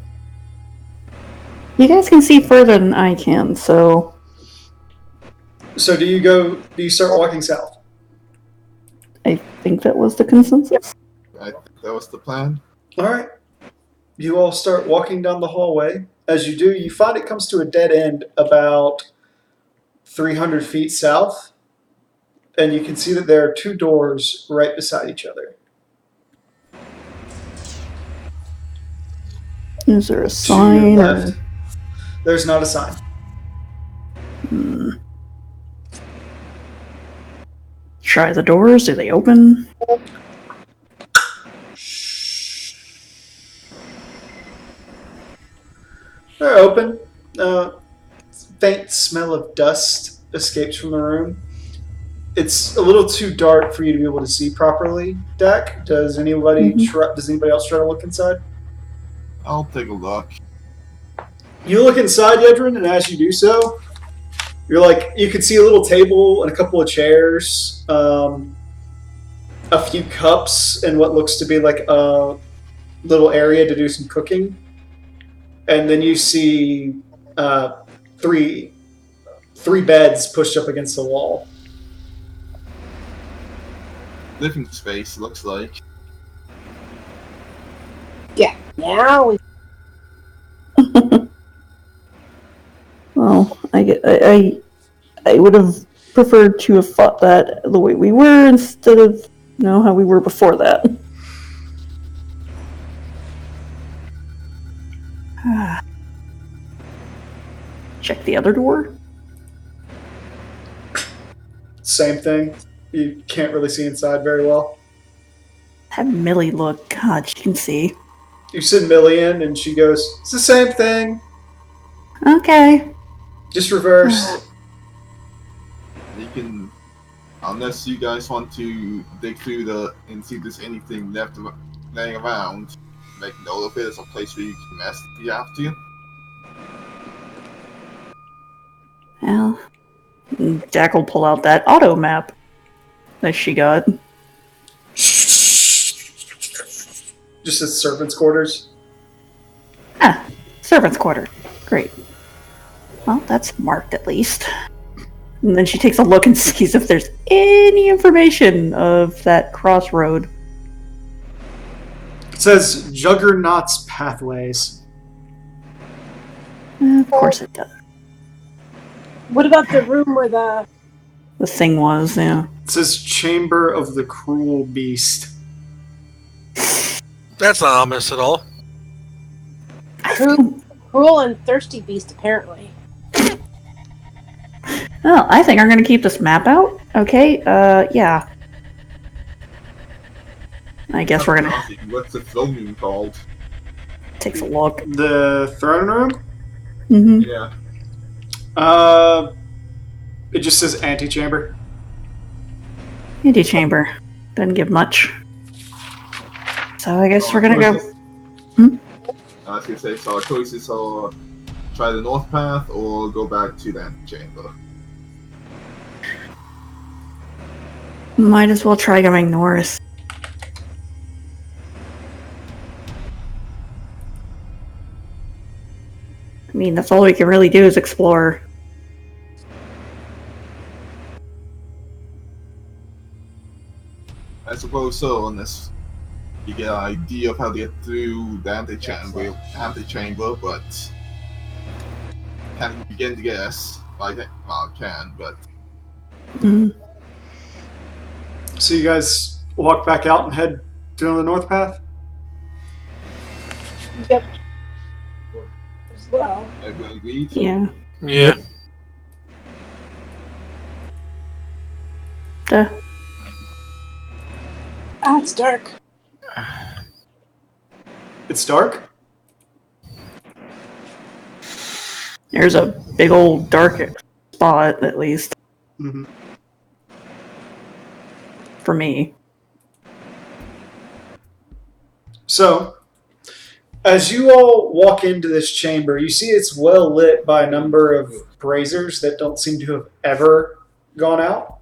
F: You guys can see further than I can, so...
B: So do you start walking south?
F: I think that was the consensus.
D: I think that was the plan.
B: All right. You all start walking down the hallway. As you do, you find it comes to a dead end about 300 feet south, and you can see that there are two doors right beside each other.
F: Is there a
B: To
F: sign?
B: your
F: Or...
B: left. There's not a sign.
F: Try the doors. Do they open?
B: They're open. Faint smell of dust escapes from the room. It's a little too dark for you to be able to see properly. Dak, does anybody else try to look inside?
D: I'll take a look.
B: You look inside, Yedrin, and as you do so, you can see a little table and a couple of chairs, a few cups, and what looks to be like a little area to do some cooking. And then you see three beds pushed up against the wall.
D: Living space, looks like.
A: Yeah. Now we.
F: Well, I would have preferred to have fought that the way we were instead of how we were before that. Check the other door.
B: Same thing. You can't really see inside very well.
F: Have Millie look. God, she can see.
B: You send Millie in, and she goes, "It's the same thing,
F: Okay.
B: just reversed."
D: You can, unless you guys want to dig through and see if there's anything laying around, make note of it as a place where you can mess if you have to.
F: Well, Jack will pull out that auto map that she got.
B: Just as servants' quarters.
F: Servant's quarter. Great. Well, that's marked at least. And then she takes a look and sees if there's any information of that crossroad.
B: It says Juggernaut's Pathways.
F: Of course it does.
A: What about the room where the?
F: The thing was, yeah.
B: It says Chamber of the Cruel Beast.
G: That's not ominous at all.
A: Cruel and thirsty beast, apparently.
F: Well, I think I'm going to keep this map out. Okay, yeah. I guess we're going to...
D: What's the film room called?
F: Takes a look.
B: The throne room?
F: Mm-hmm.
D: Yeah.
B: It just says antechamber.
F: Antechamber. Doesn't give much. So I guess we're going to go...
D: I was going to say, so our choices are try the north path or go back to the antechamber.
F: Might as well try going north. I mean, that's all we can really do is explore.
D: I suppose so, unless you get an idea of how to get through the antechamber, but can't begin to guess. I can, but
B: So you guys walk back out and head down the north path?
A: Yep. As well.
D: everyone agreed.
F: Yeah.
G: Yeah.
A: It's dark.
B: It's dark?
F: There's a big old dark spot, at least,
B: Mm-hmm.
F: for me.
B: So, as you all walk into this chamber, you see it's well lit by a number of braziers that don't seem to have ever gone out.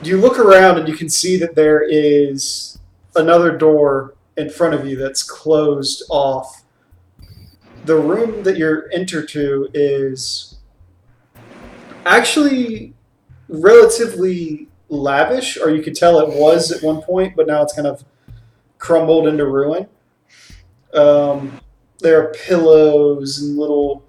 B: You look around and you can see that there is another door in front of you that's closed off. The room that you're entered to is actually relatively lavish, or you could tell it was at one point, but now it's kind of crumbled into ruin. There are pillows and little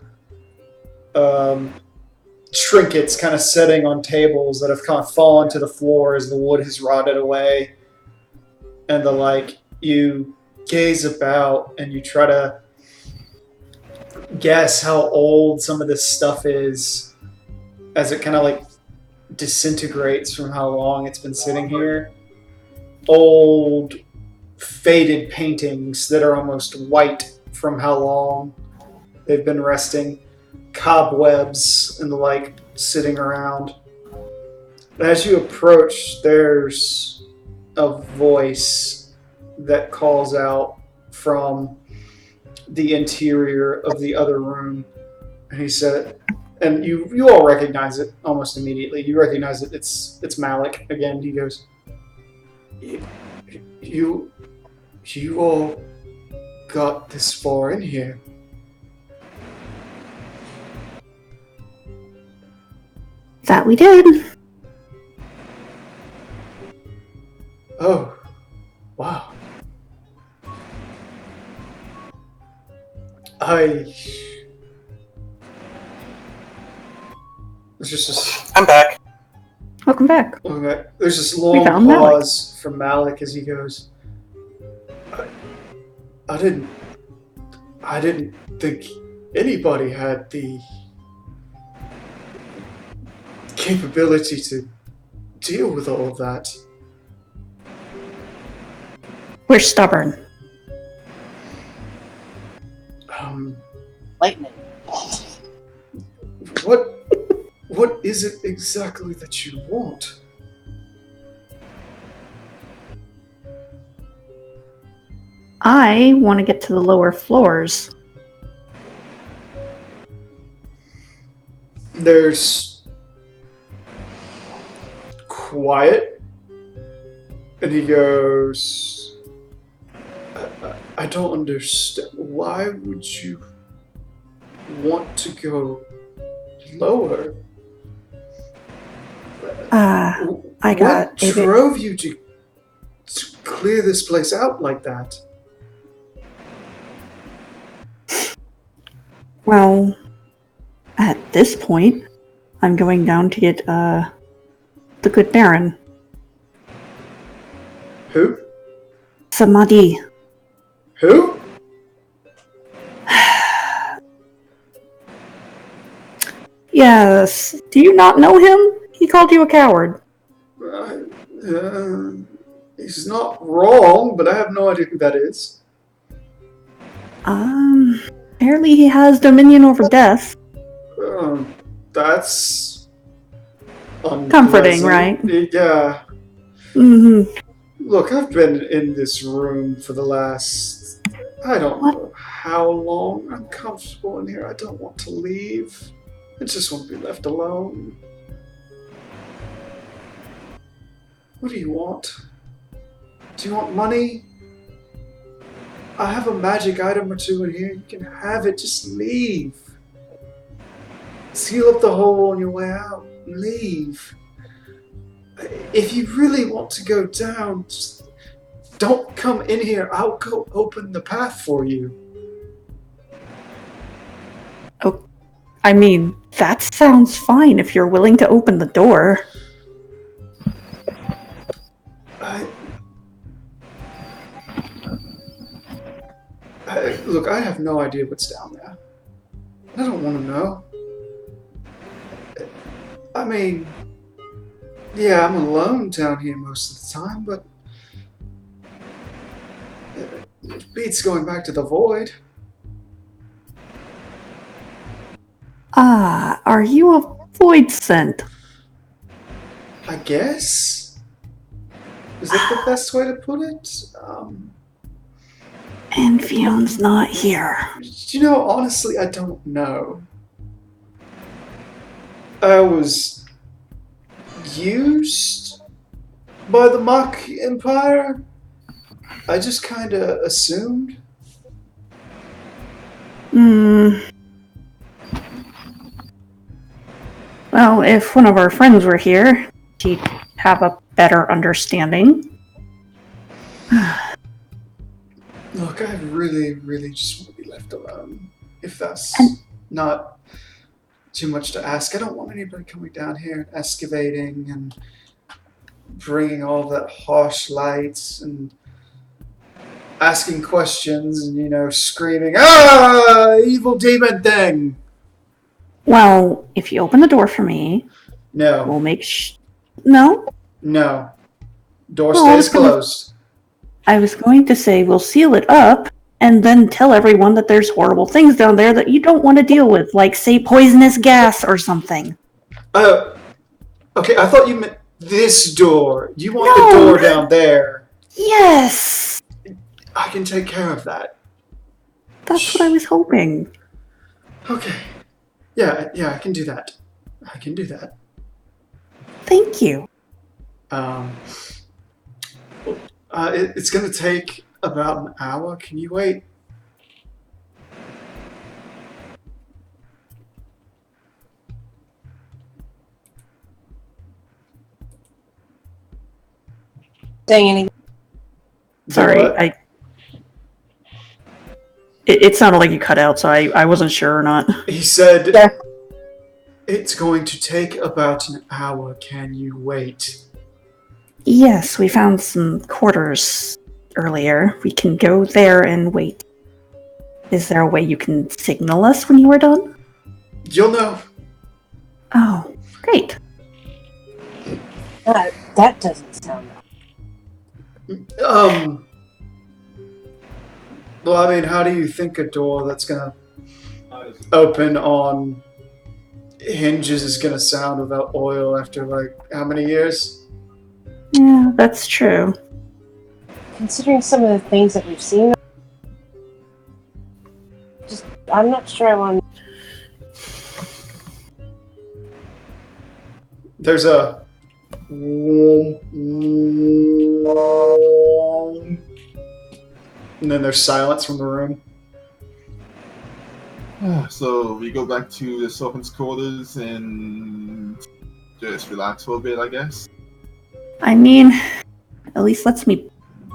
B: trinkets kind of setting on tables that have kind of fallen to the floor as the wood has rotted away and the like. You gaze about and you try to guess how old some of this stuff is as it kind of like disintegrates from how long it's been sitting here. Old, faded paintings that are almost white from how long they've been resting. Cobwebs and the like sitting around. As you approach, there's a voice that calls out from the interior of the other room. And he said, and you all recognize it almost immediately. You recognize it. It's Malik again. He goes, You all got this far in here.
F: That we did.
B: Oh, wow. There's just this.
E: I'm back.
F: Welcome back.
B: Okay, there's this long
F: found Malik.
B: pause from Malik as he goes, I didn't think anybody had the capability to deal with all of that.
F: We're stubborn.
A: Lightning.
B: What is it exactly that you want?
F: I want to get to the lower floors.
B: There's quiet, and he goes, I don't understand. Why would you want to go lower?
F: I got
B: What drove you to clear this place out like that?
F: Well, at this point, I'm going down to get the good Baron.
B: Who?
F: Samadhi.
B: Who?
F: Yes. Do you not know him? He called you a coward.
B: He's not wrong, but I have no idea who that is.
F: Apparently he has dominion over death.
B: That's
F: Comforting,
B: unpleasant.
F: right?
B: Yeah.
F: Mm-hmm.
B: Look, I've been in this room for the last, I don't know how long. I'm comfortable in here. I don't want to leave. I just want to be left alone. What do you want? Do you want money? I have a magic item or two in here. You can have it. Just leave. Seal up the hole on your way out. Leave. If you really want to go down, just don't come in here. I'll go open the path for you.
F: Oh, I mean, that sounds fine if you're willing to open the door.
B: Look, I have no idea what's down there. I don't want to know. I mean, yeah, I'm alone down here most of the time, but it beats going back to the void.
F: Are you a void scent?
B: I guess? Is that the best way to put it?
F: And Fion's not here.
B: You know, honestly, I don't know. I was used by the Mach Empire. I just kind of assumed.
F: Well, if one of our friends were here, he'd have a better understanding.
B: Look, I really, really just want to be left alone. If that's not too much to ask. I don't want anybody coming down here and excavating and bringing all that harsh lights and asking questions and, screaming, "Ah, evil demon thing!"
F: Well, if you open the door for me,
B: No,
F: we'll make No?
B: no. Door
F: Well, I was
B: stays
F: gonna-
B: closed.
F: I was going to say we'll seal it up and then tell everyone that there's horrible things down there that you don't want to deal with, like, say, poisonous gas or something.
B: Okay, I thought you meant this door. You want
F: No.
B: the door down there.
F: Yes!
B: I can take care of that.
F: That's what I was hoping.
B: Okay. Yeah, I can do that. I can do that.
F: Thank you.
B: It's gonna take about an hour. Can you wait?
A: Saying anything?
F: Sorry,
B: What?
F: It sounded like you cut out, so I wasn't sure or not.
B: He said,
A: Yeah.
B: it's going to take about an hour. Can you wait?
F: Yes, we found some quarters earlier. We can go there and wait. Is there a way you can signal us when you are done?
B: You'll know.
F: Oh, great.
A: That doesn't sound.
B: Well, I mean, how do you think a door that's gonna open on hinges is gonna sound without oil after, like, how many years?
F: Yeah, that's true.
A: Considering some of the things that we've seen, I'm not sure I want.
B: There's a and then there's silence from the room.
D: So we go back to the servants' quarters and just relax for a bit, I guess.
F: I mean, at least lets me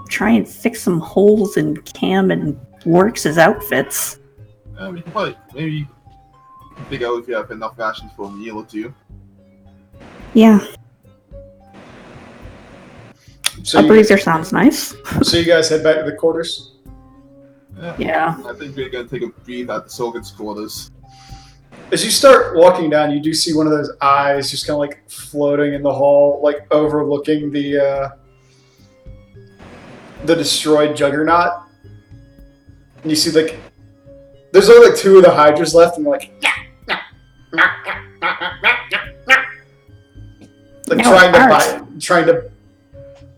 F: try and fix some holes in Cam and Works' outfits.
D: We can probably maybe figure out if you have enough rations for a meal or two.
F: Yeah,
B: So
F: a
B: you,
F: bruiser sounds nice.
B: so you guys head back to the quarters?
F: Yeah.
D: I think we're gonna take a breathe at the servants' quarters.
B: As you start walking down, you do see one of those eyes just kind of like floating in the hall, like overlooking the destroyed juggernaut. And you see like there's only like two of the hydras left, and they're like
F: No,
B: trying to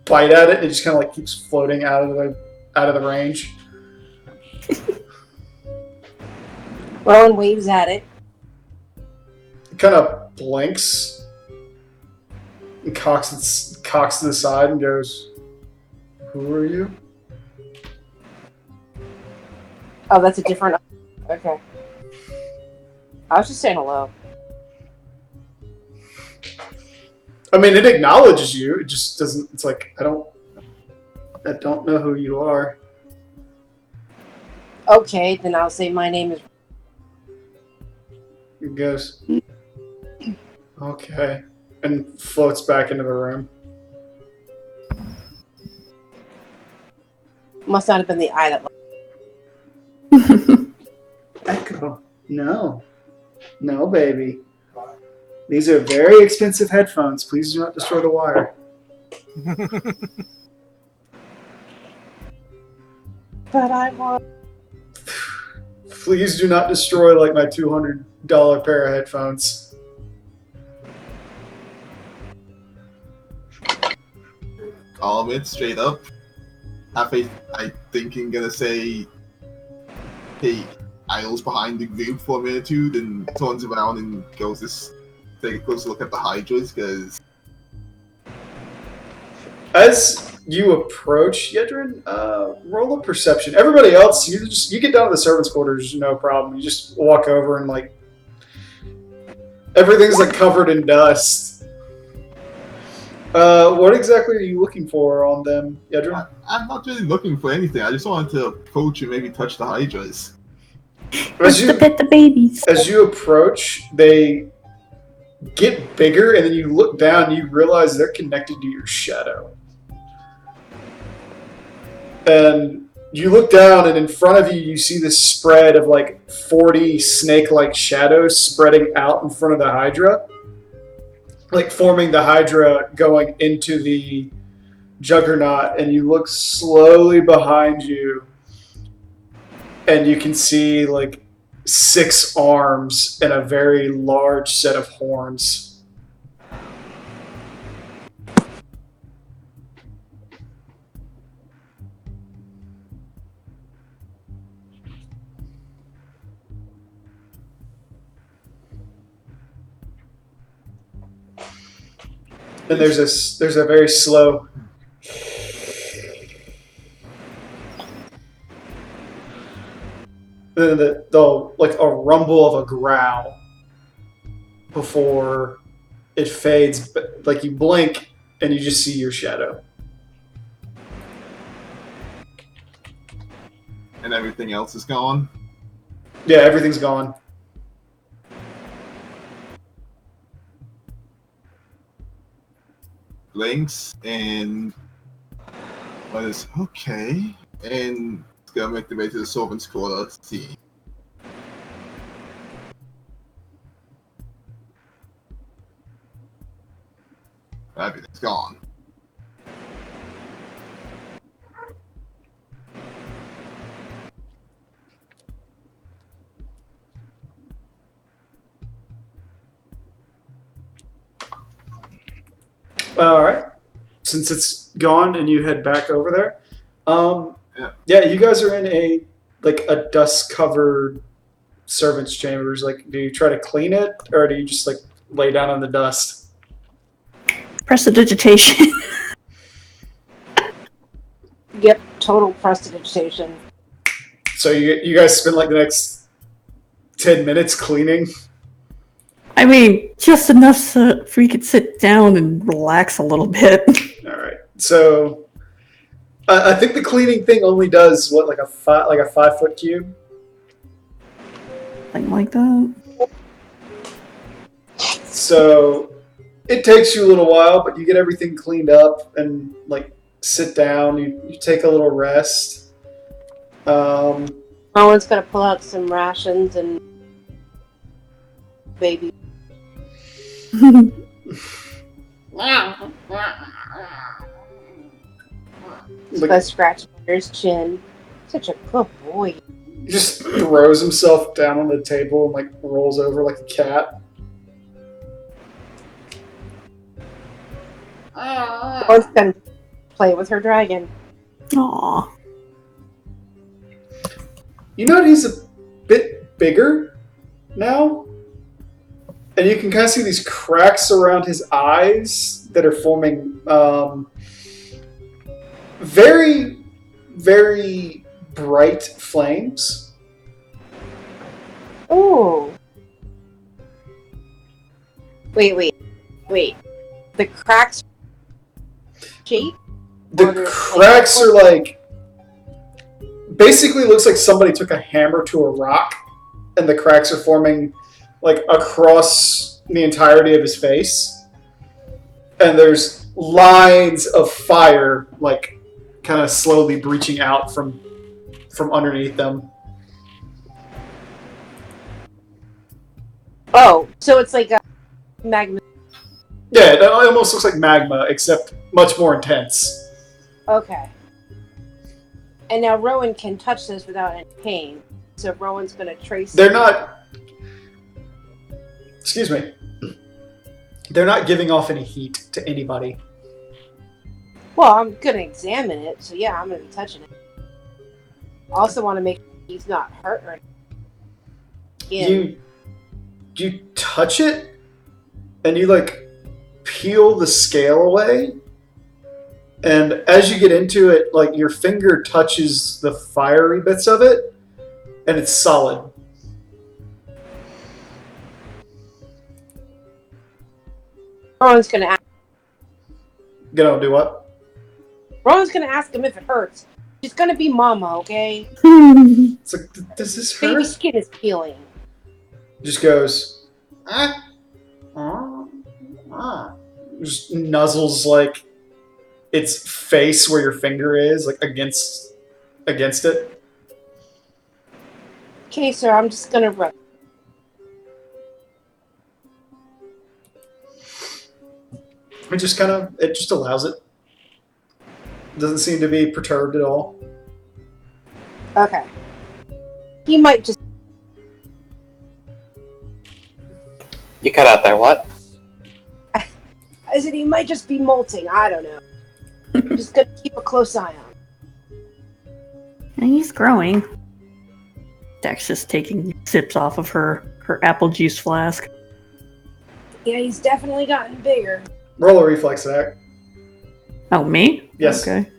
B: bite at it, and it just kind of like keeps floating out of the range.
A: Rowan waves at it.
B: It kind of blinks and cocks to the side and goes, "Who are you?"
A: Oh, that's a different. Okay. I was just saying hello.
B: I mean, it acknowledges you. It just doesn't. It's like I don't know who you are.
A: Okay, then I'll say my name is.
B: It goes, okay, and floats back into the room.
A: Must not have been the eye that.
B: Echo, no, baby. These are very expensive headphones. Please do not destroy the wire.
A: But I want.
B: Please do not destroy like my $200 pair of headphones.
D: Call him it straight up. I think I'm gonna say, hey, idles behind the group for a minute or two, then turns around and goes to take a closer look at the hydras, because
B: As you approach Yedrin, roll a perception. Everybody else, you get down to the servants' quarters, no problem. You just walk over and like everything's like covered in dust. What exactly are you looking for on them, Yedrin?
D: I'm not really looking for anything. I just wanted to approach and maybe touch the hydras.
B: As
F: to
B: you,
F: pet the babies.
B: as you approach, they get bigger, and then you look down and you realize they're connected to your shadow. And you look down, and in front of you, you see this spread of like 40 snake-like shadows spreading out in front of the Hydra, like forming the Hydra going into the Juggernaut. And you look slowly behind you, and you can see like 6 arms and a very large set of horns. And there's a very slow the like a rumble of a growl before it fades. But like you blink and you just see your shadow.
D: And everything else is gone.
B: Yeah, everything's gone.
D: Blinks and what is okay, and it's gonna make the way to the servants' quarter to see. Everything's gone.
B: All right. Since it's gone and you head back over there,
D: Yeah.
B: you guys are in a dust-covered servants' chambers. Like, do you try to clean it, or do you just like lay down in the dust?
F: Prestidigitation.
A: Yep, total prestidigitation.
B: So you guys spend like the next 10 minutes cleaning.
F: I mean, just enough so we could sit down and relax a little bit.
B: All right. So I think the cleaning thing only does what, like a 5-foot cube.
F: Something like that.
B: So it takes you a little while, but you get everything cleaned up and like sit down. You take a little rest.
A: Rowan's gonna pull out some rations and baby. He's gonna scratch his chin. Such a good boy.
B: He just throws himself down on the table and like rolls over like a cat.
A: Rowan's gonna play with her dragon.
F: Aww.
B: You know, he's a bit bigger now, and you can kind of see these cracks around his eyes that are forming very, very bright flames.
A: Oh. Wait. The cracks shape?
B: The cracks are like basically looks like somebody took a hammer to a rock, and the cracks are forming like across the entirety of his face, and there's lines of fire like kind of slowly breaching out from underneath them.
A: Oh, so it's like a magma.
B: Yeah, it almost looks like magma, except much more intense.
A: Okay. And now Rowan can touch this without any pain. So Rowan's gonna trace.
B: They're not. Excuse me. They're not giving off any heat to anybody.
A: Well, I'm gonna examine it, so yeah, I'm gonna be touching it. I also want to make sure he's not hurt or anything.
B: You touch it, and you like peel the scale away, and as you get into it, like your finger touches the fiery bits of it, and it's solid.
A: Rowan's gonna ask.
B: Gonna do what?
A: Rowan's gonna ask him if it hurts. She's gonna be Mama, okay?
B: It's like, does this hurt?
A: Baby skin is peeling.
B: Just goes. Just nuzzles like its face where your finger is, like against against it.
A: Okay, sir, I'm just gonna run.
B: It just allows it. Doesn't seem to be perturbed at all.
A: Okay. He might just.
E: You cut out there, what?
A: I said he might just be molting. I don't know. I'm just gonna keep a close eye on him.
F: And he's growing. Dex just taking sips off of her apple juice flask.
A: Yeah, he's definitely gotten bigger.
B: Roll a reflex attack.
F: Oh, me?
B: Yes.
F: Okay.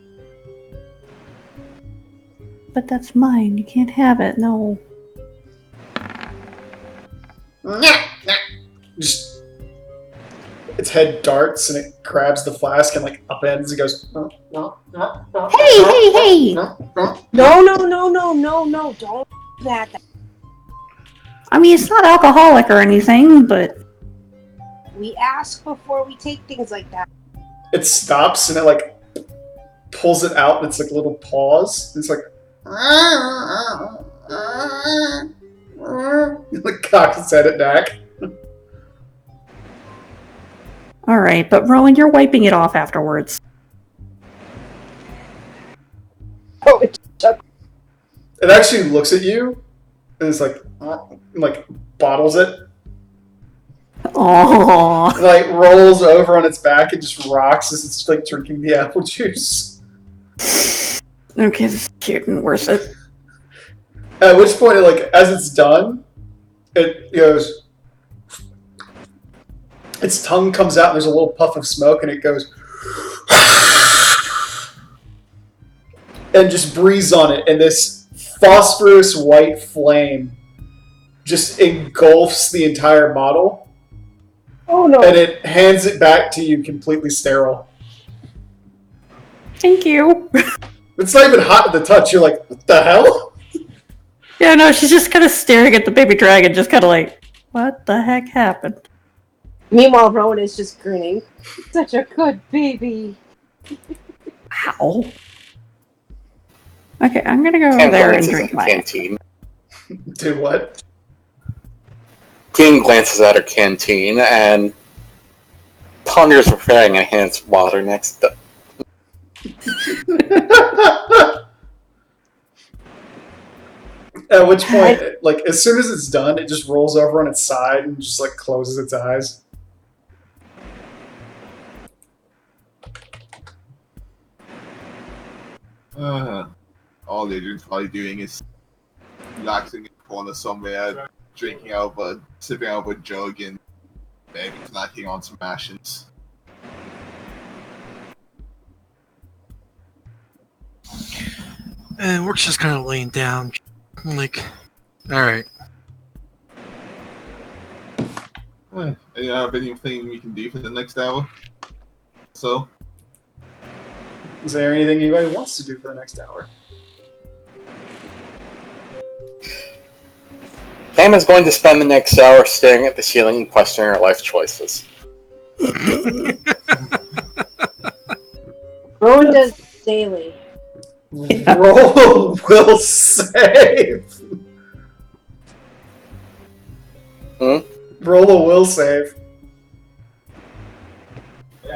F: But that's mine. You can't have it. No.
B: Just its head darts and it grabs the flask and like upends and goes.
F: Hey!
A: No! Don't do that.
F: I mean, it's not alcoholic or anything, but
A: We ask before we take things like that.
B: It stops and it like pulls it out and it's like a little pause. It's like like cocks its head at Dak.
F: all right. But Rowan, you're wiping it off afterwards.
A: Oh, it's
B: It actually looks at you and it's like bottles it.
F: Oh,
B: It, like rolls over on its back and just rocks as it's like drinking the apple juice.
F: okay, this is cute and worth it.
B: At which point, as it's done, it goes. Its tongue comes out and there's a little puff of smoke and it goes. And just breathes on it, and this phosphorus white flame just engulfs the entire bottle.
A: Oh no!
B: And it hands it back to you completely sterile.
F: Thank you.
B: It's not even hot to the touch. You're like, what the hell?
F: Yeah, no, she's just kind of staring at the baby dragon, just kind of like, what the heck happened?
A: Meanwhile, Rowan is just grinning. Such a good baby.
F: Ow. Okay, I'm gonna go over
E: Ken
F: there and
E: glances
F: drink
E: at the
F: my.
E: canteen.
B: Do what?
E: Ken glances at her canteen and ponders preparing a hand water next to
B: At which point, as soon as it's done, it just rolls over on its side and just closes its eyes.
D: All they're probably doing is relaxing in the corner somewhere, sipping out of a jug, and maybe snacking on some rations.
G: And Work's just kind of laying down. I'm like, alright.
D: You have anything we can do for the next hour? So?
B: Is there anything anybody wants to do for the next hour?
E: Pam is going to spend the next hour staring at the ceiling and questioning her life choices.
A: Rowan does daily.
B: Roll will save.
E: Hmm?
B: Roll a will save.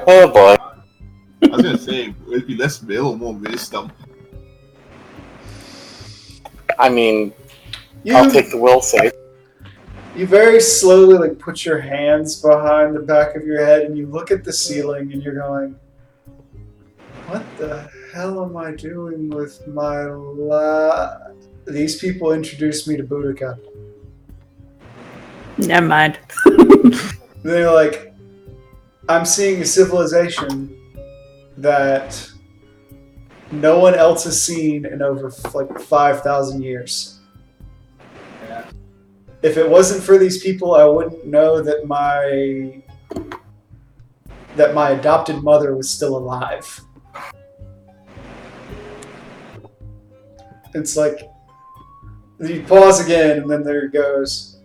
E: Oh boy.
D: I was gonna say, it'd be less will or more wisdom.
E: I mean, I'll take the will save.
B: You very slowly put your hands behind the back of your head and you look at the ceiling and you're going, what the hell am I doing with my life? These people introduced me to Boudica.
F: Never mind.
B: They're like, I'm seeing a civilization that no one else has seen in over 5,000 years. If it wasn't for these people, I wouldn't know that my adopted mother was still alive. It's like, you pause again, and then there it goes.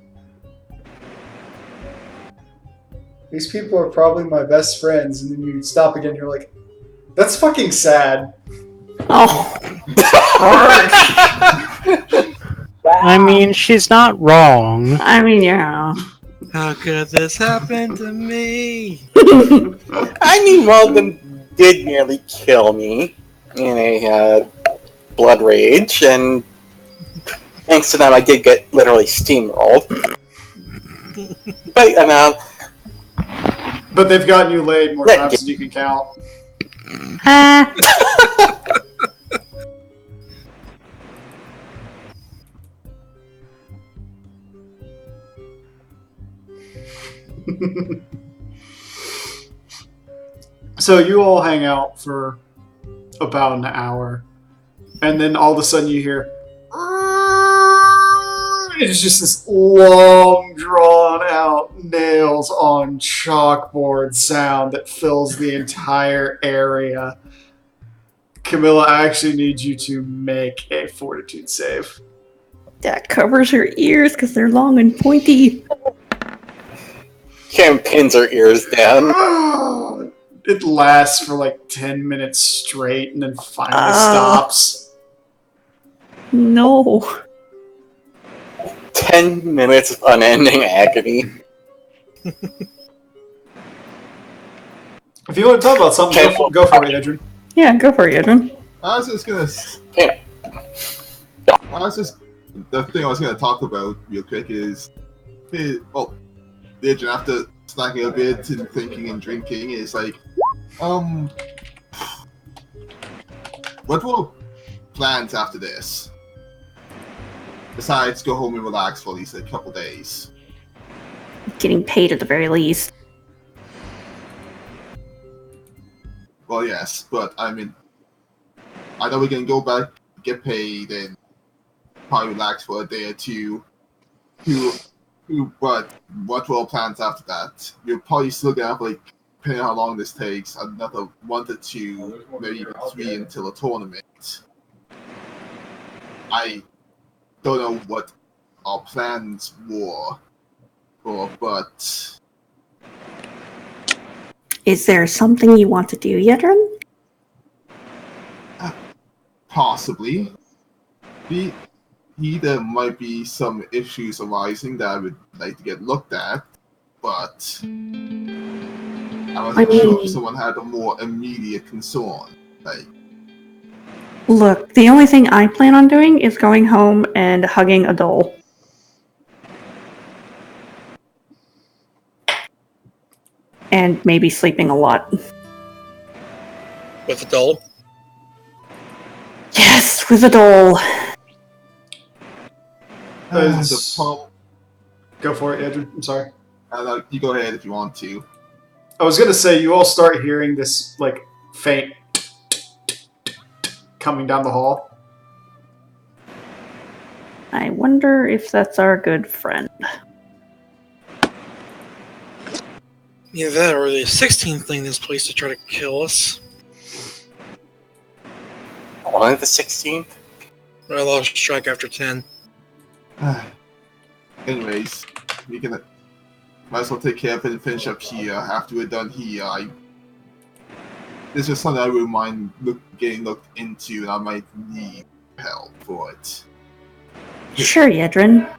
B: These people are probably my best friends, and then you stop again, and you're like, that's fucking sad.
F: Oh.
C: I mean, she's not wrong.
F: I mean, yeah.
G: How could this happen to me?
E: I mean, one of them did nearly kill me in a blood rage, and thanks to them, I did get literally steamrolled. But
B: But they've gotten you laid more times than you can count. So you all hang out for about an hour, and then all of a sudden you hear it's just this long, drawn-out nails on chalkboard sound that fills the entire area. Camilla, I actually need you to make a fortitude save.
F: That covers her ears because they're long and pointy.
E: Cam pins her ears down.
B: It lasts for like 10 minutes straight and then finally stops.
F: No.
E: 10 minutes of unending agony.
B: If you want to talk about something, go for it, Adrian.
F: Yeah, go for it, Edwin.
D: I was just gonna. The thing I was gonna talk about real quick is, well, Adrian, after snacking a bit and thinking and drinking, is like, what were plans after this? Besides, go home and relax for at least a couple days.
F: Getting paid at the very least.
D: Well, yes, but I mean, I know we can go back, get paid, and probably relax for a day or two. But what were our plans after that? You're probably still gonna have, like, depending on how long this takes, another 1 to 2, maybe even 3 until a tournament. I don't know what our plans were, but
F: Is there something you want to do, Yedrin?
D: possibly. There might be some issues arising that I would like to get looked at, but I wasn't sure if someone had a more immediate concern. Like,
F: Look, the only thing I plan on doing is going home and hugging a doll. And maybe sleeping a lot.
G: With a doll?
F: Yes, with a doll.
D: the problem.
B: Go for it, Adrian. I'm sorry.
D: You go ahead if you want to.
B: I was going to say, you all start hearing this, like, faint coming down the hall.
F: I wonder if that's our good friend.
G: Either that or the 16th thing this place to try to kill us.
E: Only the 16th?
G: I lost track after 10.
D: Anyways, we can might as well take care of it and finish up here. After we're done here, this is something I wouldn't mind getting looked into, and I might need help for it.
F: Sure, Yedrin.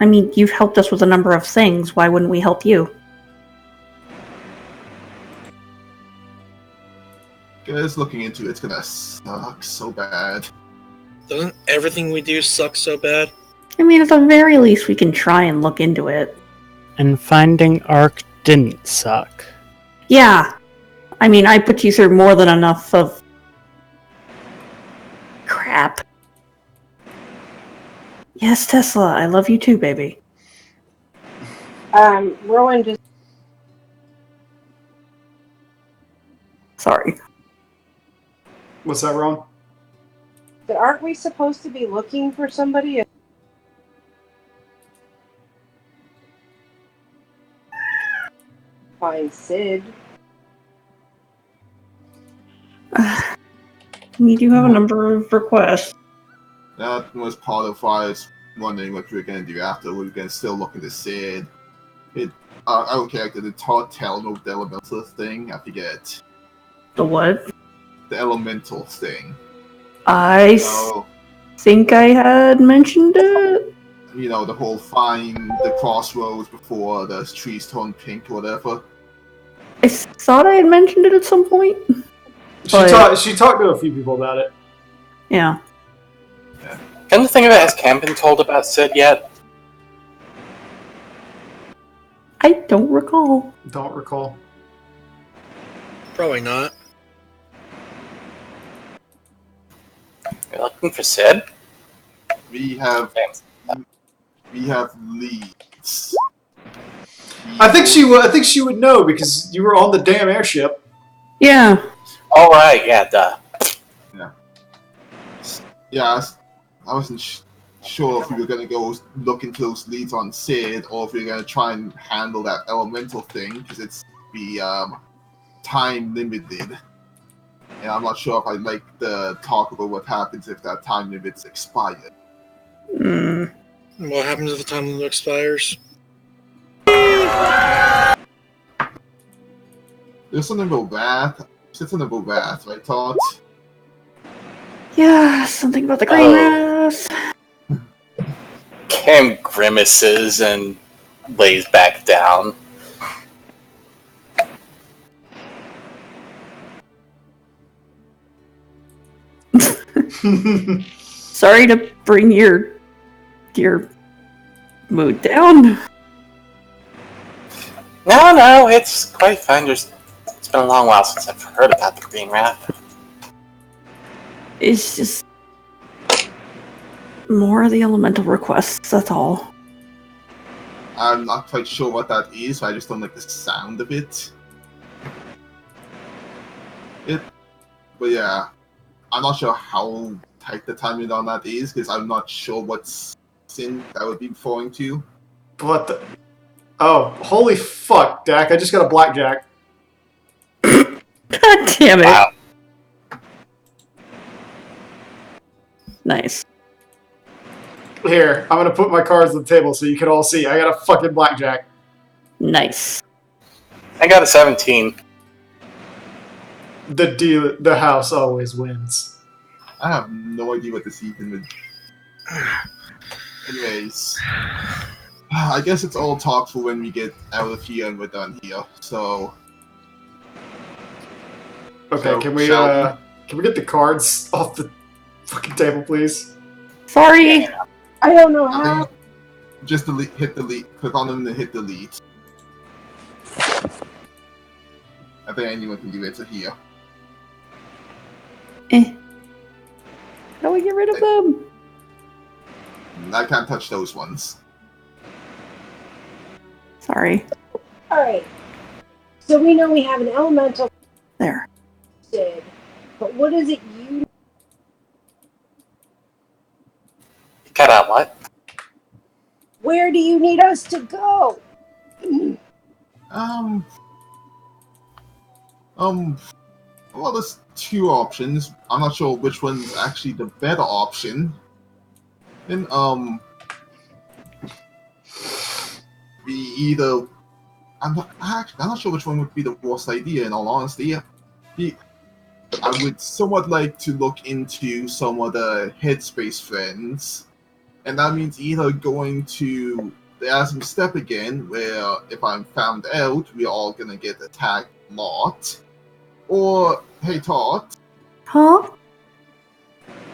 F: I mean, you've helped us with a number of things. Why wouldn't we help you?
D: Because looking into it's gonna suck so bad.
G: Doesn't everything we do suck so bad?
F: I mean, at the very least, we can try and look into it.
C: And finding Ark didn't suck.
F: Yeah. I mean, I put you through more than enough of crap. Yes, Tesla, I love you too, baby.
A: Rowan just
F: Sorry.
B: What's that, Ron?
A: But aren't we supposed to be looking for somebody? Find Sid.
F: We do have a number of requests.
D: That was part of why I was wondering what we were gonna do after. We were gonna still look at the Sid. I don't care, the Tartel of the elemental thing, I forget.
F: The what?
D: The elemental thing.
F: I
D: So,
F: think I had mentioned it.
D: You know, the whole find the crossroads before the trees turn pink or whatever.
F: I thought I had mentioned it at some point.
B: She talked to a few people about it.
F: Yeah.
E: Come to think of it, has Cam been told about Sid yet?
F: I don't recall.
B: Don't recall.
G: Probably not.
E: You're looking for Sid?
D: We have leads.
B: I think she would know because you were on the damn airship.
F: Yeah.
E: All right, yeah, duh.
D: Yeah, I wasn't sure if we were going to go look into those leads on Sid or if we were going to try and handle that elemental thing because it's time limited. And I'm not sure if I'd like to talk about what happens if that time limit's expired.
F: Mm.
G: What happens if the time limit expires?
D: There's something about that. There's something about that, right, Todd?
F: Yeah, something about the green wrath.
E: Cam grimaces and lays back down.
F: Sorry to bring your mood down.
E: No, it's quite fine. It's been a long while since I've heard about the Green Wrath.
F: It's just more of the elemental requests, that's all.
D: I'm not quite sure what that is, I just don't like the sound of it. But yeah, I'm not sure how tight the timing on that is, because I'm not sure what sin that would be referring to.
B: What the? Oh, holy fuck, Dak! I just got a blackjack.
F: God damn it.
E: Wow.
F: Nice.
B: Here, I'm gonna put my cards on the table so you can all see. I got a fucking blackjack.
F: Nice.
E: I got a 17.
B: The house always wins.
D: I have no idea what this even would. Anyways, I guess it's all talk for when we get out of here and we're done here. So,
B: Okay,
D: So,
B: can we get the cards off the fucking table, please?
F: Sorry.
A: I don't know
D: I
A: how.
D: think just hit delete. Click on them and hit delete. I think anyone can do it to here.
F: How do we get rid of them?
D: I can't touch those ones.
F: Sorry.
A: Alright. So we know we have an elemental
F: There.
A: Sid, but what is it you
E: Cut out what?
A: where do you need us to go?
D: Well, there's two options. I'm not sure which one's actually the better option. Then, we either... I'm not sure which one would be the worst idea, in all honesty. I would somewhat like to look into some of the Headspace friends, and that means either going to the Asm Step again, where if I'm found out, we're all gonna get attacked a lot, or, hey Todd,
F: Huh?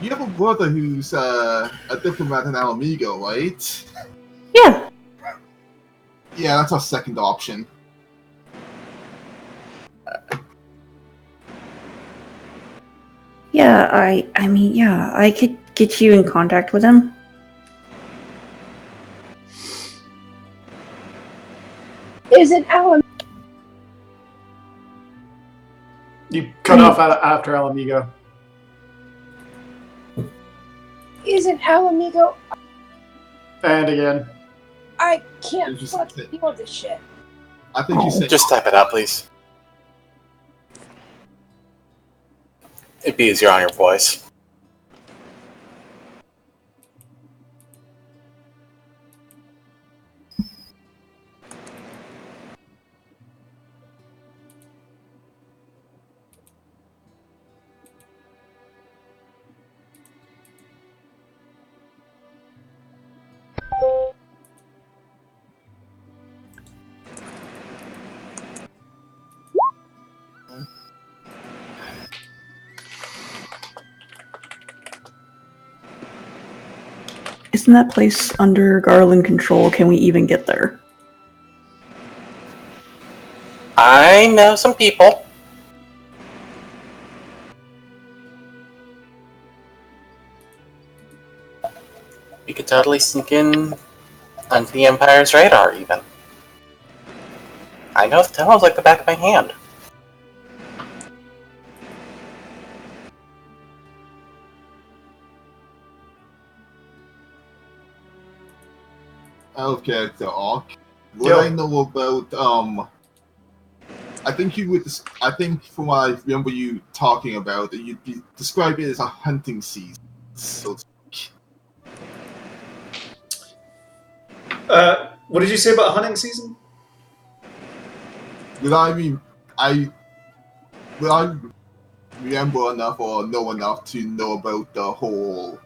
D: you have a brother who's a diplomat in Alamigo, right?
F: Yeah.
D: Yeah, that's our second option.
F: Yeah, I mean, yeah, I could get you in contact with him.
A: Isn't
B: You cut off after Alamigo.
A: Alamigo?
B: And again.
A: I can't
D: Just-
A: fucking deal with this shit.
D: I think you said...
E: Just type it out, please. It'd be easier on your voice.
F: Isn't that place under Garland control? Can we even get there?
E: I know some people. We could totally sneak in onto the Empire's radar, even. I know the tunnels like the back of my hand.
D: Okay, the Ark. What
B: Yo.
D: I know about I think you would. I think from what I remember you talking about, that you'd describe it as a hunting season. So
B: What did you say about hunting season?
D: Will I remember enough or know enough to know about the whole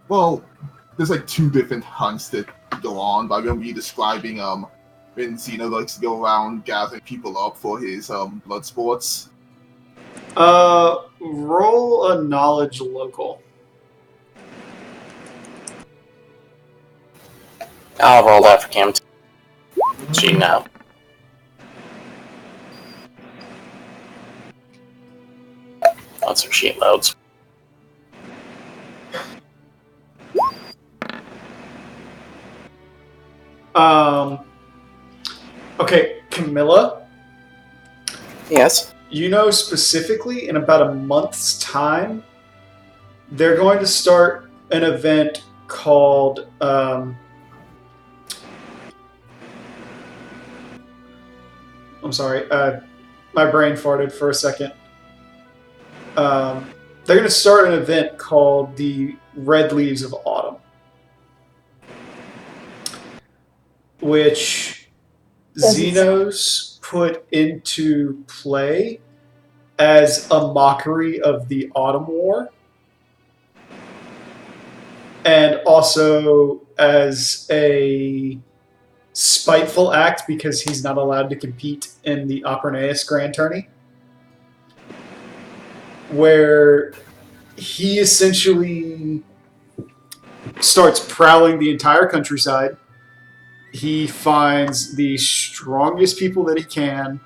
D: well, there's like two different hunts that go on, but I remember you describing when Xeno likes to go around gathering people up for his blood sports.
B: Roll a knowledge local.
E: I'll roll that for Cam. She know. Once her sheet loads.
B: Okay, Camilla,
E: Yes.
B: you know specifically in about a month's time, they're going to start an event called I'm sorry, my brain farted for a second. They're going to start an event called the Red Leaves of Autumn, which Xenos put into play as a mockery of the Autumn War, and also as a spiteful act because he's not allowed to compete in the Operneus Grand Tourney, where he essentially starts prowling the entire countryside. He finds the strongest people that he can,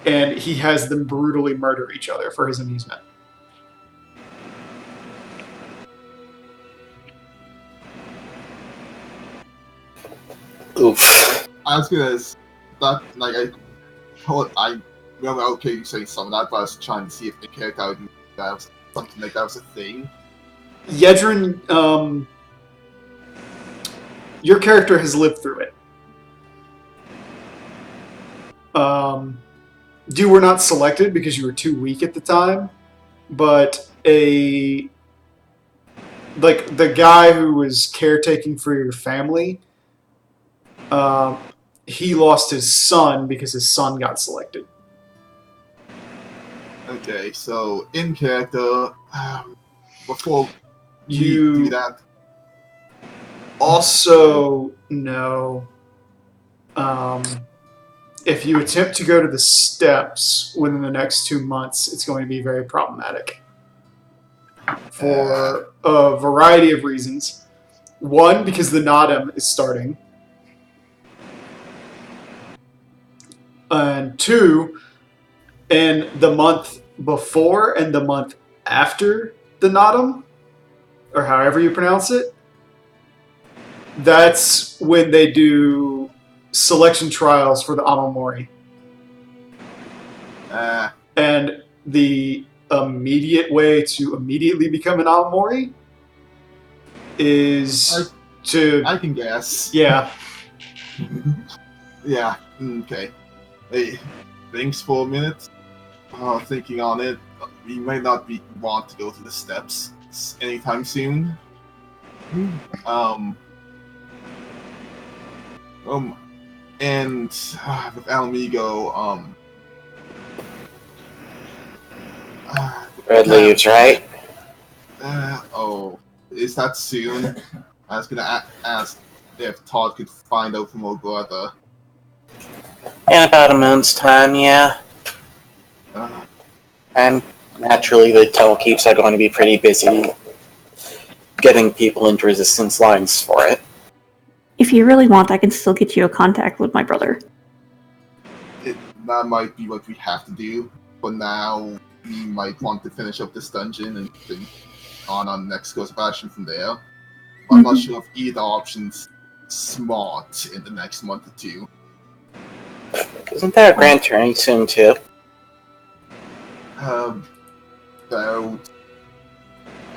B: and he has them brutally murder each other for his amusement.
E: Oof.
D: I was gonna that like I remember okay you saying some of that, but I was trying to see if the character would that was something like that was a thing.
B: Yedrin, your character has lived through it. You were not selected because you were too weak at the time, but the guy who was caretaking for your family, he lost his son because his son got selected.
D: Okay, so in character, before
B: You
D: we do that,
B: also know, if you attempt to go to the steps within the next 2 months, it's going to be very problematic for a variety of reasons. One, because the Nadam is starting. And two, in the month before and the month after the Nadam, or however you pronounce it, that's when they do selection trials for the Amamori. And the immediate way to immediately become an Amamori is
D: I can guess.
B: Yeah.
D: Yeah, okay. Hey, thanks for a minute. Thinking on it, we might not want to go to the steps anytime soon. And with Alamigo,
E: Red leaves, right?
D: Is that soon? I was gonna ask if Todd could find out from our brother.
E: In about a month's time, yeah. And Naturally, the Telekeeps are going to be pretty busy getting people into resistance lines for it.
F: If you really want, I can still get you a contact with my brother.
D: That might be what we have to do. For now, we might want to finish up this dungeon and think on our next course of action from there. I'm not sure if either option's smart in the next month or two.
E: Isn't there a grand tourney soon, too?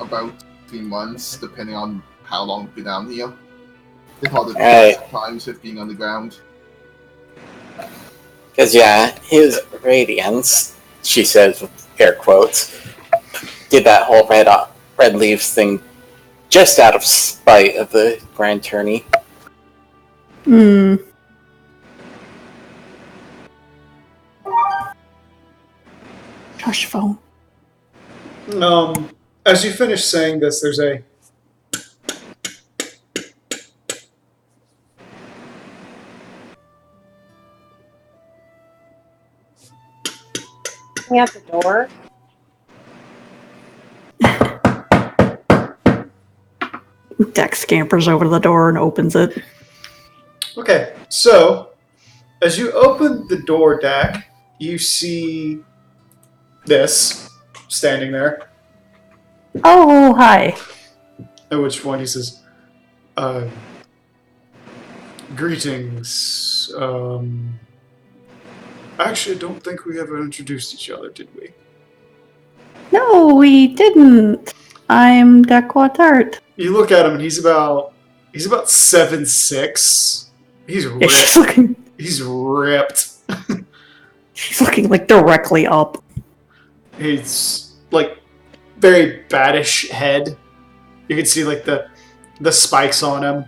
D: About 3 months, depending on how long we've been down here. They call it times with being on the ground.
E: Because, yeah, his Radiance, she says with air quotes, did that whole red leaves thing just out of spite of the grand tourney.
F: Josh phone.
B: As you finish saying this, there's a
A: At the door.
F: Dex scampers over to the door and opens it.
B: Okay, so as you open the door, Dak, you see this standing there.
F: Oh, hi.
B: At which point he says, greetings. Actually, I don't think we ever introduced each other, did we?
F: No, we didn't. I'm Daquatart.
B: You look at him and he's about 7'6". He's
F: Yeah,
B: ripped. He's ripped.
F: she's looking like directly up.
B: He's like very baddish head. You can see like the spikes on him.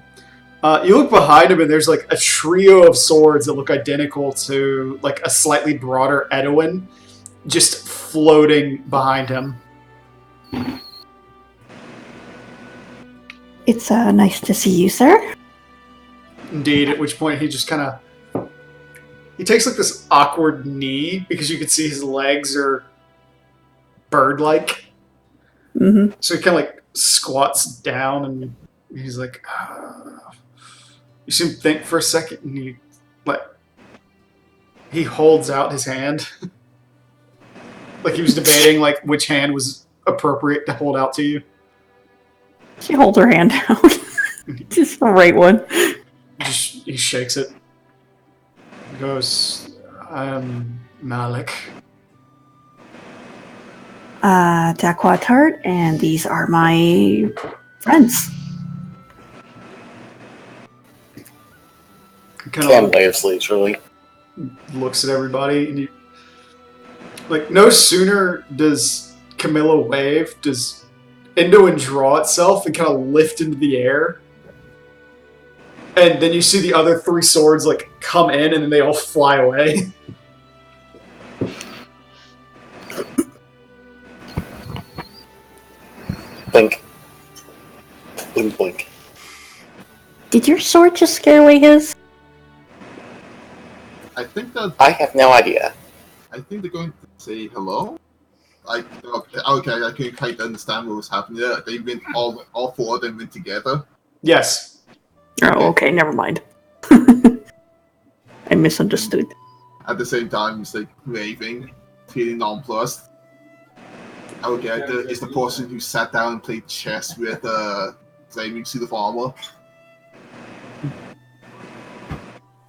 B: You look behind him and there's like a trio of swords that look identical to like a slightly broader Edwin just floating behind him.
F: It's nice to see you, sir.
B: Indeed, at which point he just kind of he takes like this awkward knee because you can see his legs are bird-like.
F: Mm-hmm.
B: So he kind of like squats down and he's like, you see him think for a second and he holds out his hand. Like he was debating like which hand was appropriate to hold out to you.
F: She holds her hand out. Just the right one.
B: He shakes it. He goes, I'm Malik.
F: Daquatart, and these are my friends.
E: Cam waves leisurely.
B: Looks at everybody and no sooner does Camilla wave, does Indoin draw itself and kind of lift into the air. And then you see the other three swords like come in and then they all fly away.
E: Blink. Blink, blink.
F: Did your sword just scare away his?
D: I think that
E: I have no idea.
D: I think they're going to say hello. Okay, I couldn't quite understand what was happening there. They went all four of them went together.
B: Yes.
F: Oh, okay, never mind. I misunderstood.
D: At the same time, it's like waving, feeling nonplussed. Alligator is the person who sat down and played chess with flaming suit of armor.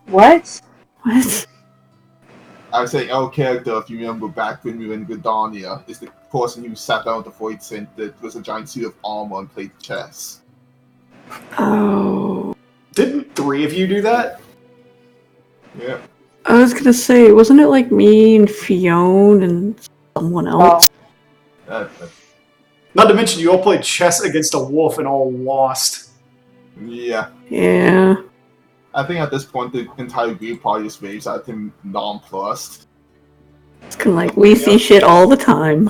A: What?
F: What?
D: I was saying our character, if you remember back when we were in Gridania, is the person who sat down at the Void Center that was a giant suit of armor and played chess.
F: Oh.
B: Didn't three of you do that?
D: Yeah.
F: I was gonna say, wasn't it like me and Fionn and someone else?
B: Not to mention you all played chess against a wolf and all lost.
D: Yeah.
F: Yeah.
D: I think at this point the entire group probably just waves at him nonplussed.
F: It's kind of like, we see shit all the time.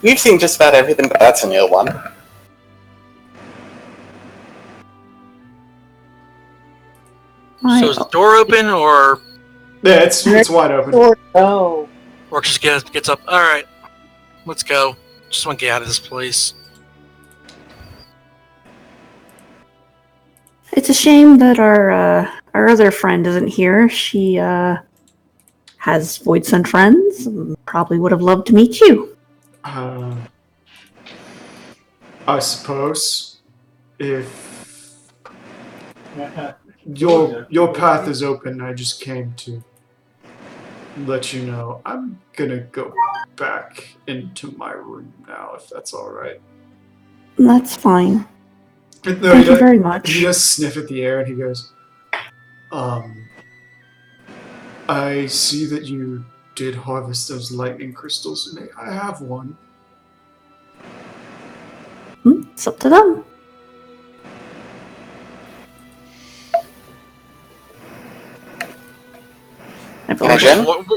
E: We've seen just about everything, but that's a new one.
F: My
G: So is the door open, or
B: Yeah, it's wide open.
A: Oh.
G: just gets up? All right, let's go. Just want to get out of this place.
F: It's a shame that our other friend isn't here. She has Void Sun friends. Probably would have loved to meet you.
B: I suppose if your path is open, I just came to let you know I'm gonna go back into my room now, if that's all right.
F: That's fine.
B: No,
F: Thank you very much.
B: He does sniff at the air and he goes, I see that you did harvest those lightning crystals. May I have one?
F: It's up to them.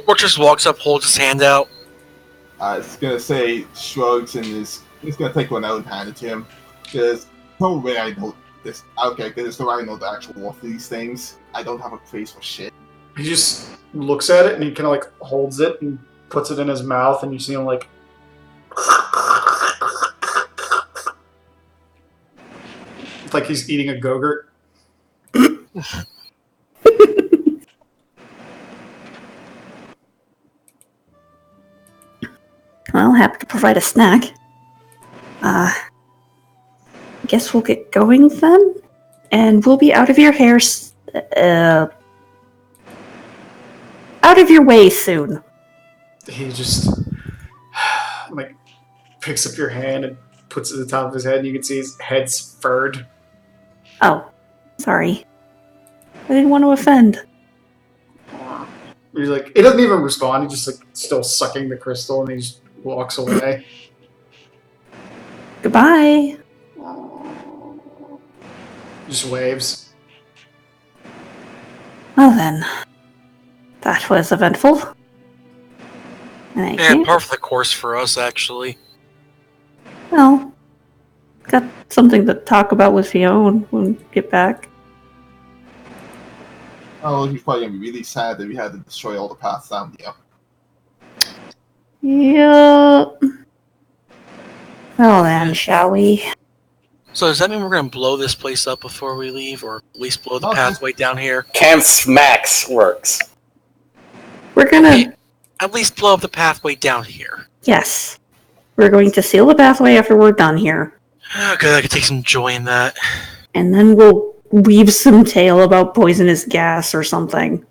G: Or just walks up, holds his hand out.
D: I was gonna say, shrugs, and he's gonna take one out and hand it to him. Because no way I know this. Okay, because there's no way I know the actual worth of these things. I don't have a face for shit.
B: He just looks at it and he kind of like holds it and puts it in his mouth, and you see him like. It's like he's eating a Go-Gurt.
F: Well, happy to provide a snack. Guess we'll get going then? And we'll be out of your hair, out of your way soon.
B: He just like picks up your hand and puts it at the top of his head, and you can see his head's furred.
F: Oh, sorry. I didn't want to offend.
B: He's like, he doesn't even respond. He's just like still sucking the crystal, and he just walks away.
F: Goodbye.
B: Just waves.
F: Well then, that was eventful. Thank
G: And
F: you.
G: par for the course for us, actually.
F: Well, got something to talk about with Fiona when we get back.
D: Oh, he's probably gonna be really sad that we had to destroy all the paths down here.
F: Yep. Well then, shall we?
G: So does that mean we're going to blow this place up before we leave, or at least blow the
D: Okay.
G: pathway down here?
E: Cam smacks works.
F: We're gonna...
G: Okay. At least blow up the pathway down here.
F: Yes. We're going to seal the pathway after we're done here.
G: Okay, I could take some joy in that.
F: And then we'll weave some tale about poisonous gas or something.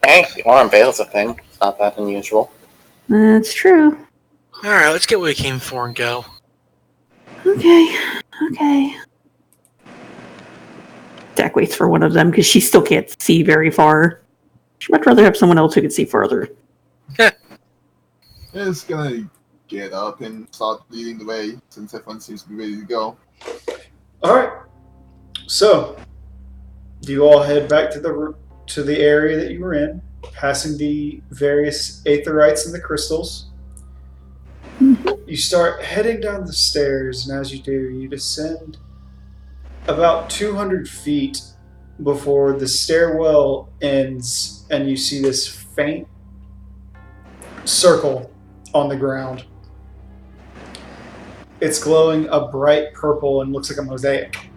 E: Hey, the alarm bell's a thing. It's not that unusual.
F: That's true.
G: Alright, let's get what we came for and go.
F: Okay. Dak waits for one of them because she still can't see very far. She'd much rather have someone else who can see further.
D: He's gonna get up and start leading the way since everyone seems to be ready to go.
B: Alright. So, do you all head back to the area that you were in, passing the various aetherites and the crystals? You start heading down the stairs, and as you do, you descend about 200 feet before the stairwell ends, and you see this faint circle on the ground. It's glowing a bright purple and looks like a mosaic.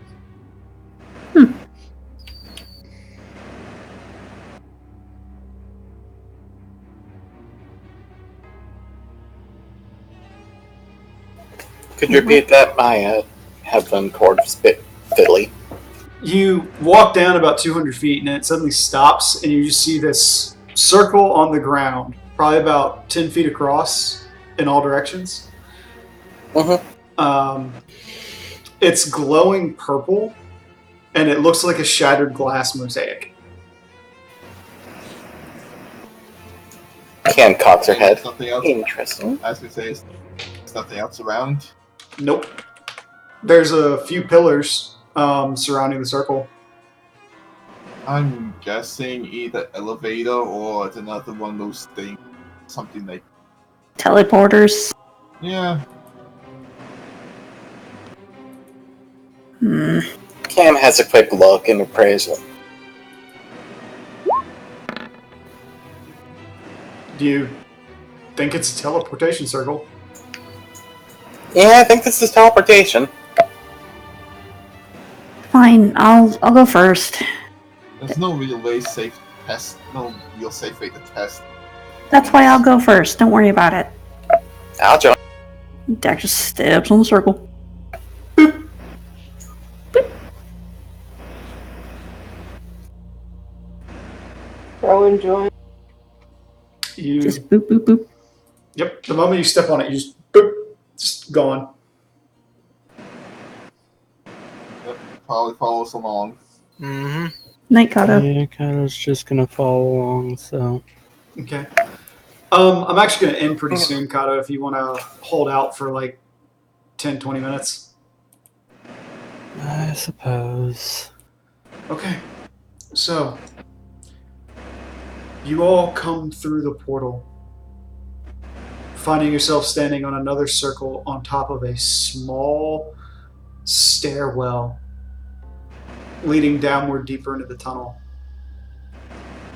E: Could you repeat that? My headphone cord was a bit fiddly.
B: You walk down about 200 feet and it suddenly stops, and you just see this circle on the ground, probably about 10 feet across in all directions. It's glowing purple, and it looks like a shattered glass mosaic.
E: Cam cocks her head.
D: Something else.
E: Interesting.
D: I was gonna say, is nothing else around.
B: Nope. There's a few pillars surrounding the circle.
D: I'm guessing either elevator or it's another one of those things. Something like,
F: Teleporters.
D: yeah.
E: Cam Cam has a quick look and appraisal.
B: Do you think it's a teleportation circle?
E: Yeah, I think this is teleportation.
F: Fine, I'll go first.
D: There's no real way safe test. No real safe way to test.
F: That's why I'll go first. Don't worry about it.
E: I'll join.
F: Dak just steps on the circle.
A: Throw and join.
B: You.
F: Just boop, boop, boop.
B: Yep. The moment you step on it, you just boop, just gone.
D: Yep, probably follows along.
G: Mm-hmm.
F: Night, Kato.
C: Yeah, Kato's just gonna follow along, so.
B: Okay. I'm actually going to end pretty soon, Kato, if you want to hold out for like 10, 20 minutes.
C: I suppose.
B: Okay. So, you all come through the portal, finding yourself standing on another circle on top of a small stairwell leading downward deeper into the tunnel.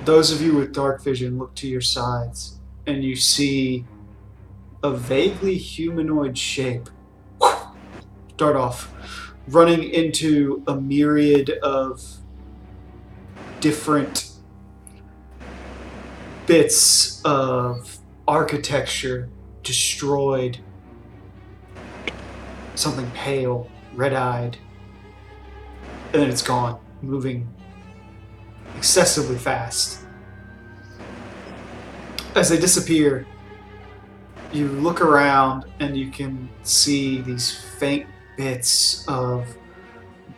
B: Those of you with dark vision look to your sides, and you see a vaguely humanoid shape start off, running into a myriad of different bits of architecture destroyed. Something pale, red-eyed, and then it's gone, moving excessively fast. As they disappear, you look around and you can see these faint bits of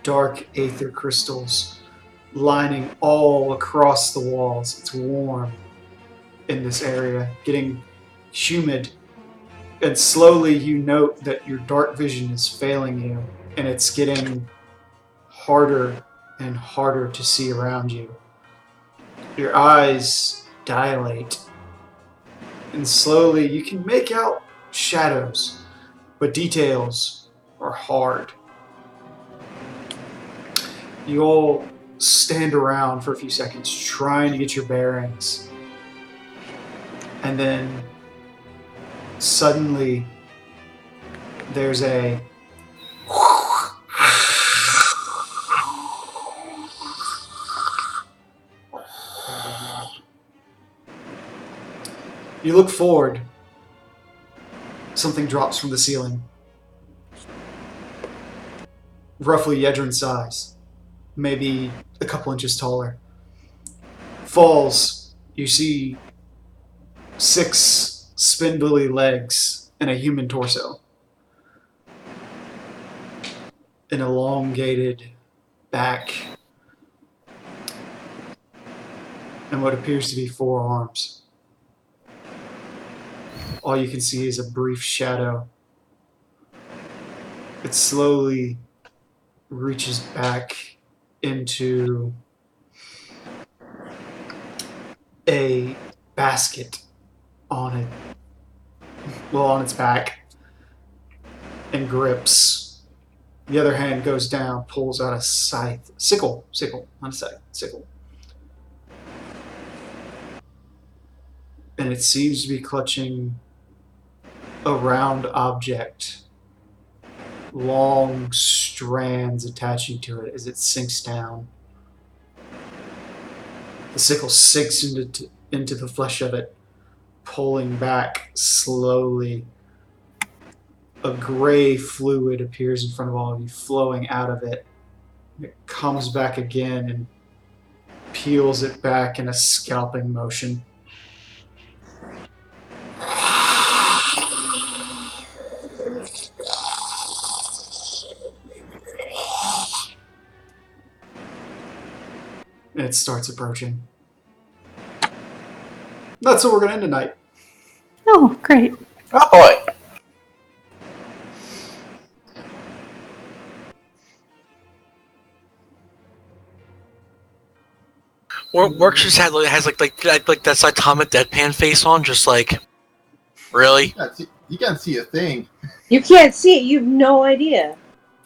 B: dark aether crystals lining all across the walls. It's warm in this area, getting humid, and slowly you note that your dark vision is failing you, and it's getting harder and harder to see around you. Your eyes dilate, and slowly you can make out shadows, but details are hard. You all stand around for a few seconds trying to get your bearings, and then suddenly there's a You look forward. Something drops from the ceiling. Roughly Yedrin size. Maybe a couple inches taller. Falls. You see 6 spindly legs and a human torso. An elongated back. And what appears to be 4 arms. All you can see is a brief shadow. It slowly reaches back into a basket on it, on its back, and grips. The other hand goes down, pulls out a scythe, sickle, not a scythe, sickle. And it seems to be clutching a round object, long strands attaching to it as it sinks down. The sickle sinks into the flesh of it, pulling back slowly. A gray fluid appears in front of all of you, flowing out of it. It comes back again and peels it back in a scalping motion. And it starts approaching. That's what we're going to end tonight.
F: Oh, great.
E: Oh boy.
G: Works just has like that Saitama deadpan face on, just like, really?
D: You can't see a thing.
A: You can't see it. You have no idea.